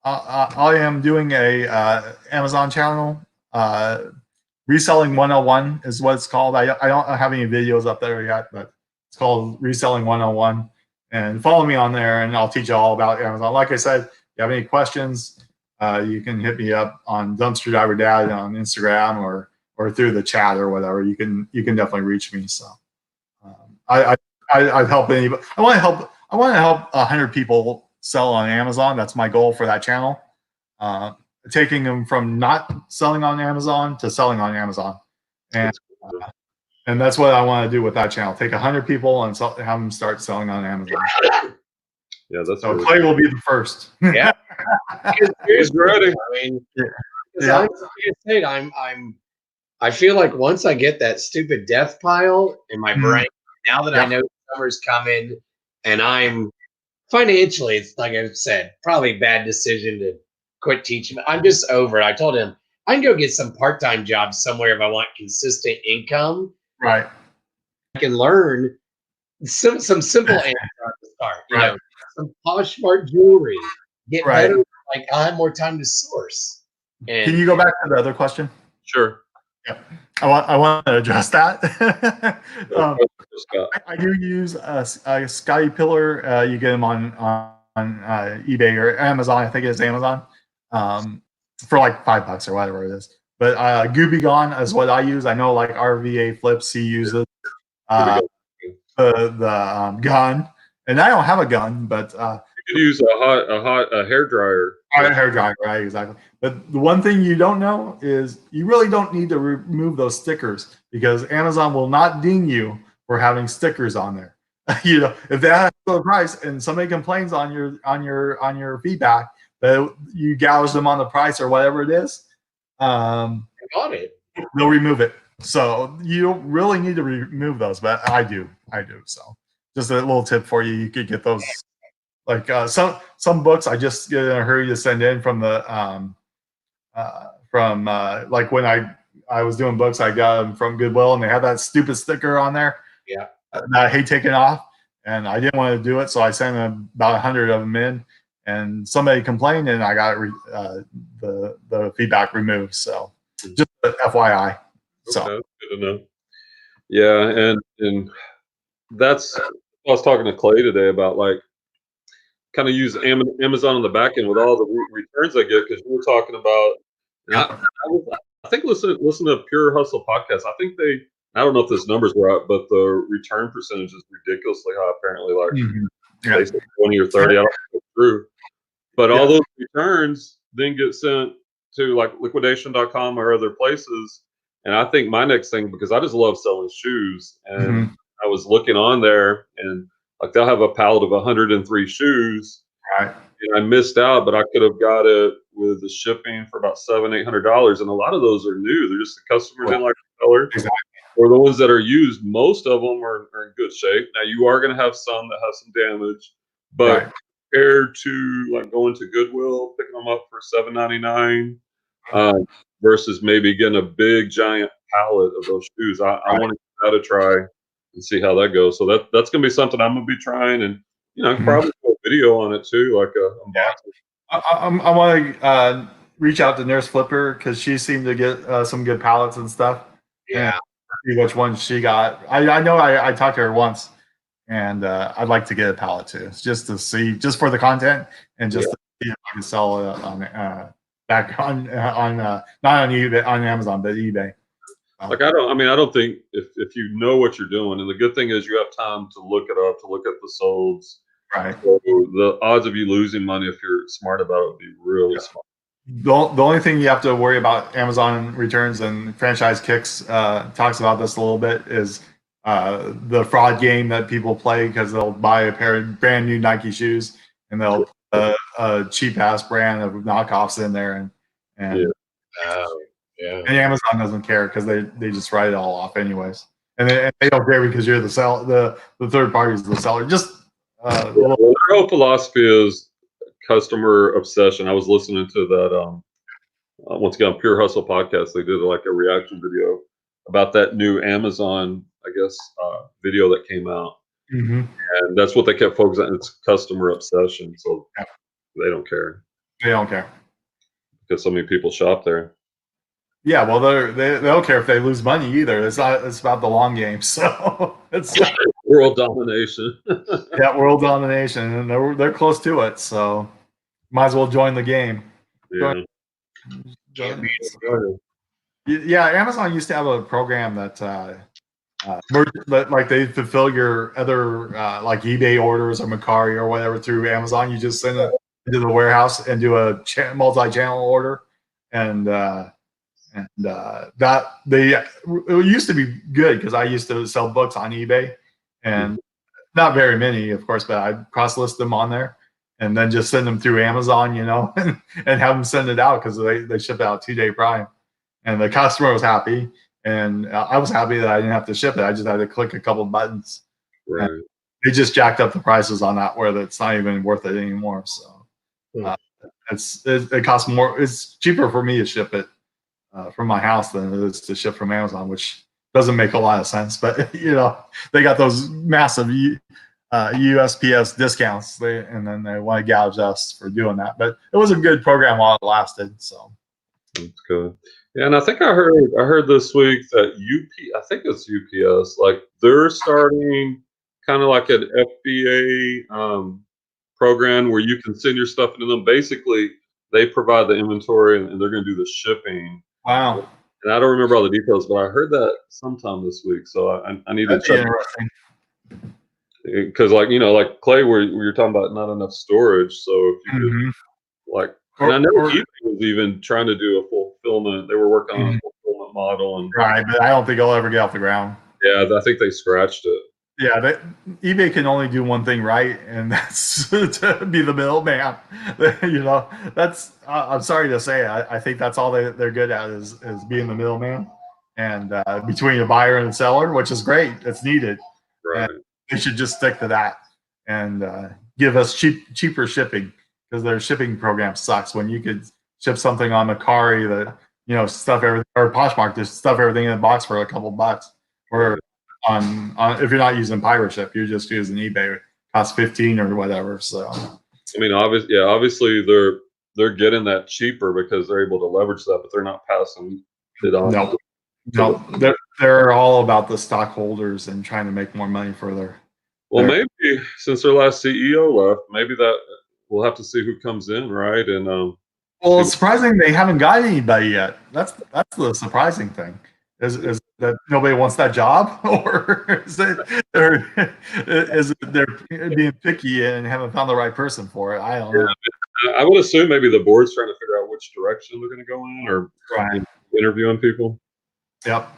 I am doing a Amazon channel. Reselling 101 is what it's called. I don't have any videos up there yet, but it's called Reselling 101. And follow me on there, and I'll teach you all about Amazon. Like I said, if you have any questions, you can hit me up on Dumpster Driver Dad on Instagram or through the chat or whatever. You can definitely reach me. So I'd help anybody. I want to help 100 people sell on Amazon. That's my goal for that channel. Taking them from not selling on Amazon to selling on Amazon, and that's what I want to do with that channel. Take 100 people and have them start selling on Amazon. Yeah, that's so Clay will be the first. Yeah, he's ready. I mean, I feel like once I get that stupid death pile in my brain, now that I know summer's coming, and I'm financially, it's like I've said, probably a bad decision to quit teaching. I'm just over it. I told him I can go get some part-time jobs somewhere if I want consistent income. Right. I can learn some simple Amazon to start. Some Poshmark jewelry. Get better. Like I'll have more time to source. And can you go back to the other question? Sure. Yeah. I want to address that. I do use Scotty Pillar. You get them on eBay or Amazon. I think it's Amazon for like $5 or whatever it is. But Gooby Gone is what I use. I know like RVA Flips, he uses the gun, and I don't have a gun, but you could use a hair dryer. hair dryer, right? Exactly. But the one thing you don't know is you really don't need to remove those stickers because Amazon will not ding you for having stickers on there. You know, if that's the price and somebody complains on your feedback that you gouged them on the price or whatever it is, I got it. they'll remove it. So you don't really need to remove those, but I do. So just a little tip for you. You could get those. Like some books I just get in a hurry to send in from the like when I was doing books, I got them from Goodwill and they had that stupid sticker on there. Yeah. That I hate taking off, and I didn't want to do it, so I sent about 100 of them in, and somebody complained, and I got the feedback removed. So just FYI. So Okay, good to know. Yeah, and that's I was talking to Clay today about like kind of use Amazon on the back end with all the returns I get because you were talking about. I think listen to Pure Hustle podcast. I think I don't know if this numbers were up, but the return percentage is ridiculously high. Apparently, like they say 20 or 30. I don't know if it's true, but all those returns then get sent to like liquidation.com or other places. And I think my next thing, because I just love selling shoes, and I was looking on there, and like they'll have a pallet of 103 shoes. Right. And I missed out, but I could have got it with the shipping for about $700-800, and a lot of those are new. They're just the customers didn't like the color, Exactly. or the ones that are used. Most of them are in good shape. Now you are going to have some that have some damage, but compared to like going to Goodwill, picking them up for $7.99, versus maybe getting a big giant pallet of those shoes, I want to give that a try and see how that goes. So that's going to be something I'm going to be trying, and probably do a video on it too, like a unboxing. I want to reach out to Nurse Flipper because she seemed to get some good pallets and stuff. Yeah. And see which ones she got. I know I talked to her once, and I'd like to get a pallet too, just to see, just for the content, and just to see if I can sell it on back on not on eBay, on Amazon, but eBay. Like I don't think if you know what you're doing, and the good thing is you have time to look it up, to look at the solds. Right. So the odds of you losing money if you're smart about it would be really smart. The only thing you have to worry about Amazon returns, and Franchise Kicks talks about this a little bit, is the fraud game that people play because they'll buy a pair of brand new Nike shoes and they'll put a cheap ass brand of knockoffs in there, and Amazon doesn't care because they just write it all off anyways, and they don't care because you're the third party is the seller. Just their whole philosophy is customer obsession. I was listening to that once again Pure Hustle podcast. They did like a reaction video about that new Amazon, I guess, video that came out, and that's what they kept focusing on. It's customer obsession. So they don't care. They don't care because so many people shop there. Yeah, well, they don't care if they lose money either. It's about the long game. So it's world domination. Yeah, world domination, and they're close to it. So might as well join the game. Yeah. Yeah, Amazon used to have a program that like they fulfill your other like eBay orders or Mercari or whatever through Amazon. You just send it into the warehouse and do a multi-channel order, and that it used to be good because I used to sell books on eBay, and not very many, of course, but I'd cross list them on there and then just send them through Amazon, and have them send it out because they ship out 2-day Prime, and the customer was happy, and I was happy that I didn't have to ship it. I just had to click a couple buttons. Right. They just jacked up the prices on that where it's not even worth it anymore. So it costs more. It's cheaper for me to ship it from my house than it is to ship from Amazon, which doesn't make a lot of sense. But they got those massive USPS discounts, and then they want to gouge us for doing that. But it was a good program while it lasted. So that's good. Yeah, and I think I heard this week that I think it's UPS, like they're starting kind of like an FBA program where you can send your stuff into them. Basically, they provide the inventory and they're going to do the shipping. Wow. And I don't remember all the details, but I heard that sometime this week. So I need to That'd be check. interesting. Because like like Clay, where you're talking about not enough storage. So if you could like, and I know eBay was even trying to do a fulfillment. They were working on a fulfillment model, and right, but I don't think it'll ever get off the ground. yeah, I think they scratched it. Yeah, eBay can only do one thing right, and that's to be the middleman. That's I'm sorry to say, I think that's all they're good at is being the middleman, and between the buyer and the seller, which is great. It's needed. Right. And they should just stick to that and give us cheaper shipping, because their shipping program sucks. When you could ship something on Macari that stuff everything, or Poshmark, just stuff everything in a box for a couple bucks, or on if you're not using pirate ship, you're just using eBay, it costs 15 or whatever. So I mean, obviously they're getting that cheaper because they're able to leverage that, but they're not passing it on. No, they're all about the stockholders and trying to make more money for their. Well, maybe since their last CEO left, maybe that we'll have to see who comes in, right? And well, it's surprising they haven't got anybody yet. That's the surprising thing. Is that nobody wants that job, or is they're being picky and haven't found the right person for it? I don't know. I would assume maybe the board's trying to figure out which direction they're going to go in, or interviewing people. Yep. I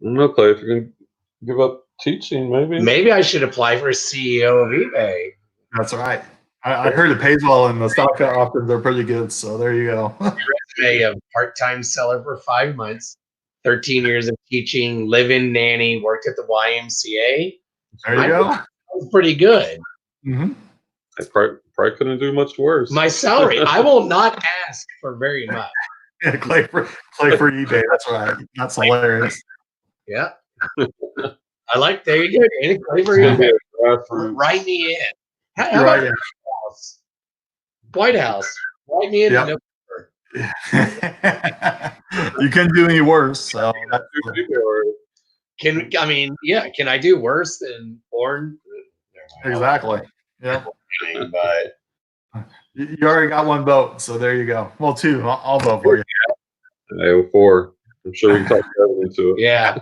don't know, Clay, if you're going to give up teaching, maybe. Maybe I should apply for CEO of eBay. That's right. I heard it pays well, and the stock options are pretty good. So there you go. Resume of part-time seller for 5 months, 13 years of teaching, live-in nanny, worked at the YMCA. There you go. That was pretty good. Mm-hmm. I probably couldn't do much worse. My salary, I will not ask for very much. Yeah, Clay for eBay. That's right. That's hilarious. Yeah. I like, there you go. Danny. Clay for eBay. Write me in. How about White House? Write me in. Yep. You couldn't do any worse. So can I do worse than Born? Exactly. Yeah. But you already got one vote, so there you go. Well, two. I'll vote for you. Hey, 4. I'm sure we can talk Kevin into it. Yeah.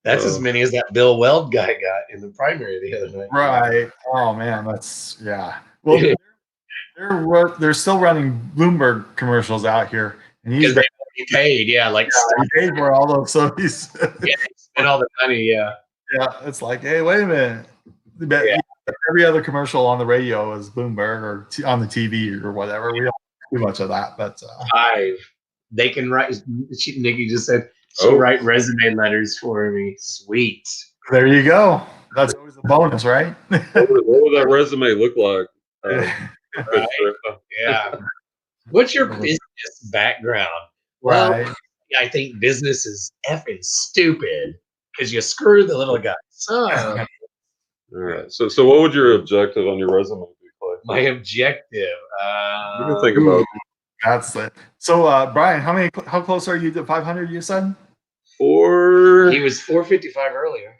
That's as many as that Bill Weld guy got in the primary the other night. Right. Oh man, that's Well, they're still running Bloomberg commercials out here, and he's paid. Yeah, like he paid for all those. So he's he spent all the money. Yeah. Yeah, it's like, hey, wait a minute. Every other commercial on the radio is Bloomberg or on the TV or whatever. We don't do much of that, but 5. They can write. Nikki just said she'll write resume letters for me. Sweet. There you go. That's always a bonus, right? What would that resume look like? Right? Yeah. What's your business background? Right. Well, I think business is effing stupid because you screw the little guy. So, all right. So what would your objective on your resume be, Clay? my objective. You can think about it. That's it. So, Brian, how close are you to 500? You said 4. He was 455 earlier.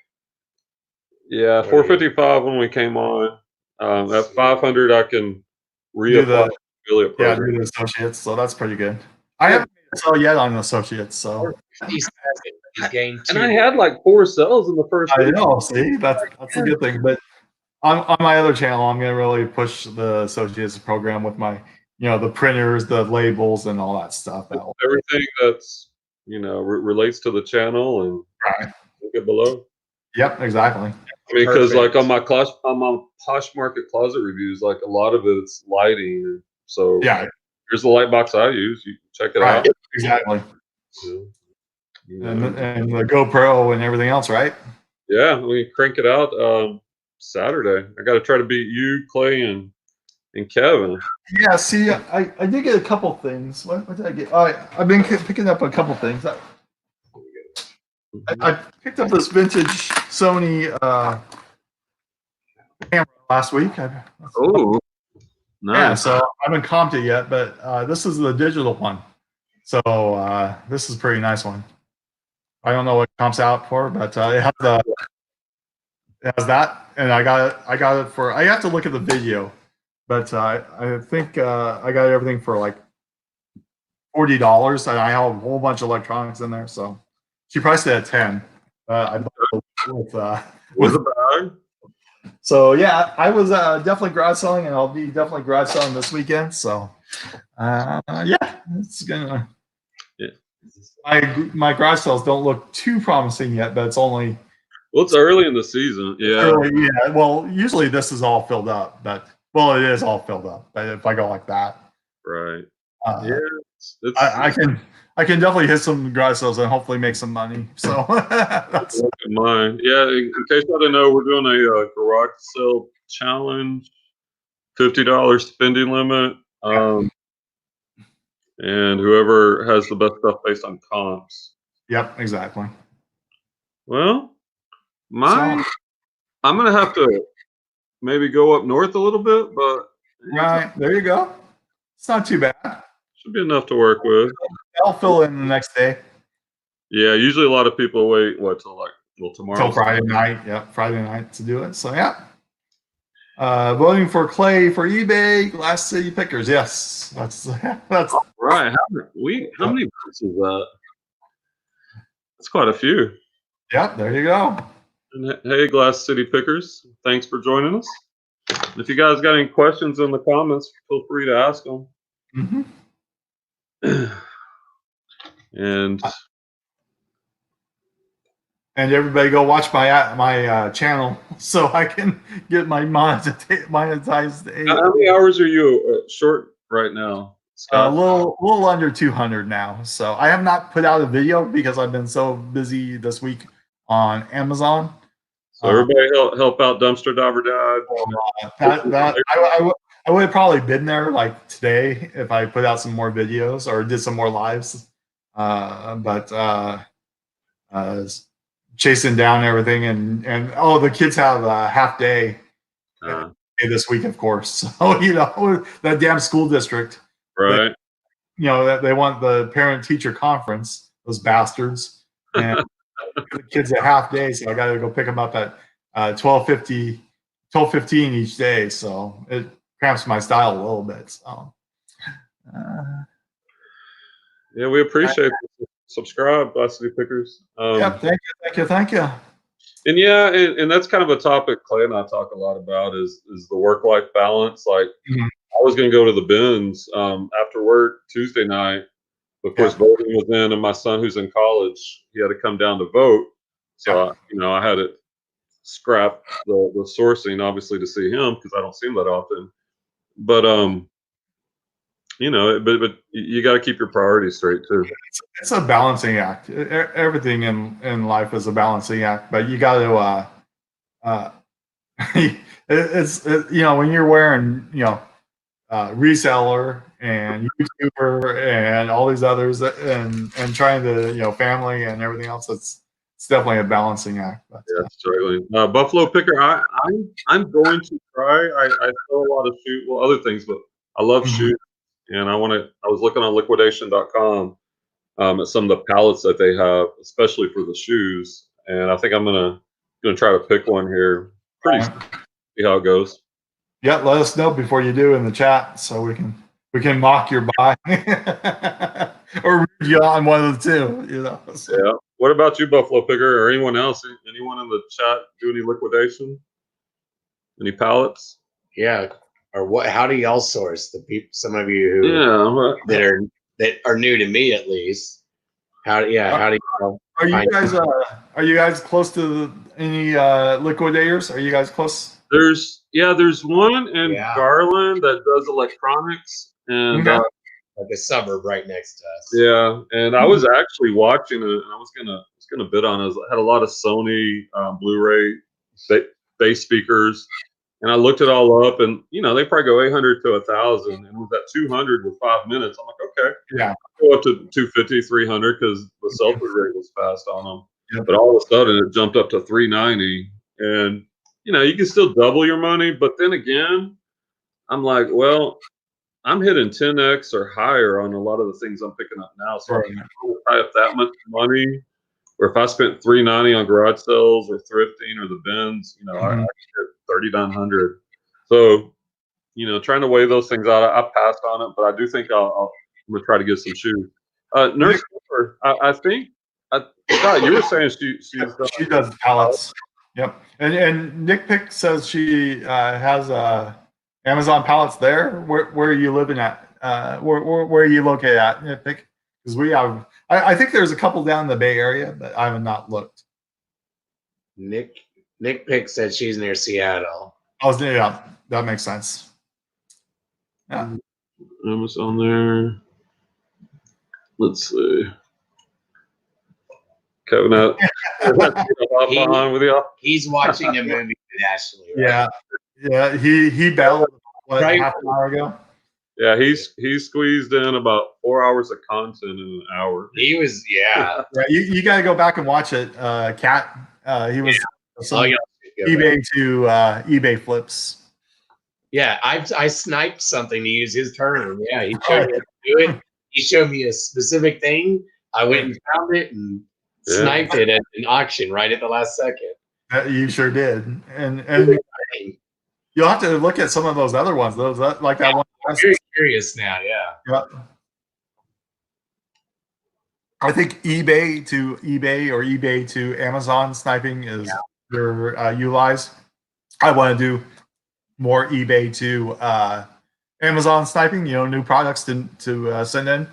Yeah, 455 when we came on. At 500, I can reapply affiliate program. do the associates. So that's pretty good. I haven't made a sell yet on associates. So He's gained 2. And I had like 4 sales in the first I week. know. See, that's a good thing. But on my other channel, I'm going to really push the associates program with my, the printers, the labels, and all that stuff. Everything that's relates to the channel, and look it below. Yep, exactly. I mean, because like on my Poshmark Closet reviews, like a lot of it's lighting. So here's the light box I use. You can check it out. Exactly. And the GoPro and everything else, right? Yeah, we crank it out Saturday. I got to try to beat you, Clay, and Kevin. Yeah. See, I did get a couple things. What did I get? I've been picking up a couple things. I picked up this vintage Sony camera last week. Oh, nice. Yeah, so I haven't comped it yet, but this is the digital one. So this is a pretty nice one. I don't know what it comps out for, but it has that, and I got it for. I have to look at the video, but I think I got everything for like $40, and I have a whole bunch of electronics in there. So she priced it at 10. I bought it with a bag. So yeah, I was definitely garage selling, and I'll be definitely garage selling this weekend. So yeah, it's gonna. Yeah. My garage sales don't look too promising yet, but it's only. Well, it's early in the season. Yeah. Early, yeah. Well, usually this is all filled up, but it is all filled up. But if I go like that, Right. Yeah, I can definitely hit some garage sales and hopefully make some money. So that's mine. Yeah, in case I didn't know, we're doing a garage sale challenge, $50 spending limit, and whoever has the best stuff based on comps. Yep, exactly. Well, I'm gonna have to maybe go up north a little bit, but right there you go. It's not too bad. Should be enough to work with. I'll fill in the next day. Yeah, usually a lot of people wait till tomorrow. Till Friday night. Yep, Friday night to do it. So yeah. Voting for Clay for eBay, Glass City Pickers. Yes, that's right. How many votes is that? That's quite a few. Yep, there you go. And hey, Glass City Pickers, thanks for joining us. If you guys got any questions in the comments, feel free to ask them. And everybody go watch my channel so I can get my monetized. How many hours are you short right now, Scott? A little under 200 now. So I have not put out a video because I've been so busy this week on Amazon. So everybody help out Dumpster Diver Dad. I would have probably been there like today if I put out some more videos or did some more lives. But chasing down everything and the kids have a half day this week, of course. So that damn school district, right? They want the parent teacher conference, those bastards, and the kids a half day. So I got to go pick them up at 12:15 each day. So it cramps my style a little bit. So yeah, we appreciate it. Subscribe, Glass City Pickers. Yep, thank you. And yeah, and that's kind of a topic Clay and I talk a lot about is the work-life balance. Like I was going to go to the bins after work Tuesday night. Of course, voting was in, and my son, who's in college, he had to come down to vote. So I had to scrap the sourcing, obviously, to see him because I don't see him that often. But but you got to keep your priorities straight too. It's a balancing act. Everything in life is a balancing act, but you got to. It's when you're wearing reseller and YouTuber and all these others and trying to family and everything else. It's definitely a balancing act. But, yeah, struggling. Buffalo Picker. I'm going to try. I sell a lot of other things, but I love shoes. And I was looking on liquidation.com at some of the pallets that they have, especially for the shoes. And I think I'm gonna try to pick one here pretty soon, see how it goes. Yeah, let us know before you do in the chat so we can mock your buy or read you on one of the two. So. Yeah. What about you, Buffalo Picker, or anyone else? Anyone in the chat do any liquidation? Any pallets? Yeah. Or what? How do y'all source the people? Some of you who that are new to me, at least. How do you? Are you guys close to any liquidators? Are you guys close? There's one in Garland that does electronics and like a suburb right next to us. Yeah, and I was actually watching it, and I was gonna bid on it. I had a lot of Sony Blu-ray bass speakers. And I looked it all up, and they probably go 800 to 1,000, and with that 200 with 5 minutes, I'm like, okay, I'll go up to 250, 300 because the sell-through rate was fast on them. Yep. But all of a sudden, it jumped up to 390, and you can still double your money, but then again, I'm like, well, I'm hitting 10x or higher on a lot of the things I'm picking up now, so I'm not going to tie up that much money. Or if I spent $390 on garage sales or thrifting or the bins, I could get $3,900. So, trying to weigh those things out. I passed on it, but I do think I'll I'm gonna try to get some shoes. Nurse, I think Scott, you were saying she's she does pallets. Yep. And Nick Pick says she has Amazon pallets there. Where are you living at? Where are you located at, Nick Pick? Because we have, I think there's a couple down in the Bay Area, but I have not looked. Nick Pick said she's near Seattle. Oh, yeah, that makes sense. Yeah. Amazon there. Let's see. Kevin, with you. He's watching a movie with Ashley. Right? Yeah. He bailed Right. half an hour ago. Yeah, he's squeezed in about 4 hours of content in an hour. He was, yeah. You got to go back and watch it, Kat. He was eBay to eBay flips. Yeah, I sniped something to use his term. Yeah, he showed me how to do it. He showed me a specific thing. I went and found it and sniped it at an auction right at the last second. You sure did. And you'll have to look at some of those other ones. Those like that one. I'm very curious now. Yeah. I think eBay to eBay or eBay to Amazon sniping is their utilized. I want to do more eBay to Amazon sniping. New products to send in.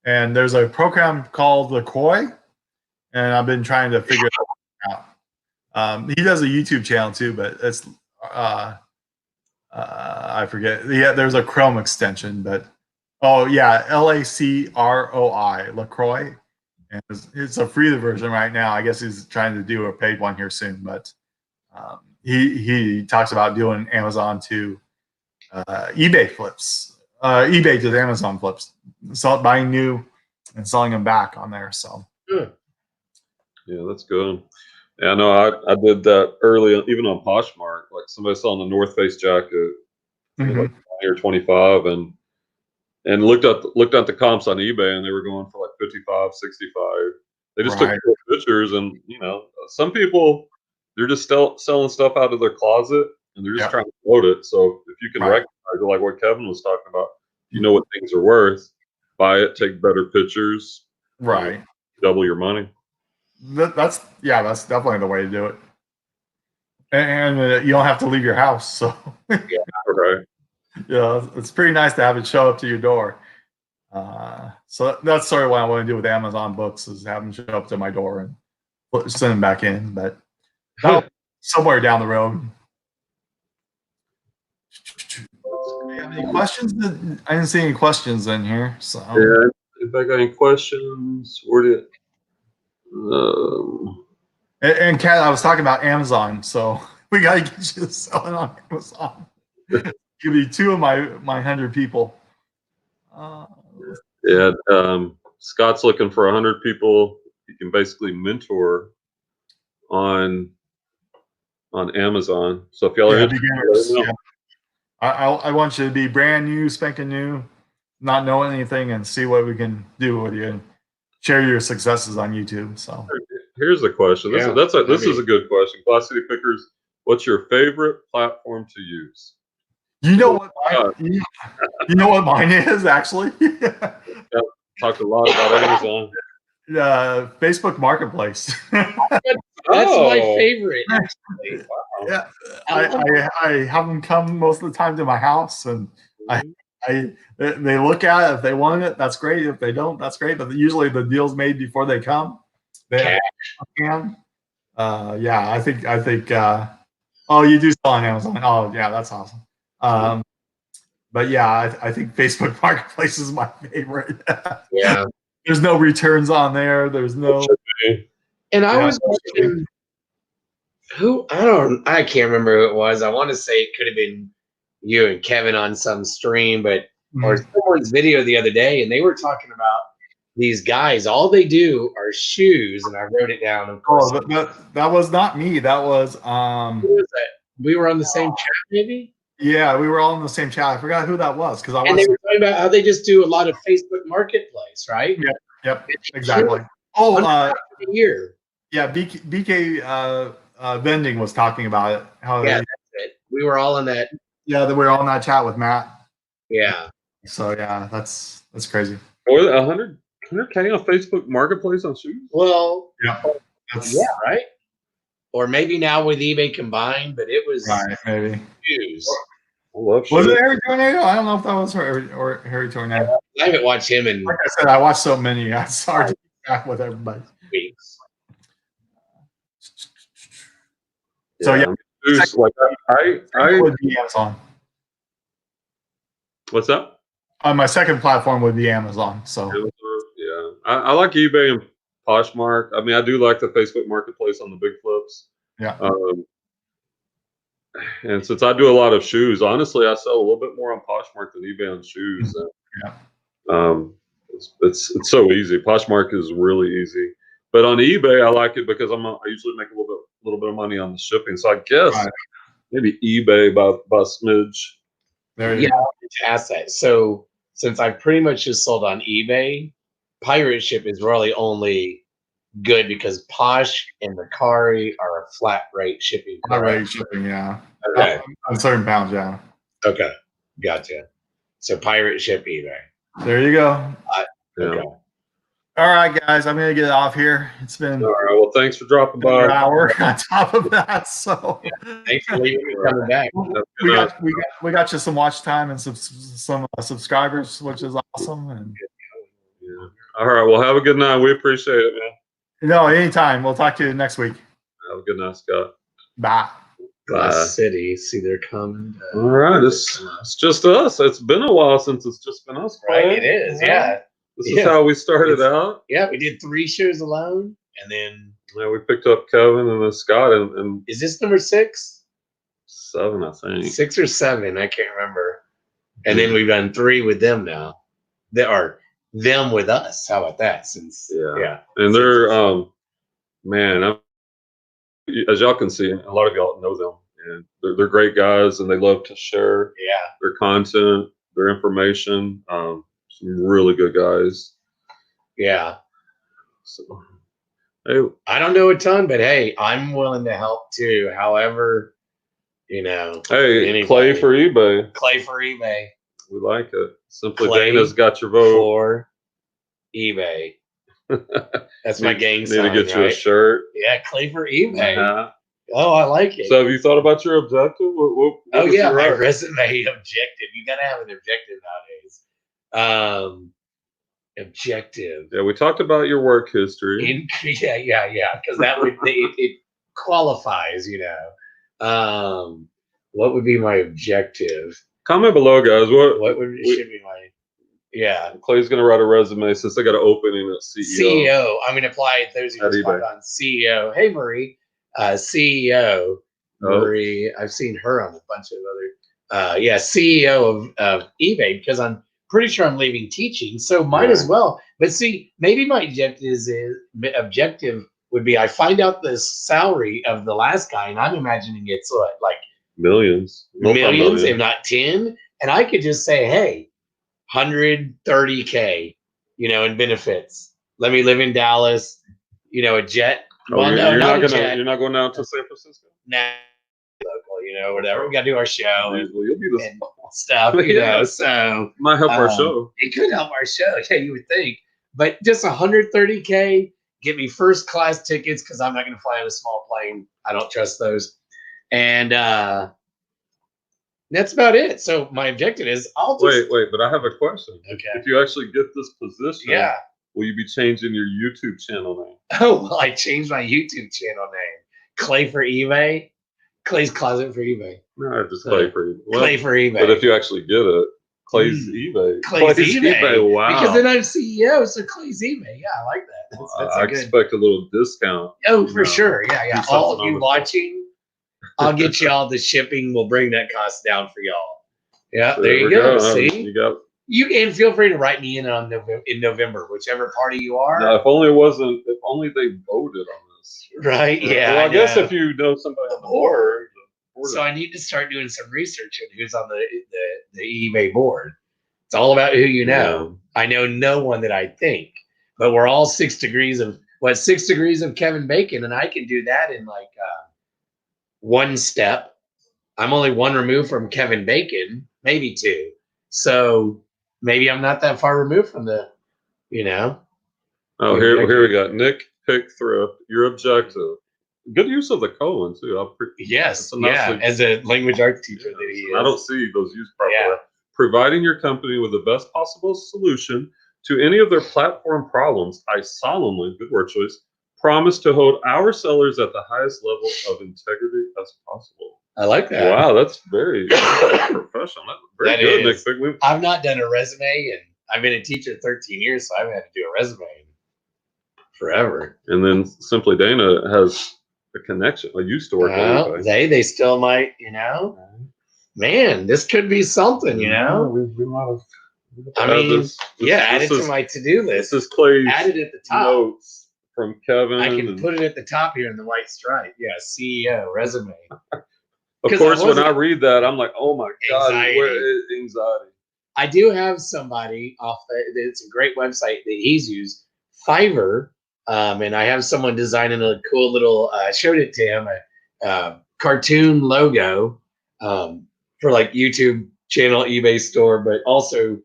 And there's a program called LaCroix, and I've been trying to figure it out. He does a YouTube channel too, but it's I forget. Yeah, there's a Chrome extension, but LACROI, LaCroix, and it's a free version right now. I guess he's trying to do a paid one here soon, but he talks about doing Amazon to eBay flips, eBay to the Amazon flips, buying new and selling them back on there. So yeah, that's good. Yeah, no, I did that early, even on Poshmark. Like somebody selling a North Face jacket, like 20 or 25, and looked at the comps on eBay, and they were going for like 55, 65. They just took pictures, and some people, they're just selling stuff out of their closet, and they're just trying to float it. So if you can recognize it, like what Kevin was talking about, you know what things are worth, buy it, take better pictures, double your money. That's definitely the way to do it, and you don't have to leave your house. So it's pretty nice to have it show up to your door. So that's sort of what I want to do with Amazon books, is have them show up to my door and send them back in. But somewhere down the road. Do you have any questions? I didn't see any questions in here. So if I got any questions, where did? And Kat, I was talking about Amazon, so we got to get you selling on Amazon. Give me 2 of my 100 people. Scott's looking for 100 people. You can basically mentor on Amazon. So if y'all are interested, I want you to be brand new, spanking new, not knowing anything, and see what we can do with you and share your successes on YouTube. So here's the question. This is a good question. Class City Pickers, what's your favorite platform to use? You know what mine is, actually? Talked a lot about Amazon. Facebook Marketplace. That's my favorite. Actually. Wow. Yeah, I have them come most of the time to my house, and they look at it. If they want it, that's great. If they don't, that's great. But usually the deal's made before they come. I think. Oh, you do sell on Amazon. Oh, yeah, that's awesome. But yeah, I think Facebook Marketplace is my favorite. Yeah. There's no returns on there. There's no. And I was watching I can't remember who it was. I want to say it could have been you and Kevin on some stream, or someone's video the other day, and they were talking about these guys. All they do are shoes, and I wrote it down. Of course, that was not me. That was who was that? We were on the same chat, maybe. Yeah, we were all in the same chat. I forgot who that was because they were talking about how they just do a lot of Facebook Marketplace, right? Yep, exactly. Oh, a year. Yeah, BK Vending was talking about it. That's it. We were all in that. Yeah, we were all in that chat with Matt. Yeah. So yeah, that's That's crazy. Or 100K on Facebook Marketplace on shoes. Well, Yeah. That's, yeah, right. Or maybe now with eBay combined, but it was right, maybe. shoes. I love Was shoes. it Harry Tornado? I don't know if that was her or Harry Tornado. I haven't watched him in Like I said, I watched so many. It's hard to keep track with everybody. weeks. So yeah, Shoes, like I would be Amazon. what's that? My second platform would be Amazon. So Yeah, I like eBay and Poshmark. I mean, I do like the Facebook Marketplace on the big flips. yeah, And since I do a lot of shoes, honestly, I sell a little bit more on Poshmark than eBay on shoes. yeah. It's so easy. Poshmark is really easy, but on eBay, I like it because I usually make a little bit of money on the shipping. So I guess maybe eBay by a smidge. There you Yeah, go. I wanted to ask that. So since I pretty much just sold on eBay, pirate ship is really only good because Posh and Mercari are a flat rate shipping. Flat rate shipping, yeah. Okay. On certain pounds, yeah. Okay. Gotcha. So pirate ship eBay. There you go. Yeah. Okay. All right, guys, I'm gonna get off here. It's been All right. Well, thanks for dropping an by. hour on top of that. So Thanks for leaving me coming back. we got you some watch time and some subscribers, which is awesome. And Yeah. All right. Well, have a good night. We appreciate it, man. no, anytime. We'll talk to you next week. Have a good night, Scott. Bye. Glass City. See, they're coming. All right. It's just us. It's been a while since it's just been us. Right. Right? It is. Yeah. This is how we started out. Yeah. We did 3 shows alone. And then, Yeah, we picked up Kevin and then Scott and is this number 6? 7, I think. 6 or 7. I can't remember. And then we've done 3 with them now. They are them with us. How about that? Since, yeah. And they're, man, as y'all can see, a lot of y'all know them. And they're great guys and they love to share their content, their information. Some really good guys. Yeah. So, hey, I don't know a ton, but hey, I'm willing to help too. However, hey, anybody. Clay for eBay. Clay for eBay. We like it. Simply Clay Dana's got your vote. For eBay. That's my gang sign. Need to get you a right? shirt. Yeah, Clay for eBay. Uh-huh. Oh, I like it. So have you thought about your objective? What is yeah, your my art? resume objective. You gotta have an objective nowadays. Objective. Yeah, we talked about your work history. Yeah. Because that would it qualifies, What would be my objective? Comment below, guys. What would should be my Clay's gonna write a resume since they got an opening at CEO. CEO. I'm gonna apply it. Those who just called on CEO. Hey Marie, CEO. Marie, I've seen her on a bunch of other CEO of eBay because I'm pretty sure I'm leaving teaching, so might as well. But see, maybe my objective would be I find out the salary of the last guy, and I'm imagining it's what, like millions, if not 10, and I could just say, hey, 130K, in benefits. Let me live in Dallas, a jet. Well, you're not going down to San Francisco. Nah, local, whatever. We got to do our show and you'll be the stuff, So might help our show. It could help our show, yeah, you would think. But just 130K, get me first class tickets because I'm not going to fly on a small plane. I don't trust those, and that's about it. So my objective is wait, but I have a question. Okay. If you actually get this position, will you be changing your YouTube channel name? Oh, well, I changed my YouTube channel name. Clay for eBay. Clay's Closet for eBay. No, just Clay for eBay. Clay for eBay. But if you actually get it, Clay's eBay. Clay's eBay. Wow. Because then I'm CEO, so Clay's eBay. Yeah, I like that. That's I expect a little discount. Oh, for sure. Yeah. All of you watching, I'll get you all the shipping. We'll bring that cost down for y'all. Yeah, there you go. See? You can feel free to write me in November, whichever party you are. No, if only they voted on this. Right? Yeah. Well, I guess if you know somebody on the board. So I need to start doing some research on who's on the eBay board. It's all about who you know. Yeah. I know no one that I think, but we're all 6 degrees of Kevin Bacon, and I can do that in like one step. I'm only one removed from Kevin Bacon, maybe 2. So maybe I'm not that far removed from the, Oh, here we got Nick Pick Thrift. Your objective. Good use of the colon too. Yes, as a language arts teacher that he is. I don't see those used properly. Yeah. Providing your company with the best possible solution to any of their platform problems, I solemnly, good word choice, promise to hold our sellers at the highest level of integrity as possible. I like that. Wow, that's very professional. That's very good, Nick Pick. I've not done a resume, and I've been a teacher 13 years, so I haven't had to do a resume in forever. And then Simply Dana has a connection. I used to work on eBay. They still might, Man, this could be something, We might have. Add it to my to-do list. This is Clay's add it at the top. Notes from Kevin. I can put it at the top here in the white stripe. Yeah, CEO resume. Of course, when I read that, I'm like, oh my God, anxiety. I do have somebody it's a great website that he's used, Fiverr, and I have someone designing a cool little, I showed it to him, a cartoon logo for like YouTube channel, eBay store, but also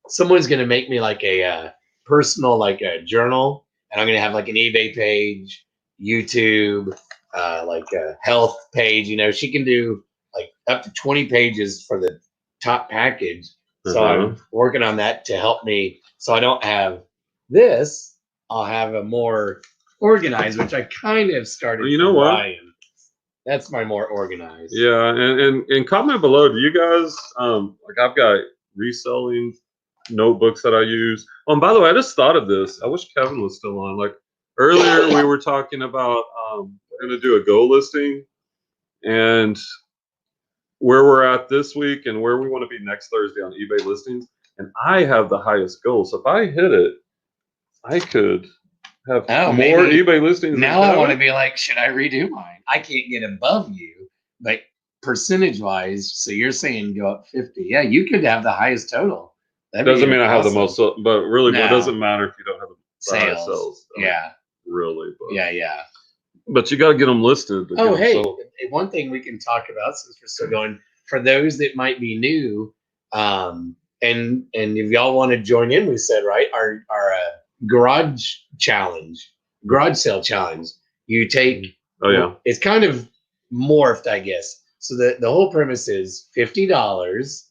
someone's going to make me like a personal, like a journal, and I'm going to have like an eBay page, YouTube, like a health page. She can do like up to 20 pages for the top package. So I'm working on that to help me. So I don't have this. I'll have a more organized, which I kind of started. You know what? Ryan. That's my more organized. Yeah, and comment below. Do you guys like? I've got reselling notebooks that I use. Oh, and by the way, I just thought of this. I wish Kevin was still on. Like earlier, we were talking about we're going to do a go listing, and where we're at this week and where we want to be next Thursday on eBay listings. And I have the highest goal. So if I hit it, I could have more eBay listings. Now I want to be like, should I redo mine? I can't get above you, but percentage wise, so you're saying go up 50. Yeah, you could have the highest total. That doesn't mean I have the most, but really, it doesn't matter if you don't have the highest sales. Yeah. Really. But, yeah. But you got to get them listed. One thing we can talk about since we're still going, for those that might be new, and if y'all want to join in, we said, right, our garage sale challenge, you take, it's kind of morphed, I guess. So the whole premise is $50,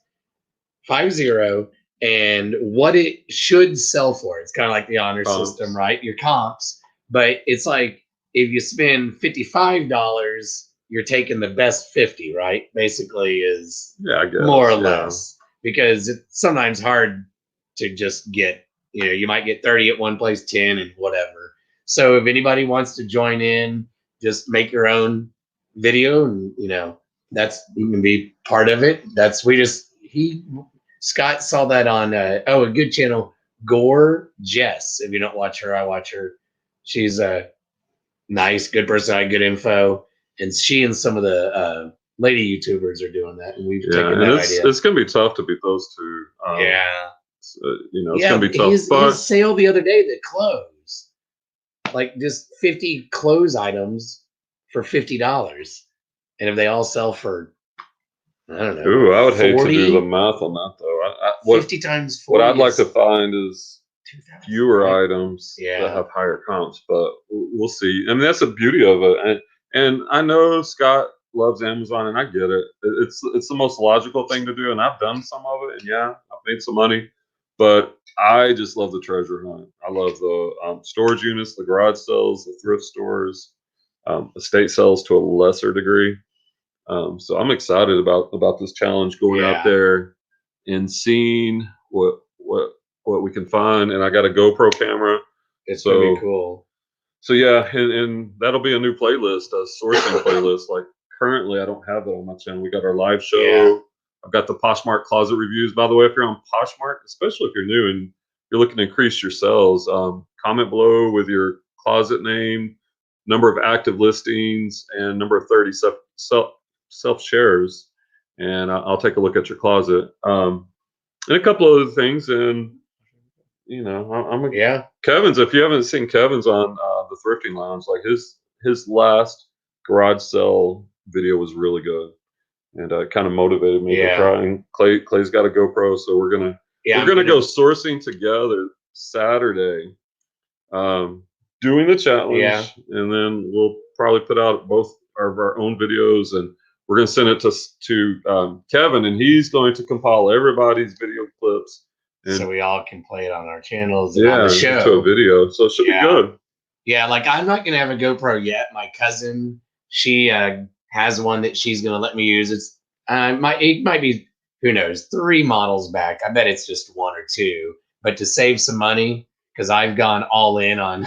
50, and what it should sell for. It's kind of like the honor system, right? Your comps, but it's like, if you spend $55, you're taking the best 50, right? Basically is more or less, because it's sometimes hard to just get, you might get 30 at one place, 10 and whatever. So if anybody wants to join in, just make your own video and, you can be part of it. Scott saw that on, a good channel, Gore Jess. If you don't watch her, I watch her. She's a nice, good person, good info, and she and some of the lady YouTubers are doing that, and we've taken that idea. It's gonna be tough to beat those two. It's gonna be tough. His sale the other day that closed, like just 50 clothes items for $50, and if they all sell for, I don't know. Ooh, I would hate to do the math on that though. 50 times 40. What I'd like to find is fewer items that have higher comps, but we'll see. I mean, that's the beauty of it. And I know Scott loves Amazon, and I get it. It's the most logical thing to do, and I've done some of it, and I've made some money. But I just love the treasure hunt. I love the storage units, the garage sales, the thrift stores, estate sales to a lesser degree. So I'm excited about this challenge, going out there and seeing what we can find. And I got a GoPro camera. It's gonna be cool. So and that'll be a new playlist, a sourcing playlist. Like currently, I don't have that on my channel. We got our live show. Yeah. I've got the Poshmark closet reviews. By the way, if you're on Poshmark, especially if you're new and you're looking to increase your sales, comment below with your closet name, number of active listings, and number of 30 self shares, and I'll take a look at your closet. And a couple other things, and Kevin's. If you haven't seen Kevin's on the Thrifting Lounge, like his last garage sale video was really good, and it kind of motivated me to try. And Clay's got a GoPro, so we're gonna Yeah, we're gonna go sourcing together Saturday, doing the challenge, and then we'll probably put out both of our own videos, and we're gonna send it to Kevin, and he's going to compile everybody's video clips, and so we all can play it on our channels and yeah, on the show. to a video. So it should be good. Yeah, like I'm not gonna have a GoPro yet. My cousin, she has one that she's gonna let me use. It's it might be, who knows, 3 models back. I bet it's just 1 or 2. But to save some money, because I've gone all in on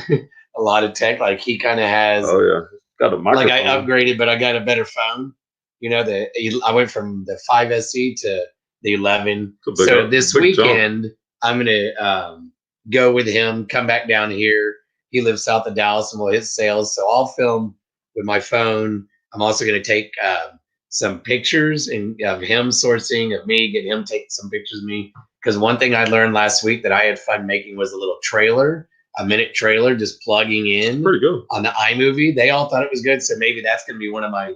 a lot of tech. Like he kind of has. Oh yeah, got a microphone. Like I upgraded, but I got a better phone. You know, I went from the 5 SE to the 11. So this weekend, jump. I'm gonna go with him, come back down here. He lives south of Dallas, and we'll hit sales. So I'll film with my phone. I'm also going to take some pictures of him sourcing, of me, get him take some pictures of me. Because one thing I learned last week that I had fun making was a little trailer, a minute trailer, just plugging in pretty good on the iMovie. They all thought it was good. So maybe that's going to be one of my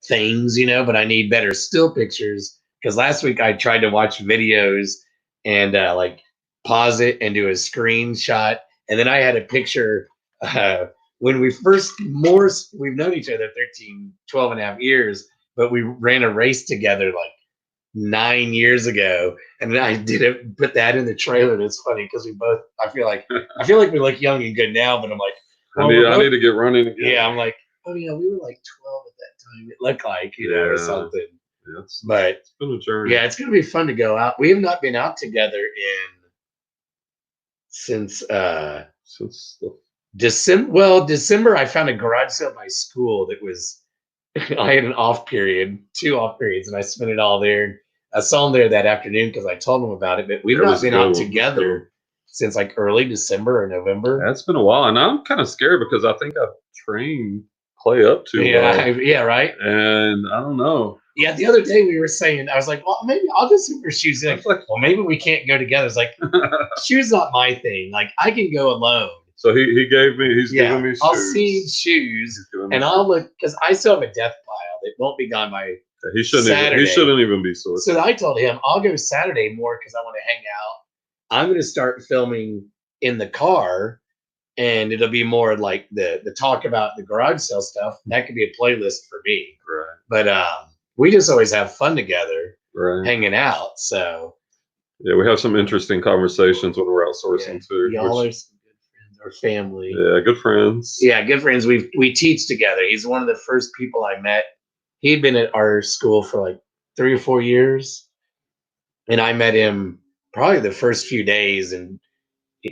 things, you know, but I need better still pictures. Because last week I tried to watch videos and like pause it and do a screenshot. And then I had a picture when we've known each other 12 and a half years, but we ran a race together like 9 years ago. And then I didn't put that in the trailer. It's funny because I feel like we look young and good now, but I'm like, I need to get running again. Yeah, I'm like, oh yeah, we were like 12 at that time. It looked like, you know, or something. Yeah, but it's been a journey. Yeah, it's gonna be fun to go out. We have not been out together since December. Well, December I found a garage sale at my school that was I had an off period, 2 off periods, and I spent it all there. I saw him there that afternoon because I told him about it, but we've not been out together since like early December or November. That's been a while, and I'm kind of scared because I think I've trained Clay up too well. Yeah, right. And I don't know. Yeah, the other day we were saying, I was like, well, maybe I'll just wear shoes. Like, well, maybe we can't go together. It's like, shoes not my thing. Like, I can go alone. So he's giving me shoes. I'll see shoes, and I'll look, because I still have a death pile that won't be gone by he shouldn't even be sorted. So I told him, I'll go Saturday more because I want to hang out. I'm going to start filming in the car, and it'll be more like the talk about the garage sale stuff. That could be a playlist for me. Right. But we just always have fun together, right, hanging out. So yeah, we have some interesting conversations when we're outsourcing too. Y'all are some good friends or family. Yeah, good friends. Yeah, good friends. We teach together. He's one of the first people I met. He'd been at our school for like 3 or 4 years, and I met him probably the first few days. And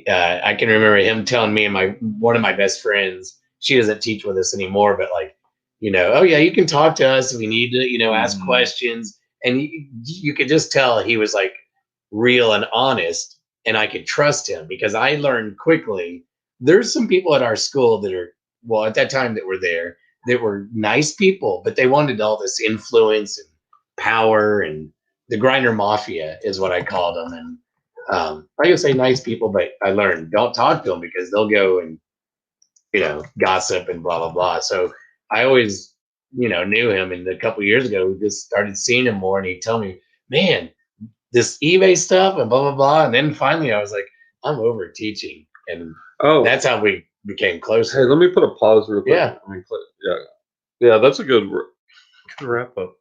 I can remember him telling me and one of my best friends, she doesn't teach with us anymore, but like, you know, oh yeah, you can talk to us if we need to, you know, ask questions. And you could just tell he was like real and honest, and I could trust him because I learned quickly. There's some people at our school that are, well, at that time that were there, that were nice people, but they wanted all this influence and power, and the grinder mafia is what I called them. And I could say nice people, but I learned don't talk to them because they'll go and, you know, gossip and blah, blah, blah. So I always, you know, knew him. And a couple of years ago, we just started seeing him more, and he'd tell me, man, this eBay stuff and blah, blah, blah. And then finally I was like, I'm over teaching. And that's how we became close. Hey, let me put a pause real quick. Yeah. Yeah, that's a good wrap up.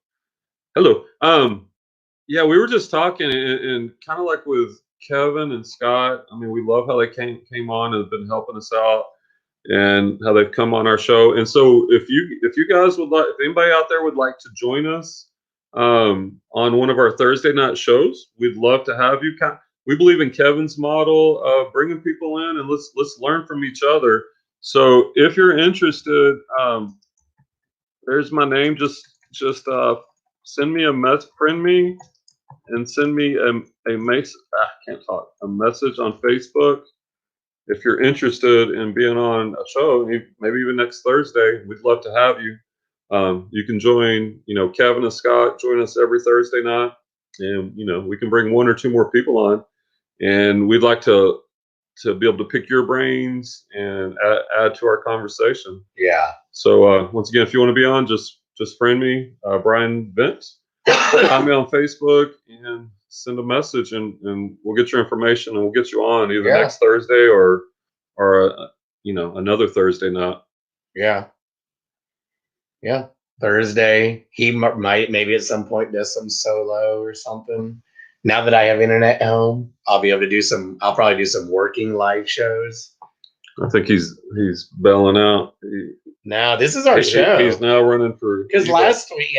Hello. Yeah, we were just talking, and kind of like with Kevin and Scott. I mean, we love how they came on and have been helping us out, and how they've come on our show. And so, if you guys would like, if anybody out there would like to join us on one of our Thursday night shows, we'd love to have you. We believe in Kevin's model of bringing people in, and let's learn from each other. So if you're interested, there's my name. Just send me a message, friend me, and send me a message on Facebook. If you're interested in being on a show, maybe even next Thursday, we'd love to have you. You can join, you know, Kevin and Scott join us every Thursday night, and you know, we can bring 1 or 2 more people on, and we'd like to be able to pick your brains and add to our conversation. Yeah. So once again, if you want to be on, just friend me, Brian Vince. Find me on Facebook and send a message and we'll get your information and we'll get you on either Yeah. next Thursday or you know, another Thursday night. Yeah. Yeah. Thursday. He might maybe at some point does some solo or something. Now that I have internet at home, I'll be able to do some. I'll probably do some working live shows. I think he's bailing out. Now this is our show. He's now running for because last week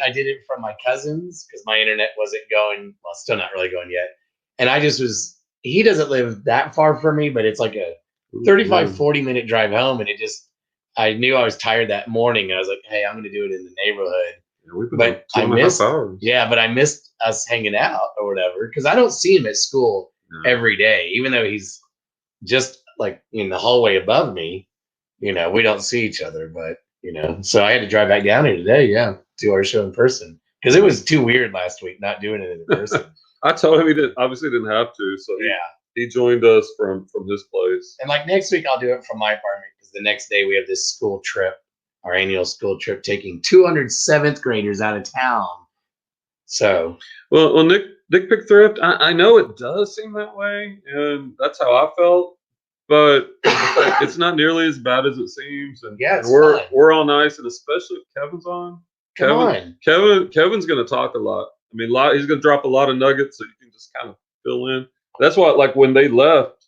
I did it from my cousins because my internet wasn't going. Well, still not really going yet. And I just was. He doesn't live that far from me, but it's like a 40-minute drive home, and it just. I knew I was tired that morning. I was like, "Hey, I'm going to do it in the neighborhood." Yeah, but I missed. Yeah, but I missed us hanging out or whatever because I don't see him at school every day, even though he's just like in the hallway above me. You know, we don't see each other, but you know, so I had to drive back down here today. Yeah, do our show in person because it was too weird last week not doing it in person. I told him he obviously didn't have to, so he joined us from his place. And like next week, I'll do it from my apartment because the next day we have this school trip, our annual school trip, taking 200 7th graders out of town. So, well, Nick Pick Thrift, I know it does seem that way, and that's how I felt. But it's not nearly as bad as it seems, and we're all nice, and especially if Kevin's on. Kevin's going to talk a lot. I mean, he's going to drop a lot of nuggets, so you can just kind of fill in. That's why, like when they left,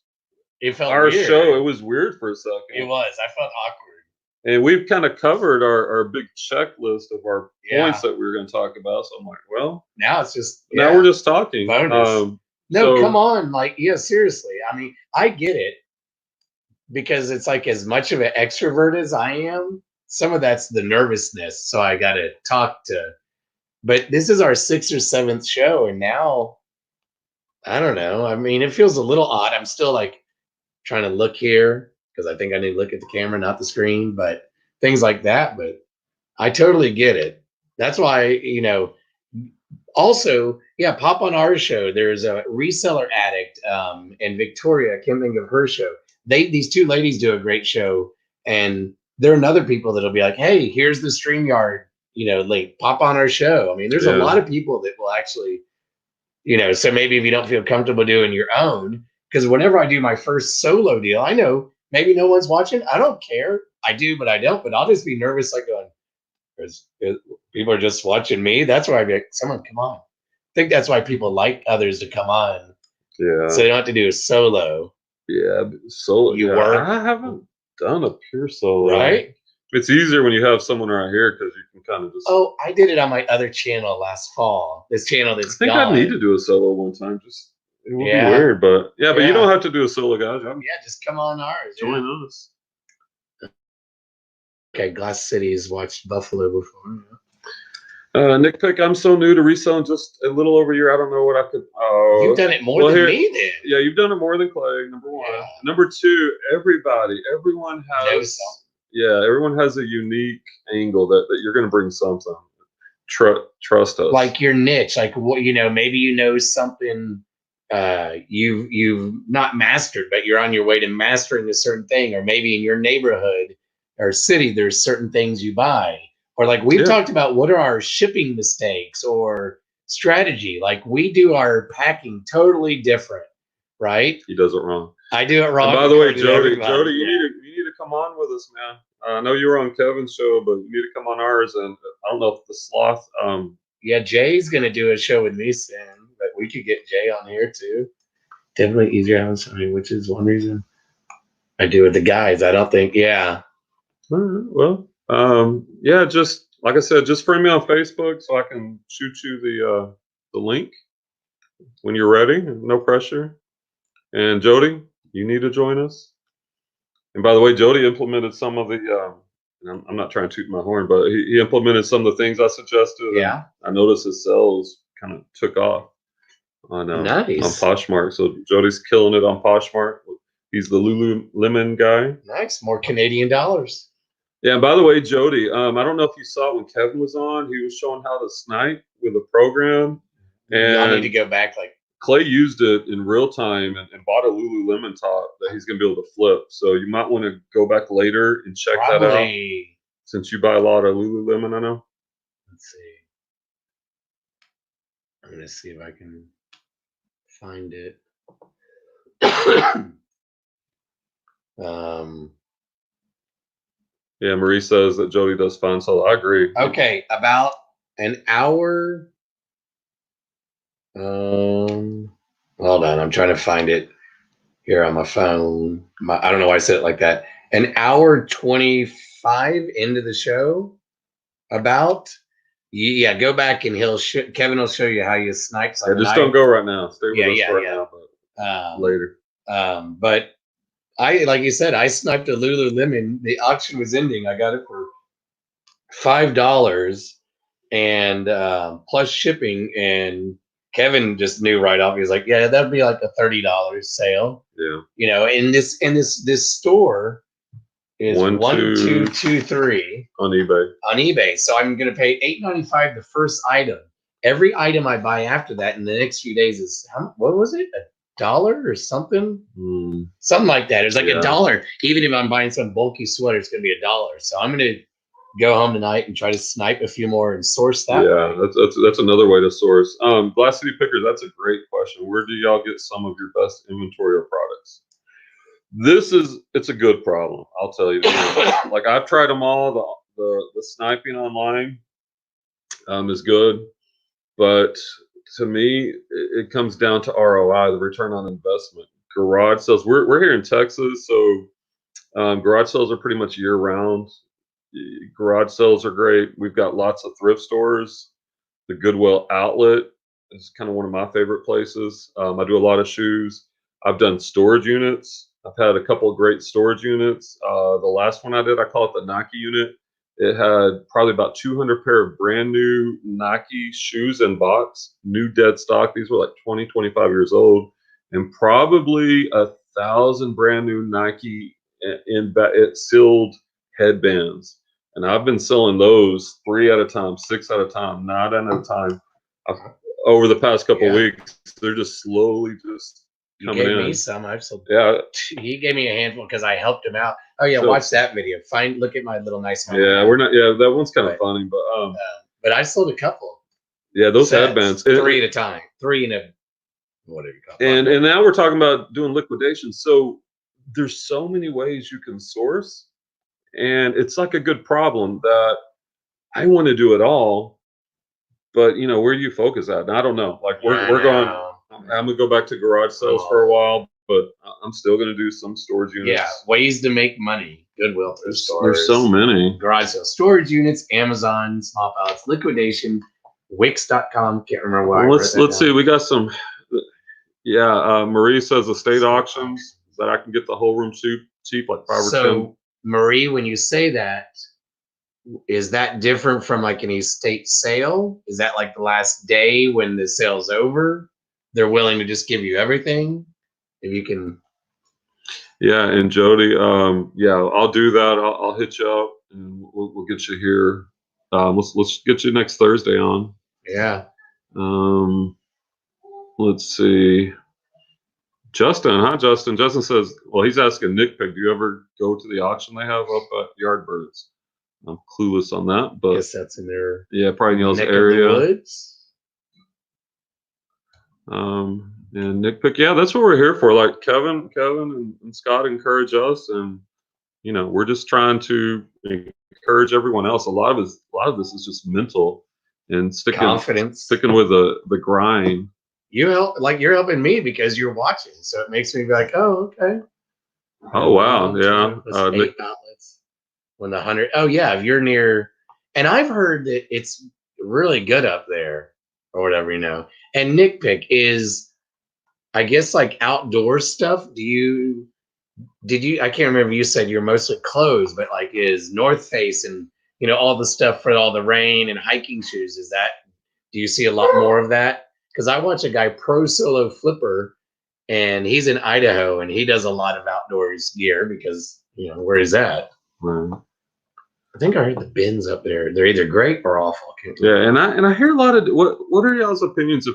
it felt our weird. show. It was weird for a second. It was. I felt awkward. And we've kind of covered our big checklist of our points that we were going to talk about. So I'm like, well, now it's just now we're just talking. No, come on, like seriously. I mean, I get it. Because it's like as much of an extrovert as I am, some of that's the nervousness. So I got to talk to, but this is our 6th or 7th show. And now, I don't know. I mean, it feels a little odd. I'm still like trying to look here because I think I need to look at the camera, not the screen, but things like that. But I totally get it. That's why, you know, also, pop on our show. There's a Reseller Addict and Victoria. I can't think of her show. These two ladies do a great show, and there are other people that'll be like, "Hey, here's the StreamYard, link. Pop on our show." I mean, there's a lot of people that will actually, So maybe if you don't feel comfortable doing your own, because whenever I do my first solo deal, I know maybe no one's watching. I don't care. I do, but I don't. But I'll just be nervous, like going, people are just watching me. That's why I'd be like, "Someone come on." I think that's why people like others to come on. Yeah. So they don't have to do a solo. Yeah, solo. Work. I haven't done a pure solo. Right? It's easier when you have someone right here because you can kind of just. Oh, I did it on my other channel last fall. This channel that's. I think I need to do a solo one time. It would be weird, but but you don't have to do a solo, guys. Just come on ours. Join us. Okay, Glass City has watched Buffalo before. Nick Pick, I'm so new to reselling, just a little over a year. I don't know what I could. You've done it more than me, then. Yeah, you've done it more than Clay. Number one. Yeah. Number two, everyone has. Everyone has a unique angle that you're going to bring something. Trust us. Like your niche, like what maybe something you've not mastered, but you're on your way to mastering a certain thing, or maybe in your neighborhood or city, there's certain things you buy. Or like we've talked about, what are our shipping mistakes or strategy? Like we do our packing totally different, right? He does it wrong. I do it wrong. And by the way, Jody, you need to come on with us, man. I know you were on Kevin's show, but you need to come on ours. And I don't know if the sloth. Jay's gonna do a show with me soon, but we could get Jay on here too. Definitely easier having somebody, which is one reason I do with the guys. I don't think. Yeah. Well. Just like I said, just friend me on Facebook so I can shoot you the link when you're ready. No pressure. And Jody, you need to join us. And by the way, Jody implemented some of the. I'm not trying to toot my horn, but he implemented some of the things I suggested. Yeah. I noticed his sales kind of took off on Poshmark. So Jody's killing it on Poshmark. He's the Lululemon guy. Nice, more Canadian dollars. Yeah, and by the way, Jody, I don't know if you saw it when Kevin was on. He was showing how to snipe with a program. And I need to go back. Like Clay used it in real time and bought a Lululemon top that he's going to be able to flip. So you might want to go back later and check that out. Since you buy a lot of Lululemon, I know. Let's see. I'm gonna see if I can find it. Yeah, Marie says that Jody does fine, so I agree. Okay, about an hour. Hold on, I'm trying to find it here on my phone. I don't know why I said it like that. An hour 25 into the show. About. Yeah, go back and Kevin will show you how you snipe. Yeah, just don't go right now. Stay with us right now, but later. But like you said, I sniped a Lululemon. The auction was ending. I got it for $5 and plus shipping. And Kevin just knew right off. He was like, "Yeah, that'd be like a $30 sale." Yeah. You know, in this store is 1, 2, 2, 3 on eBay. On eBay. So I'm gonna pay $8.95 the first item. Every item I buy after that in the next few days is what was it? $1 or something? Something like that. It's like $1. Even if I'm buying some bulky sweater, it's gonna be $1. So I'm gonna go home tonight and try to snipe a few more and source that. Yeah, that's another way to source. Glass City Pickers, that's a great question. Where do y'all get some of your best inventory or products? It's a good problem, I'll tell you. Like I've tried them all. The sniping online is good, but to me, it comes down to ROI, the return on investment. Garage sales. We're here in Texas, so garage sales are pretty much year round. Garage sales are great. We've got lots of thrift stores. The Goodwill outlet is kind of one of my favorite places. I do a lot of shoes. I've done storage units. I've had a couple of great storage units. The last one I did, I call it the Nike unit. It had probably about 200 pair of brand new Nike shoes in box, new dead stock. These were like 20, 25 years old, and probably 1,000 brand new Nike sealed headbands. And I've been selling those 3 at a time, 6 at a time, 9 at a time over the past couple of weeks. They're just slowly just coming in. He gave me some. I've sold. Yeah. He gave me a handful because I helped him out. Oh yeah, watch that video. Look at my little nice one. Yeah, we're not. Yeah, that one's kind of funny, but I sold a couple. Yeah, those headbands, 3 at a time, 3 in a whatever you call it. And now we're talking about doing liquidation. So there's so many ways you can source, and it's like a good problem that I want to do it all, but you know, where do you focus at? And I don't know. Like we're going. I'm gonna go back to garage sales for a while, but I'm still gonna do some storage units. Yeah, ways to make money. Goodwill thrift stores. There's so many. Garage sales, storage units, Amazon, small pallets, liquidation, Wix.com. Can't remember why. Let's see. We got some. Yeah, Marie says estate auctions that I can get the whole room cheap, like 5 or 10. So Marie, when you say that, is that different from like an estate sale? Is that like the last day when the sale's over? They're willing to just give you everything if you can. Yeah, and Jody, yeah, I'll do that. I'll hit you up and we'll get you here. Let's get you next Thursday on. Yeah. Let's see. Justin, hi Justin. Justin says, well, he's asking Nick Pig, do you ever go to the auction they have up at Yardbirds? I'm clueless on that, but I guess that's in their probably Neil's area. Woods. And Nick Pick, yeah, that's what we're here for. Like Kevin and Scott encourage us, and you know, we're just trying to encourage everyone else. A lot of this is just mental and sticking with the grind. You're helping me because you're watching, so it makes me be like, oh, okay. Oh wow, yeah. 8 outlets. When the 100. Oh yeah, if you're near, and I've heard that it's really good up there or whatever, you know. And Nick Pick is, I guess, like outdoor stuff. Did you? I can't remember. You said you're mostly clothes, but like is North Face and you know all the stuff for all the rain and hiking shoes. Do you see a lot more of that? Because I watch a guy, Pro Solo Flipper, and he's in Idaho, and he does a lot of outdoors gear because you know where he's at. Right. I think I heard the bins up there. They're either great or awful. Yeah, and I hear a lot of what are y'all's opinions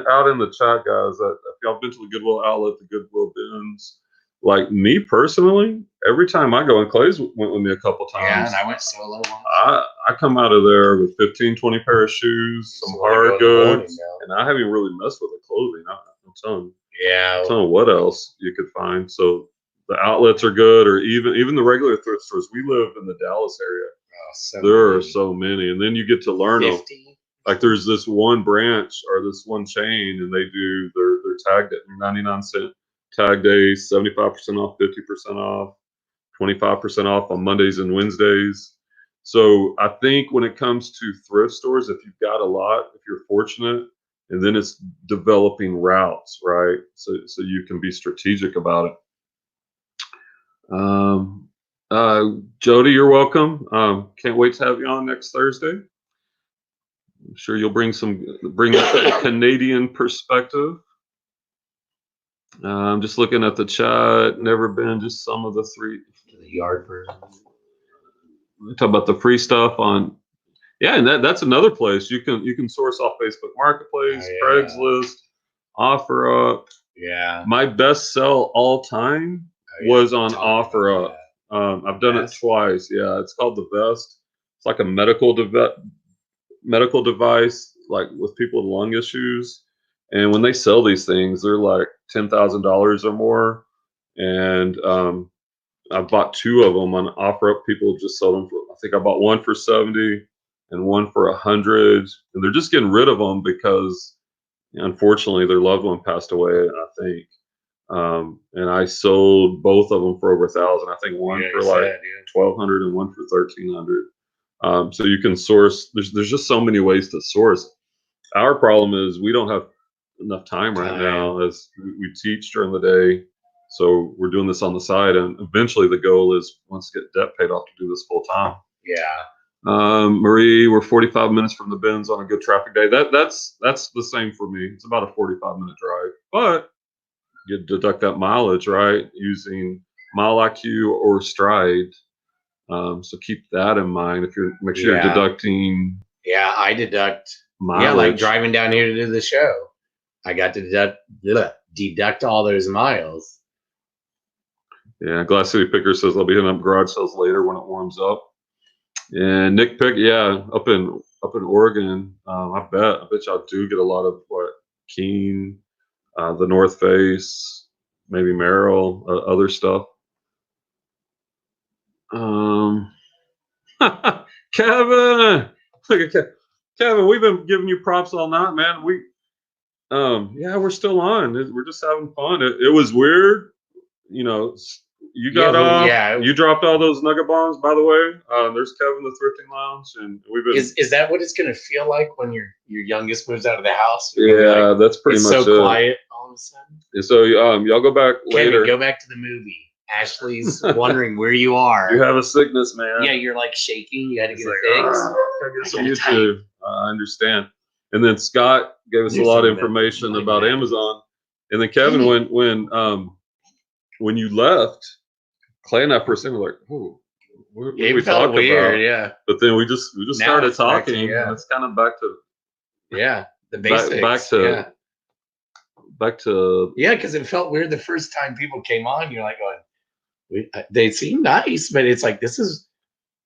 out in the chat, guys? That if y'all been to the Goodwill outlet, the Goodwill bins. Like me personally, every time I go, and Clay's went with me a couple times. Yeah, and I went solo once. I come out of there with 15, 20 pair of shoes, some hard goods, and I haven't really messed with the clothing. I'm telling you. Yeah. I'm telling you what else you could find. So the outlets are good, or even the regular thrift stores. We live in the Dallas area. There are so many, and then you get to learn them. Like there's this one branch or this one chain, and they're tagged at 99-cent tag days, 75% off, 50% off, 25% off on Mondays and Wednesdays. So I think when it comes to thrift stores, if you've got a lot, if you're fortunate, and then it's developing routes, right? So you can be strategic about it. Jody, you're welcome. Can't wait to have you on next Thursday. I'm sure you'll bring a Canadian perspective. I'm just looking at the chat. Never been, just some of the three. The yard bird. We talk about the free stuff on. Yeah, and that's another place you can source off Facebook Marketplace, Craigslist, OfferUp. Yeah. My best sell all time was on OfferUp. I've done it twice. Yeah, it's called The Best. It's like a medical device, like with people with lung issues. And when they sell these things, they're like $10,000 or more. And I bought 2 of them on OfferUp. People just sell them for, I think I bought one for 70 and one for 100. And they're just getting rid of them because, unfortunately, their loved one passed away, I think. And I sold both of them for over 1,000. I think one for like 1,200 and one for 1,300. So you can source. There's just so many ways to source. Our problem is we don't have enough time right now, as we teach during the day. So we're doing this on the side, and eventually the goal is once you get debt paid off to do this full time. Yeah. Marie, we're 45 minutes from the bins on a good traffic day. That's the same for me. It's about a 45-minute drive, but you deduct that mileage, right, using Mile IQ or Stride. So keep that in mind. If you're make sure you're deducting. Yeah, I deduct mileage. Yeah, like driving down here to do the show. I got to deduct all those miles. Yeah, Glass City Picker says I'll be hitting up garage sales later when it warms up. And Nick Pick, up in Oregon, I bet y'all do get a lot of Keene, the North Face, maybe Merrill, other stuff. Kevin, look at Kevin. We've been giving you props all night, man. We're still on. We're just having fun. It was weird, You got off. Yeah. You dropped all those nugget bombs, by the way. There's Kevin, the Thrifting Lounge, and we've been. Is that what it's gonna feel like when your youngest moves out of the house? Yeah, that's pretty much it. It's so quiet all of a sudden. And so y'all go back later. Kevin, go back to the movie. Ashley's wondering where you are. You have a sickness, man. Yeah, you're like shaking. You had to get it fixed. I get some YouTube. I understand. And then Scott gave us a lot of information about Amazon. And then Kevin, when you left, Clay and I first thing were like, "Oh, what we talking about?" Yeah. But then we just started talking. And it's kind of back to the basics. Back to because it felt weird the first time people came on. You're like going, they seem nice, but it's like this is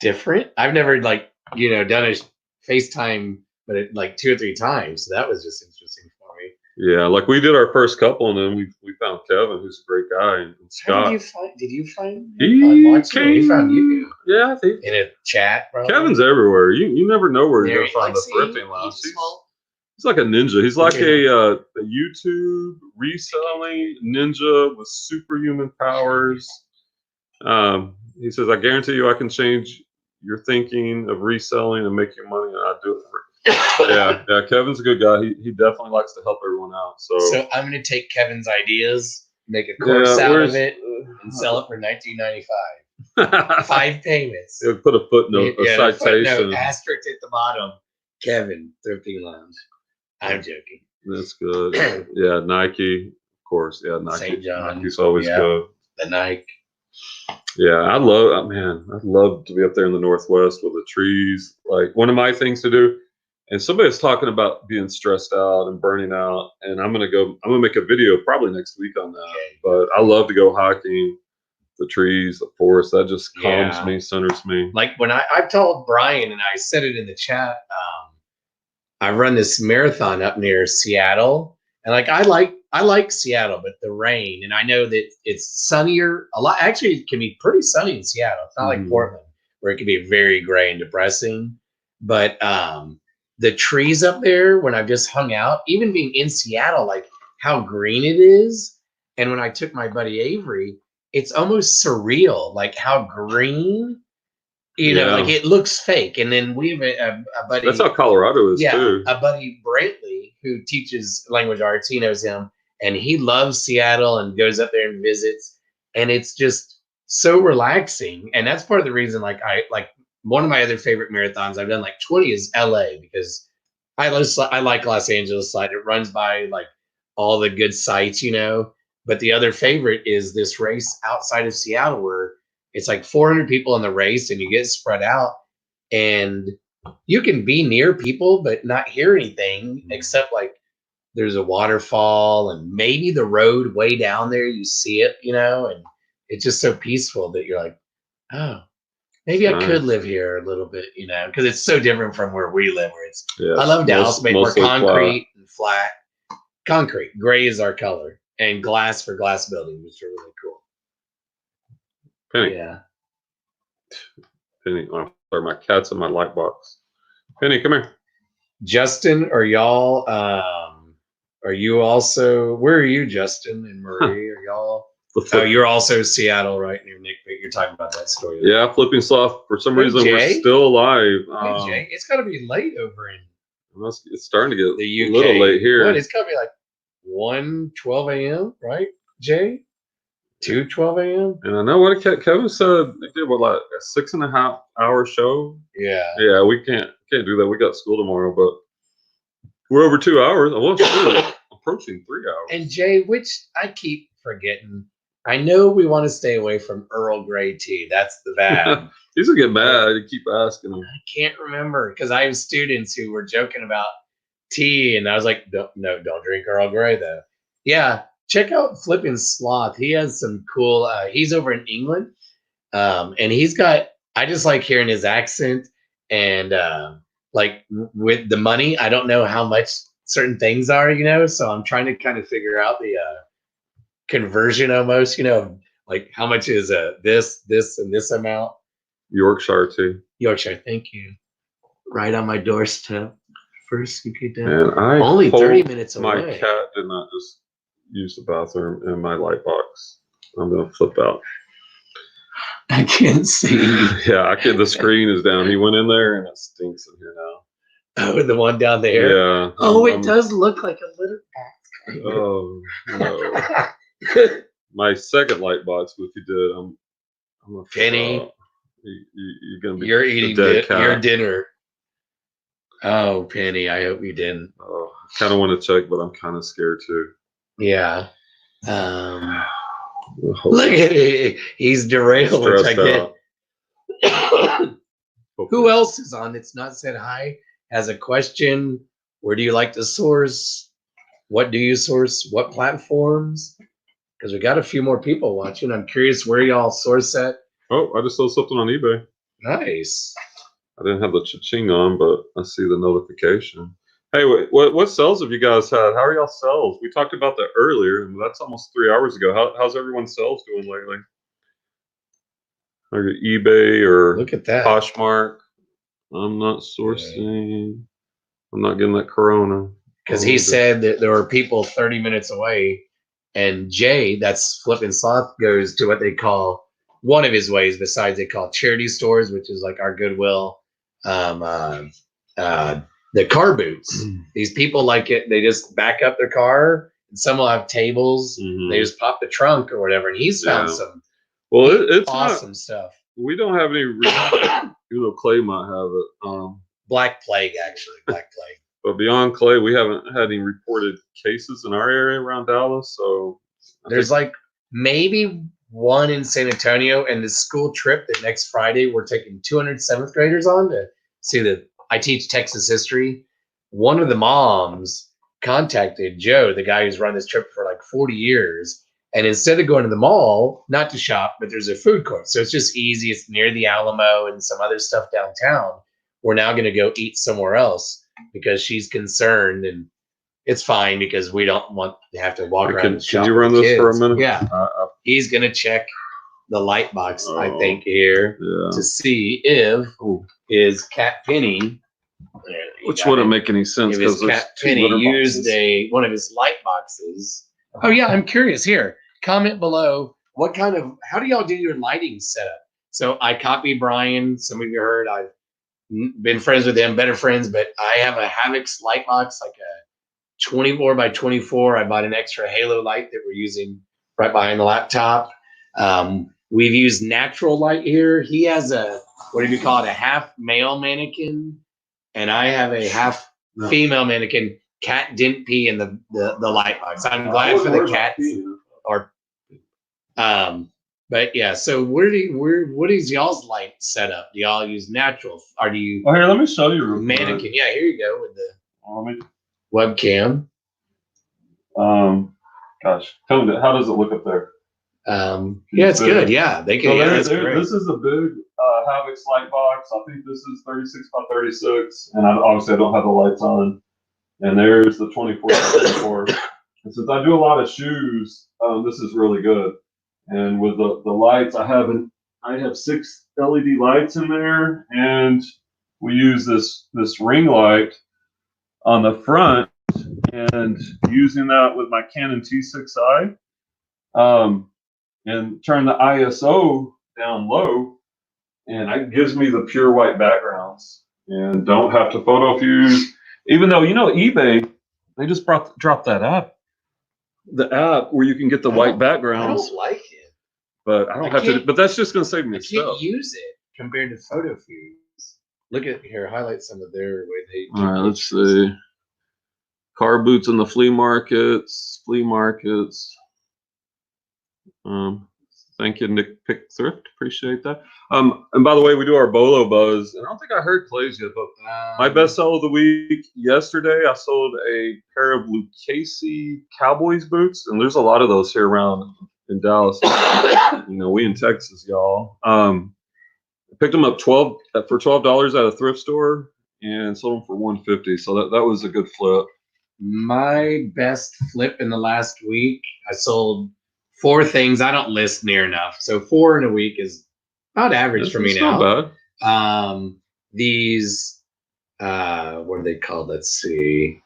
different. I've never done a FaceTime, but like 2 or 3 times. So that was just interesting for me. Yeah, like we did our first couple, and then we found Kevin, who's a great guy, and Scott. Did you find? He found you. Yeah, I think in a chat. Probably. Kevin's everywhere. You never know where you're gonna find the Thrifting Lounge. He's like a ninja. He's like a YouTube reselling ninja with superhuman powers. He says, "I guarantee you, I can change your thinking of reselling and make you money, and I do it for." Yeah. Kevin's a good guy. He definitely likes to help everyone out. So I'm going to take Kevin's ideas, make a course out of it, and sell it for $19.95. 5 payments. He'll put a footnote, a citation, asterisk at the bottom. Kevin, Thrifting Lounge. I'm joking. That's good. Yeah, Nike, of course. Yeah, Nike. St. John. Nike's always good. The Nike. Yeah, I'd love to be up there in the Northwest with the trees. Like one of my things to do. And somebody was talking about being stressed out and burning out, and I'm gonna make a video probably next week on that. But I love to go hiking the trees, the forest. That just calms Yeah. me, centers me. Like when I've told Brian, and I said it in the chat, I run this marathon up near Seattle, and like I like Seattle, but the rain, and I know that it's sunnier a lot. Actually, it can be pretty sunny in Seattle. It's not like Portland where it can be very gray and depressing. But the trees up there, when I've just hung out, even being in Seattle, like how green it is, and when I took my buddy Avery, it's almost surreal, like how green. You know, like it looks fake. And then we have a buddy. That's how Colorado is too. A buddy Brantley who teaches language arts. He knows him, and he loves Seattle and goes up there and visits. And it's just so relaxing. And that's part of the reason. Like one of my other favorite marathons I've done, like 20, is LA, because I like Los Angeles. Like it runs by like all the good sites, you know. But the other favorite is this race outside of Seattle where it's like 400 people in the race, and you get spread out, and you can be near people but not hear anything except like there's a waterfall and maybe the road way down there. You see it, you know, and it's just so peaceful that you're like, oh, maybe I could live here a little bit, you know, because it's so different from where we live. Where it's, I love Dallas, but more concrete and flat. Concrete, gray is our color, and glass for glass buildings, which are really cool. Penny. Yeah. Penny. Oh, sorry, my cat's in my light box. Penny, come here. Justin, are y'all are you also, where are you, Justin and Marie? Are y'all you're also Seattle, right? Near Nick, but you're talking about that story. Yeah, Flipping Sloth. For some reason we're still alive. Hey, Jay, it's gotta be late over in it's starting to get the UK. A little late here. What, it's gotta be like 1:12 a.m., right, Jay? 2:12 a.m. And I know what Kevin said. They did what, like a 6.5 hour show. Yeah, we can't do that. We got school tomorrow, but we're over 2 hours. We're approaching 3 hours. And Jay, which I keep forgetting. I know we want to stay away from Earl Grey tea. That's the bad. He's gonna get mad. You keep asking him. I can't remember because I have students who were joking about tea, and I was like, don't drink Earl Grey though. Yeah. Check out Flippin' Sloth. He has some cool. He's over in England, and he's got. I just like hearing his accent, and like with the money, I don't know how much certain things are, you know. So I'm trying to kind of figure out the conversion almost, you know, like how much is this and this amount. Yorkshire too. Yorkshire, thank you. Right on my doorstep. First, you get down. And I only 30 minutes away. My cat did not just use the bathroom in my light box. I'm gonna flip out. I can't see. Yeah, the screen is down. He went in there and it stinks in here now. Oh, the one down there? Yeah. Oh, it does look like a litter box. Oh no. My second light box, which you did, I'm a Penny. You're gonna be You're eating your dinner. Oh, Penny, I hope you didn't. Oh, I kind of want to check, but I'm kind of scared too. Yeah. Look at it. He's derailed, which I get. Who else is on that's not said hi? Has a question. Where do you like to source? What do you source? What platforms? Because we got a few more people watching. I'm curious where y'all source at. Oh, I just sold something on eBay. Nice. I didn't have the cha-ching on, but I see the notification. Hey, what sales have you guys had? How are y'all sales? We talked about that earlier, and that's almost 3 hours ago. How's everyone's sales doing lately? Are you eBay or look at that Poshmark? I'm not sourcing. Okay. I'm not getting that Corona. Because he said that there were people 30 minutes away, and Jay, that's Flippin' Sloth, goes to what they call one of his ways. Besides, they call charity stores, which is like our Goodwill. The car boots. These people like it. They just back up their car, and some will have tables. They just pop the trunk or whatever. And he's found some it's awesome stuff. We don't have any. You know, Clay might have it. Black Plague, actually. Black Plague. But beyond Clay, we haven't had any reported cases in our area around Dallas. So there's like maybe one in San Antonio, and the school trip that next Friday we're taking 200 7th graders on to see the. I teach Texas history. One of the moms contacted Joe, the guy who's run this trip for like 40 years, And instead of going to the mall, not to shop, but there's a food court. So it's just easy. It's near the Alamo and some other stuff downtown. We're now going to go eat somewhere else because she's concerned, and it's fine because we don't want to have to walk around and shop. Can you run this for a minute? Yeah. He's going to check the light box, I think, here to see if his Cat Penny, which wouldn't make any sense because Cat Penny used one of his light boxes. Oh yeah, I'm curious. Here, comment below how do y'all do your lighting setup? So I copied Brian. Some of you heard I've been friends with him, better friends, but I have a Havix light box, like a 24 by 24. I bought an extra halo light that we're using right behind the laptop. We've used natural light here. He has what do you call it? A half male mannequin, and I have a half female mannequin. Cat didn't pee in the light box. I'm glad for the cats. But yeah. So what is y'all's light setup? Do y'all use natural, or do you? Oh, here, let me show you. Mannequin. Yeah, here you go with the webcam. Gosh, tell me, how does it look up there? Yeah, it's good. Yeah, they can. So this is a big Havix light box. I think this is 36 by 36, and obviously I don't have the lights on. And there's the 24 by 24. And since I do a lot of shoes, this is really good. And with the lights, I have 6 LED lights in there, and we use this ring light on the front, and using that with my Canon T6i, and turn the ISO down low, and it gives me the pure white backgrounds, and don't have to photo fuse. Even though, eBay, they just dropped that app, the app where you can get the white backgrounds. I don't like it, but I don't have to. But that's just going to save me stuff. I can't use it compared to photo fuse. Look at here, highlight some of their way they. All right, let's see. Car boots in the flea markets. Thank you, Nick Pick Thrift. Appreciate that. And by the way, we do our Bolo Buzz. And I don't think I heard Clay's yet, but my best sell of the week yesterday, I sold a pair of Lucchese Cowboys boots, and there's a lot of those here around in Dallas. We in Texas, y'all. I picked them up for $12 at a thrift store and sold them for $150. So that was a good flip. My best flip in the last week, I sold 4 things. I don't list near enough. So 4 in a week is about average for me now. Not bad. These, what are they called? Let's see.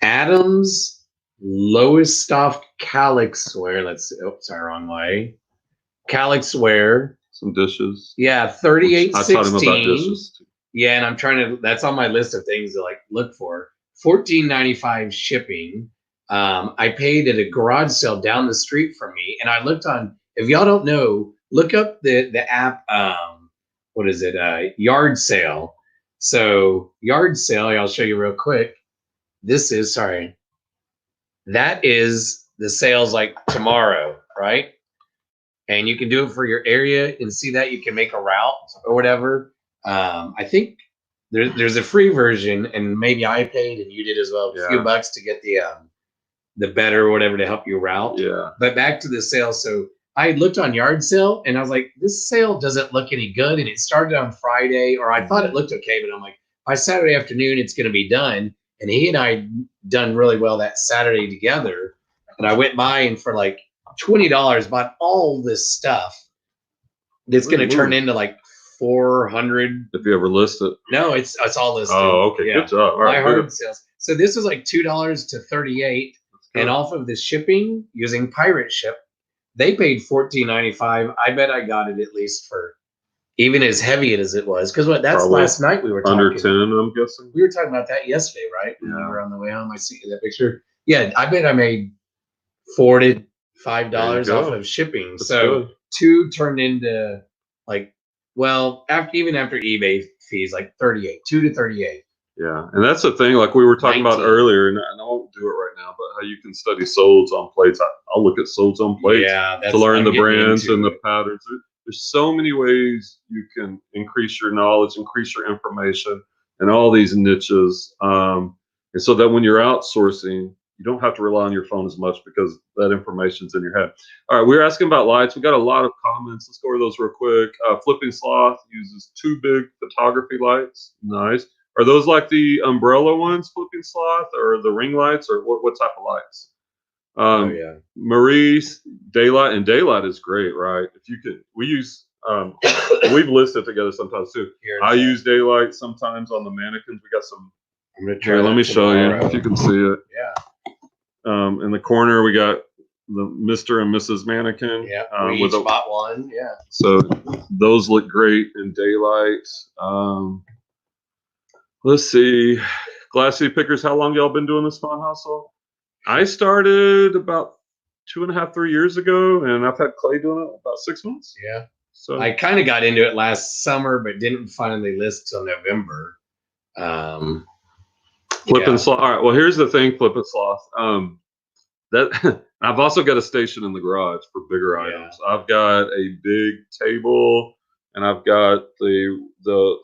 Adams Lowestoft Calyx wear. Let's see. Oh, sorry, wrong way. Calyx wear. Some dishes. Yeah, 38.16. I taught him about dishes too. Yeah, and I'm trying to. That's on my list of things to look for. $14.95 shipping. I paid at a garage sale down the street from me, and I looked on. If y'all don't know, look up the app. What is it? Yard Sale. So Yard Sale. I'll show you real quick. That is the sales like tomorrow, right? And you can do it for your area and see that you can make a route or whatever. I think there's a free version, and maybe I paid and you did as well. A few bucks to get the better or whatever to help you route. Yeah. But back to the sale. So I looked on Yard Sale and I was like, this sale doesn't look any good. And it started on Friday, or I thought it looked okay, but I'm like, by Saturday afternoon, it's going to be done. And he and I done really well that Saturday together. And I went by and for like $20 bought all this stuff that's going to turn into like 400. If you ever list it. No, it's all listed. Oh, okay. Yeah. Good job. All right. My hard sales. So this was like $2 to $38. And off of the shipping using Pirate Ship, they paid $14.95. I bet I got it at least for even as heavy as it was. Because that's probably last night we were talking. Under 10, I'm guessing. We were talking about that yesterday, right? When we were on the way home. I see that picture. Yeah, I bet I made $4 to $5 off of shipping. That's so good. 2 turned into after eBay fees, like 38, 2 to 38. Yeah, and that's the thing, like we were talking 19. About earlier, and I won't do it right now, but how you can study solds on plates. I'll look at solds on plates to learn the brands and the patterns. There's so many ways you can increase your knowledge, increase your information, and all these niches. And so that when you're outsourcing, you don't have to rely on your phone as much because that information's in your head. All right, we were asking about lights. We got a lot of comments. Let's go over those real quick. Flipping Sloth uses 2 big photography lights. Nice. Are those like the umbrella ones, Flipping Sloth, or the ring lights, or what type of lights? Oh yeah. Marie's daylight, and daylight is great, right? If you could, we use we've listed together sometimes too. I use daylight sometimes on the mannequins. We got some. I'm gonna try. Here, let me show you if you can see it. Yeah. In the corner, we got the Mr. and Mrs. Mannequin. Yeah. We each bought one. Yeah. So those look great in daylight. Let's see, Glassy Pickers. How long y'all been doing this fun hustle? I started about 2.5, 3 years ago, and I've had Clay doing it about 6 months. Yeah. So I kind of got into it last summer, but didn't finally list till November. Flipping Sloth. All right. Well, here's the thing, Flipping Sloth. That I've also got a station in the garage for bigger items. I've got a big table, and I've got the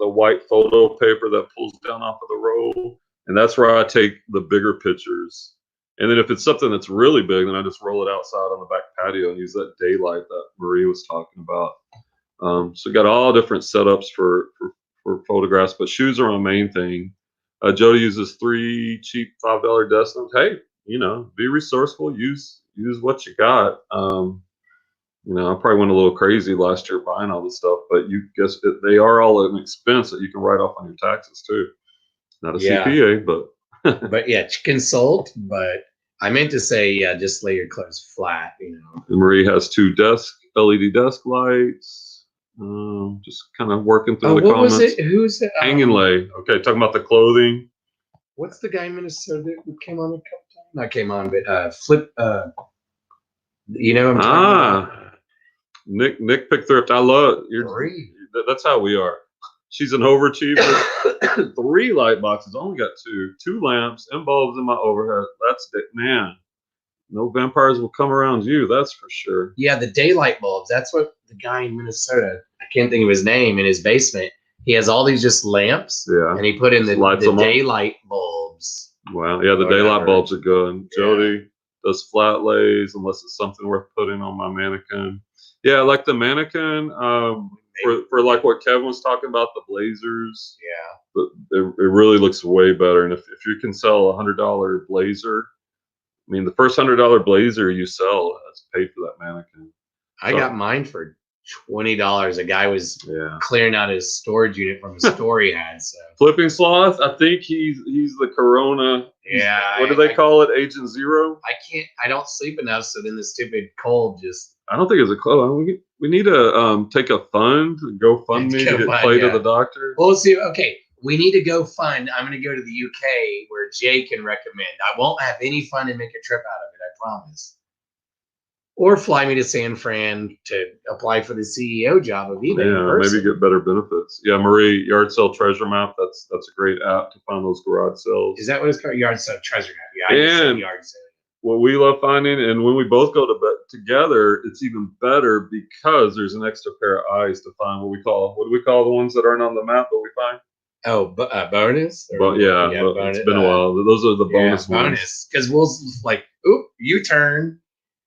white photo paper that pulls down off of the roll, and that's where I take the bigger pictures. And then if it's something that's really big, then I just roll it outside on the back patio and use that daylight that Marie was talking about. So got all different setups for photographs, but shoes are my main thing. Jody uses 3 cheap $5 desk lamps. Hey, be resourceful. Use what you got. I probably went a little crazy last year buying all this stuff, but they are all an expense that you can write off on your taxes too. Not a CPA, but but yeah, consult. But I meant to say, just lay your clothes flat. And Marie has 2 LED desk lights. Just kind of working through the comments. What was it? Who's it? Hang and lay. Okay, talking about the clothing. What's the guy in Minnesota who came on a couple times? Not came on, but Flip. I'm talking about. Nick Pick Thrift. I love that's how we are. She's an overachiever. 3 light boxes. Only got 2 lamps and bulbs in my overhead. That's it, man. No vampires will come around you. That's for sure. Yeah, the daylight bulbs. That's what the guy in Minnesota. I can't think of his name. In his basement, he has all these just lamps. Yeah. And he put in the daylight bulbs. Wow. Yeah, the daylight bulbs are good. And Jody does flat lays unless it's something worth putting on my mannequin. Yeah, like the mannequin. For like what Kevin was talking about, the blazers. Yeah. It really looks way better. And if you can sell a $100 blazer, I mean, the first $100 blazer you sell has paid for that mannequin. I got mine for $20. A guy was clearing out his storage unit from a store he had. So Flipping Sloth, I think he's the Corona. What do they call it? Agent Zero. I don't sleep enough, so then the stupid cold just. I don't think it's a cold. We need to take a fund, GoFundMe to get Clay to the doctor. Well, see, okay. We need to go fund. I'm going to go to the UK where Jay can recommend. I won't have any fun and make a trip out of it, I promise. Or fly me to San Fran to apply for the CEO job of eBay. Yeah, maybe get better benefits. Yeah, Marie, Yard Sale Treasure Map. That's a great app to find those garage sales. Is that what it's called? Yard Sale Treasure Map. Yeah, I just said Yard Sale. What we love finding, and when we both go to bed together, it's even better because there's an extra pair of eyes to find what do we call the ones that aren't on the map, but we find? Oh, bonus? Bonus. It's been a while. Those are the bonus ones. Bonus. Because we'll like, oop, U-turn.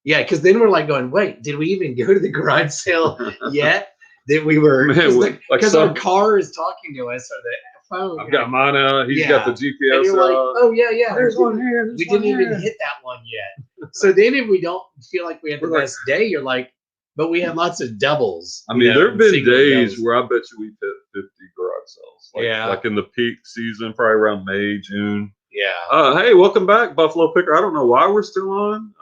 Yeah, because then we're like going, wait, did we even go to the garage sale yet? That we were, because our car is talking to us or the phone. I've got mine out. He's got the GPS and you're like, oh, yeah. There's one here. We didn't even hit that one yet. So then if we don't feel like we had the best day, you're like, but we had lots of doubles. I mean, there have been days where I bet you we hit 50 garage sales. Like in the peak season, probably around May, June. Yeah. Hey, welcome back, Buffalo Picker. I don't know why we're still on.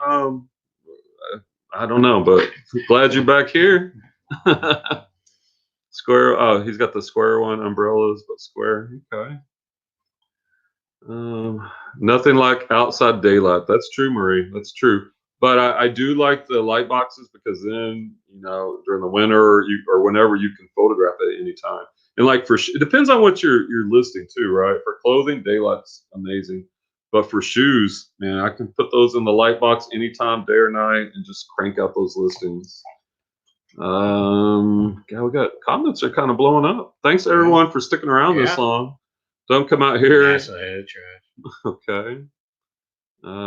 I don't know, but glad you're back here. Square. Oh, he's got the square one, umbrellas, but square. Okay. Nothing like outside daylight. That's true, Marie. That's true. But I do like the light boxes because then, during the winter or whenever you can photograph it at any time. And like it depends on what you're listing too, right? For clothing, daylight's amazing. But for shoes, man, I can put those in the light box anytime, day or night, and just crank out those listings. We got comments are kind of blowing up. Thanks everyone for sticking around this long. Don't come out here. Trash. Okay.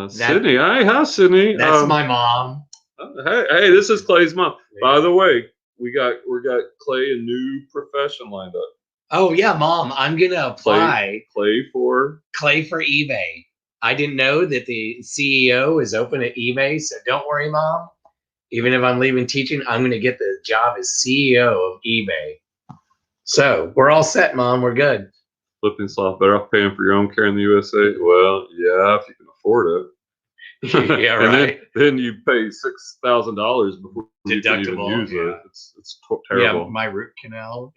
Sydney. Hey, hi, Sydney. That's my mom. Hey, this is Clay's mom. By the way, we got Clay a new profession lined up. Oh yeah, Mom. I'm gonna apply Clay for eBay. I didn't know that the CEO is open at eBay, so don't worry, Mom. Even if I'm leaving teaching, I'm gonna get the job as CEO of eBay. So we're all set, Mom. We're good. Flipping sloth, better off paying for your own care in the USA. Well, yeah, if you can afford it. Yeah, right. Then you pay $6,000 before you can even Deductible, use yeah. it. It's terrible. Yeah, my root canal.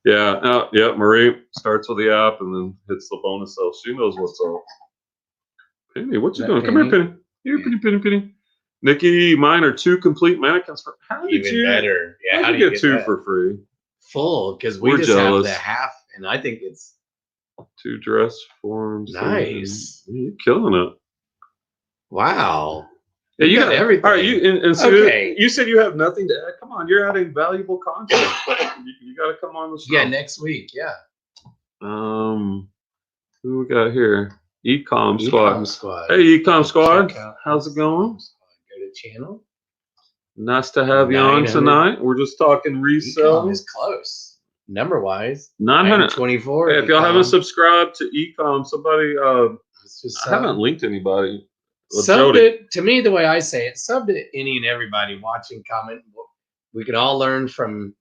Yeah. Yeah, Marie starts with the app and then hits the bonus sale. She knows what's up. Penny, what you doing? Come here, Penny. Here, Penny. Nikki, mine are 2 complete mannequins for. How did Even you? better. Yeah, How did you get 2 for free? Full, because we We're just jealous. have the half, and I think it's 2 dress forms. nice. You're killing it. Wow. Yeah, you got everything. All right, and so Okay. you said you have nothing to add. Come on, you're adding valuable content. you got to come on the show. Yeah, next week. Yeah. Who we got here? Ecom Ecom Squad. Squad. Hey, Ecom Squad. Check out How's it going? Go to channel. Nice to have you on 900. tonight. We're just talking Ecom resale. is close, number wise. 924. Hey, if y'all haven't subscribed to Ecom, somebody. I haven't linked anybody. Sub it to me. The way I say it, sub to any and everybody watching, comment. We can all learn from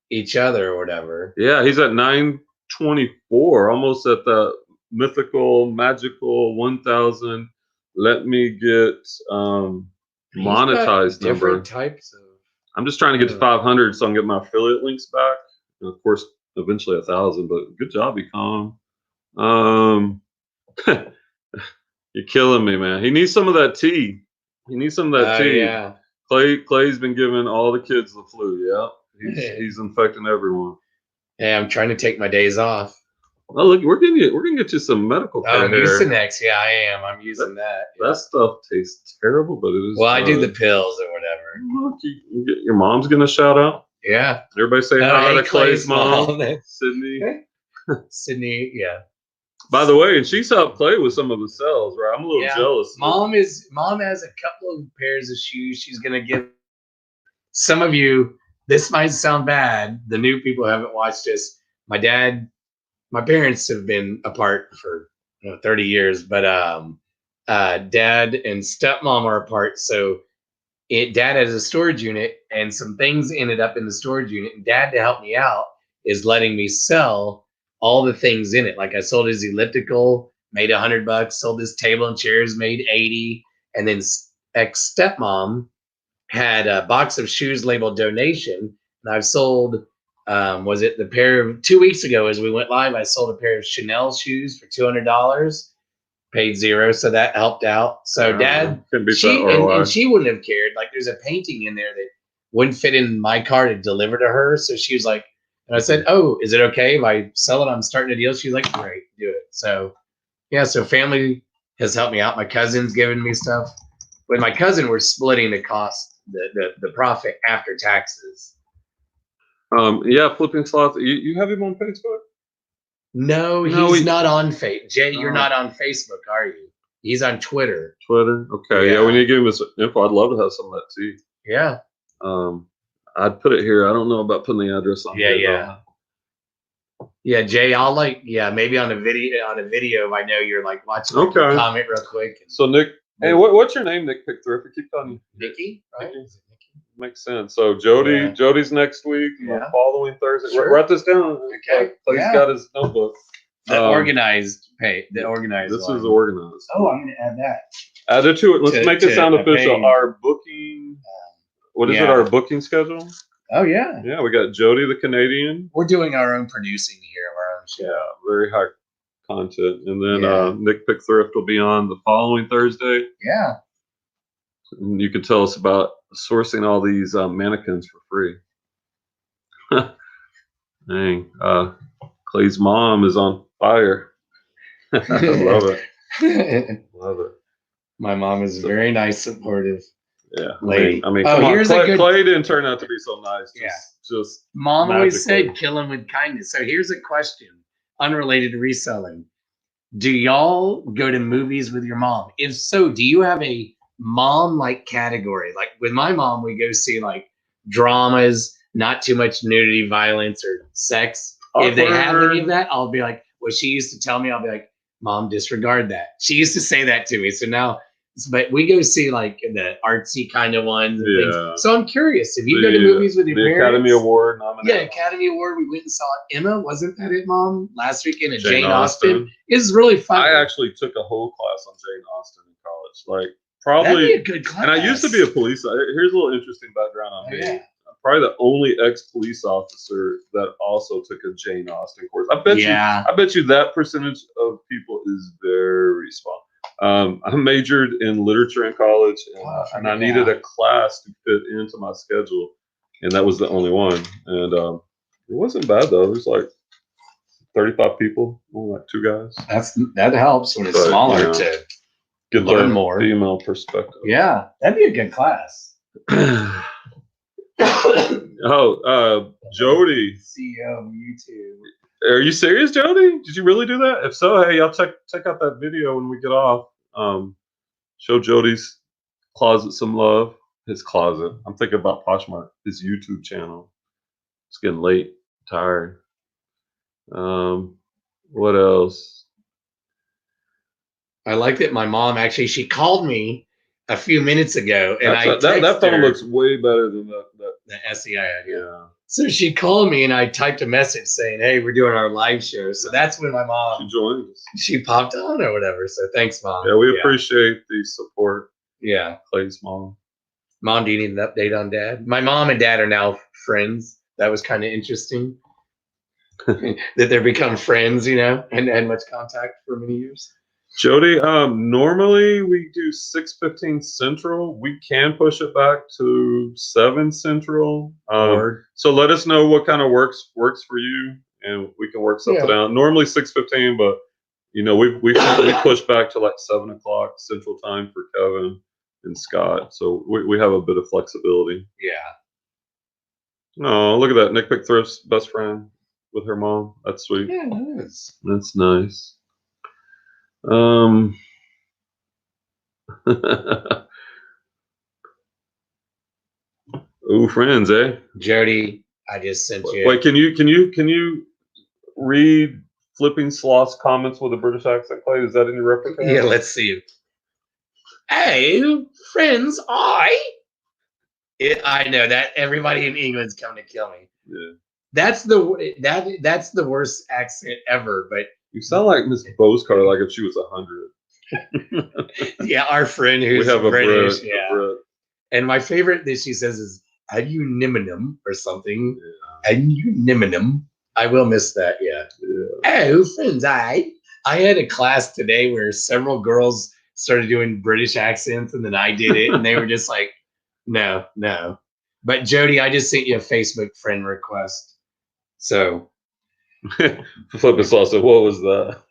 each other or whatever. Yeah, he's at 924, almost at the mythical, magical 1,000. Let me get monetized number. Different types of. I'm just trying to get to 500 so I can get my affiliate links back, and of course, eventually 1,000. But good job, Ecom. You're killing me, man. He needs some of that tea. Tea. Yeah. Clay's been giving all the kids the flu. Yeah, he's infecting everyone. Hey, I'm trying to take my days off. Oh, look, we're gonna get you some medical care. Oh, Mucinex. Yeah, I am. I'm using that. Yeah. That stuff tastes terrible, but it is. Well, I do the pills or whatever. Look, your mom's gonna shout out. Yeah. Everybody say hi to Clay's mom. Sydney. Sydney. Yeah. By the way, and she's helped Clay with some of the sales, right? I'm a little jealous. Mom has a couple of pairs of shoes she's gonna give. Some of you, this might sound bad. The new people who haven't watched this. My parents have been apart for 30 years, but dad and stepmom are apart. So dad has a storage unit, and some things ended up in the storage unit. And dad, to help me out, is letting me sell all the things in it. Like I sold his elliptical, made $100. Sold his table and chairs, made 80. And then ex-stepmom had a box of shoes labeled donation. And I've sold, was it the pair of 2 weeks ago as we went live, I sold a pair of Chanel shoes for $200, paid $0. So that helped out. So dad, she wouldn't have cared. Like there's a painting in there that wouldn't fit in my car to deliver to her. So she was like, and I said, "Oh, is it okay if I sell it? I'm starting a deal." She's like, "Great, do it." So, yeah. So family has helped me out. My cousin's given me stuff. With my cousin, we're splitting the cost, the profit after taxes. Yeah, Flipping Sloth. You have him on Facebook? No, he's not on Facebook. Jay, you're not on Facebook, are you? He's on Twitter. Okay. Yeah, we need to give him his info. I'd love to have some of that tea. Yeah. I'd put it here. I don't know about putting the address on. Yeah. Jay, I'll maybe on a video if I know you're like watching. Okay. Comment real quick. So Nick, hey, what's your name, Nick Pickthrift? I keep calling you Nikki, right? Nikki. Makes sense. So Jody's next week. Yeah. The following Thursday. Sure. Write this down. Okay. Clay's got his notebook. The organized pay. The organized. This one. is organized. Oh, I'm going to add that. Add it to it. Let's make it sound official. Our booking. What is it? Our booking schedule? Oh yeah. Yeah, we got Jody the Canadian. We're doing our own producing here of our own show. Yeah, very high content. And then Nick Pickthrift will be on the following Thursday. Yeah. And you can tell us about sourcing all these mannequins for free. Dang. Clay's mom is on fire. I love it. Love it. My mom is very nice, supportive. Yeah. Lady. I mean come on. Clay didn't turn out to be so nice. Just Mom always said kill him with kindness. So here's a question unrelated to reselling. Do y'all go to movies with your mom? If so, do you have a mom like category? Like with my mom, we go see like dramas, not too much nudity, violence, or sex. If they have any of that, I'll be like, what she used to tell me, I'll be like, Mom, disregard that. She used to say that to me. So now, but we go see like the artsy kind of ones and things. So I'm curious, if you go to movies with your parents. Academy Award nominated. Yeah, Academy Award. We went and saw Emma. Wasn't that it, Mom? Last weekend at Jane Austen. It's really fun. I actually took a whole class on Jane Austen in college. Like probably that'd be a good class. And I used to be a police. Here's a little interesting background on me. Yeah. I'm probably the only ex-police officer that also took a Jane Austen course. I bet you that percentage of people is very small. I majored in literature in college, and I needed a class to fit into my schedule, and that was the only one. And it wasn't bad though. It was like 35 people, only like 2 guys. That helps when it's smaller to get learn more female perspective. Yeah, that'd be a good class. Jody, CEO of YouTube. Are you serious, Jody? Did you really do that? If so, hey, y'all check out that video when we get off. Show Jody's closet some love. His closet. I'm thinking about Poshmark, his YouTube channel. It's getting late. I'm tired. What else? I like that my mom actually, she called me a few minutes ago, and that phone looks way better than the SEI. Yeah. So she called me, and I typed a message saying, "Hey, we're doing our live show." So that's when my mom she joined us. She popped on or whatever. So thanks, Mom. Yeah, we appreciate the support. Yeah, Clay's mom. Mom, do you need an update on Dad? My mom and Dad are now friends. That was kind of interesting that they've become friends, and had much contact for many years. Jody, normally we do 6:15 Central. We can push it back to 7 Central. So let us know what kind of works for you, and we can work something out. Normally 6:15, but we push back to like 7 o'clock Central Time for Kevin and Scott. So we have a bit of flexibility. Yeah. Oh, look at that! Nick Pick Thrift's best friend with her mom. That's sweet. Yeah, it is. That's nice. Ooh, friends, eh? Jody, I just sent you. Wait, can you read Flipping Sloth's comments with a British accent, Clay? Is that in your repertoire? Yeah, let's see. Hey, friends, I know that everybody in England's coming to kill me. Yeah. That's the worst accent ever, but you sound like Miss Boskar, like if she was 100. Yeah, our friend who's we have British. A Brit. And my favorite that she says is "Aduniminem" or something. Aduniminem. I will miss that. Yeah. Oh, friends, I had a class today where several girls started doing British accents, and then I did it, and they were just like, no. But Jody, I just sent you a Facebook friend request. So. Flipping Salsa, what was that?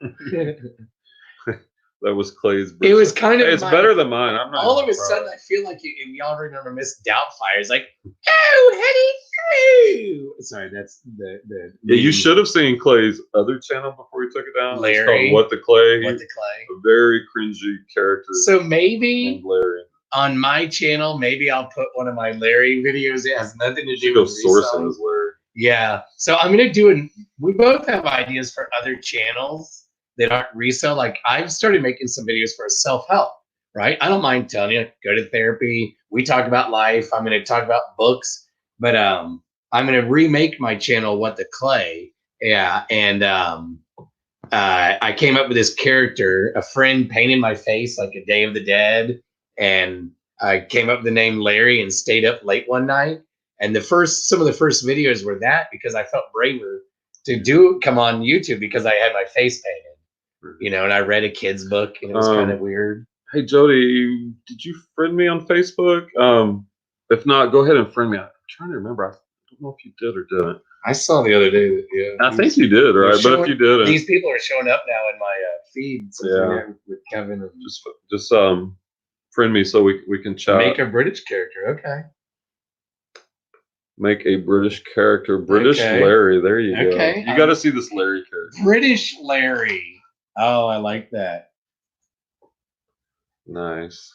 That was Clay's. It was kind of. It's better than mine. I'm not. All of a sudden, I feel like y'all remember Miss Doubtfire. It's like, oh, honey, oh. Sorry, that's the. Yeah, you should have seen Clay's other channel before you took it down. Larry. It's called What the Clay. What the Clay. A very cringy character. So maybe Larry. On my channel, maybe I'll put one of my Larry videos. It has nothing to do with sourcing as Larry. Yeah. So I'm gonna do we both have ideas for other channels that aren't resell. Like I've started making some videos for self-help, right? I don't mind telling you, go to therapy. We talk about life. I'm going to talk about books, but I'm going to remake my channel, What the Clay. Yeah. And I came up with this character. A friend painted my face like a Day of the Dead. And I came up with the name Larry and stayed up late one night. And some of the first videos were that because I felt braver to come on YouTube because I had my face painted. And I read a kid's book, and it was kind of weird. Hey, Jody, did you friend me on Facebook? If not, go ahead and friend me. I'm trying to remember. I don't know if you did or didn't. I saw the other day that, yeah. I think you did, right? But if you didn't. These people are showing up now in my feed. With Kevin. And just friend me so we can chat. Make a British character. Okay. Make a British character. British Larry. There you go. You got to see this Larry character. British Larry. Oh, I like that. Nice.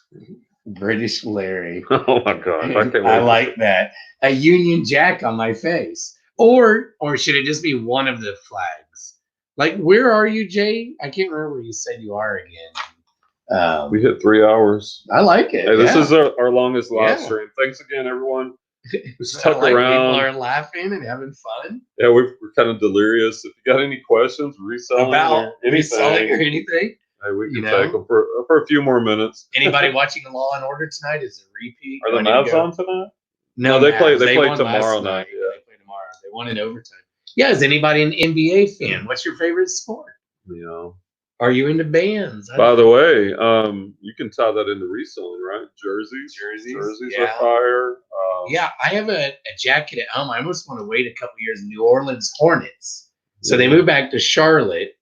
British Larry. Oh my God. I can't wait. I like that. A Union Jack on my face. Or should it just be one of the flags? Like, where are you, Jay? I can't remember where you said you are again. We hit 3 hours. I like it. Hey, this yeah. is our longest live Yeah. stream. Thanks again, everyone who I stuck like around. People are laughing and having fun. Yeah, we're kind of delirious. If you got any questions, reselling About or anything, reselling or anything. hey, we can you take know? them for a few more minutes. Anybody watching Law and Order tonight is a repeat. Are the Mavs on tonight? No, they play. Mavs. They play won tomorrow last night. Yeah. They play tomorrow. They won in overtime. Yeah. Is anybody an NBA fan? What's your favorite sport? You know. Are you into bands? By the way, you can tie that into reselling, right? Jerseys yeah. are fire. Yeah, I have a jacket at home. I almost want to wait a couple years. New Orleans Hornets. So they moved back to Charlotte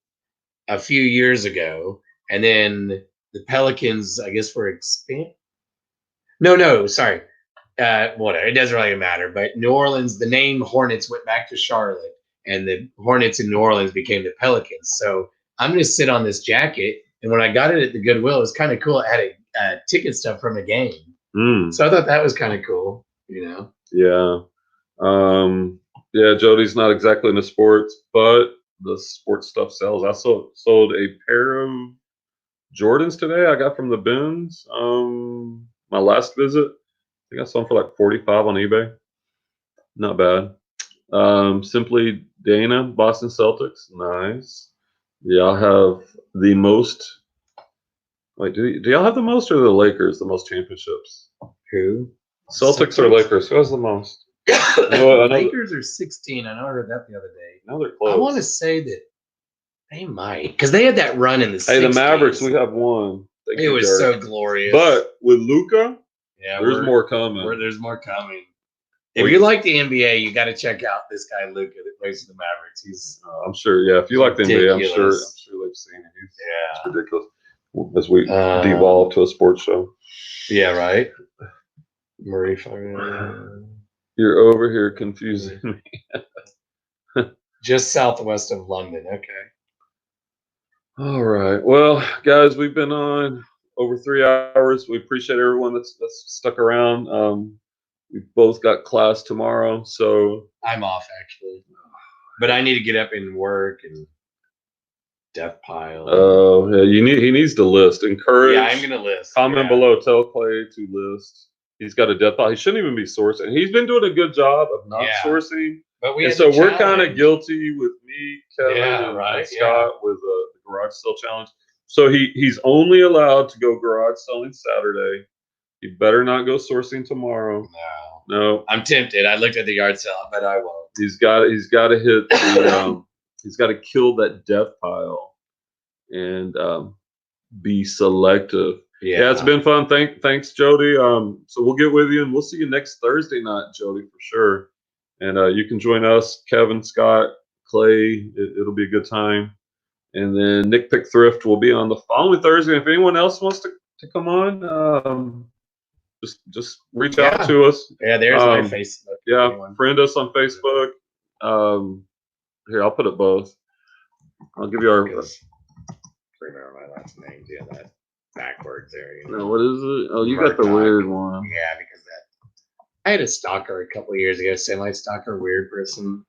a few years ago, and then the Pelicans, I guess, were expanded. No, sorry. Whatever. It doesn't really matter. But New Orleans, the name Hornets went back to Charlotte, and the Hornets in New Orleans became the Pelicans. So I'm going to sit on this jacket. And when I got it at the Goodwill, it was kind of cool. It had a ticket stuff from a game. So I thought that was kind of cool, Yeah. Yeah, Jody's not exactly into sports, but the sports stuff sells. I sold a pair of Jordans today I got from the bins. My last visit. I think I sold them for like 45 on eBay. Not bad. Simply Dana, Boston Celtics. Nice. Y'all have the most. Wait, do y'all have the most, or the Lakers the most championships? Who? Celtics or Lakers? Who has the most? Lakers are 16. I know I heard that the other day. Now they're close. I want to say that they might, because they had that run in the 60s. Hey, the Mavericks, we have one. It was so glorious. But with Luka, there's more coming. There's more coming. If you like the NBA, you got to check out this guy Luka that plays for the Mavericks. He's I'm sure. Yeah, if you like the NBA, I'm sure they've seen it. It's ridiculous. As we devolve to a sports show. Yeah, right. Murray, you're over here confusing me. Just southwest of London. Okay. All right. Well, guys, we've been on over 3 hours. We appreciate everyone that's stuck around. We both got class tomorrow, so I'm off actually, but I need to get up and work and death pile. Oh, yeah. He needs to list. Encourage. Yeah, I'm gonna list. Comment below. Tell Clay to list. He's got a death pile. He shouldn't even be sourcing. He's been doing a good job of not sourcing. But so we're kind of guilty with me, Kevin, and Scott Yeah. with the garage sale challenge. So he's only allowed to go garage selling Saturday. He better not go sourcing tomorrow. No. I'm tempted. I looked at the yard sale, but I won't. He's got to hit the he's got to kill that death pile and be selective. Yeah, it's been fun. Thanks, Jody. So we'll get with you, and we'll see you next Thursday night, Jody, for sure. And you can join us, Kevin, Scott, Clay. It'll be a good time. And then Nick Pick Thrift will be on the following Thursday. If anyone else wants to come on, just reach out to us. Yeah, there's my Facebook. Yeah, friend us on Facebook. Here, I'll put it both. I'll give you our. Remember my last name? Yeah, that backwards there. No, what is it? Oh, you got the weird one. Yeah, because I had a stalker a couple of years ago, semi-stalker, weird person.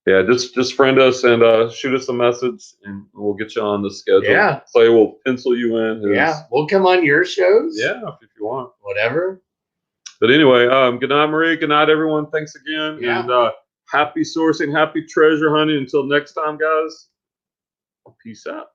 Yeah, just friend us and shoot us a message, and we'll get you on the schedule. Yeah. Clay will pencil you in. We'll come on your shows. Yeah, if you want. Whatever. But anyway, good night, Marie. Good night, everyone. Thanks again. Yeah. And happy sourcing, happy treasure hunting. Until next time, guys. Peace out.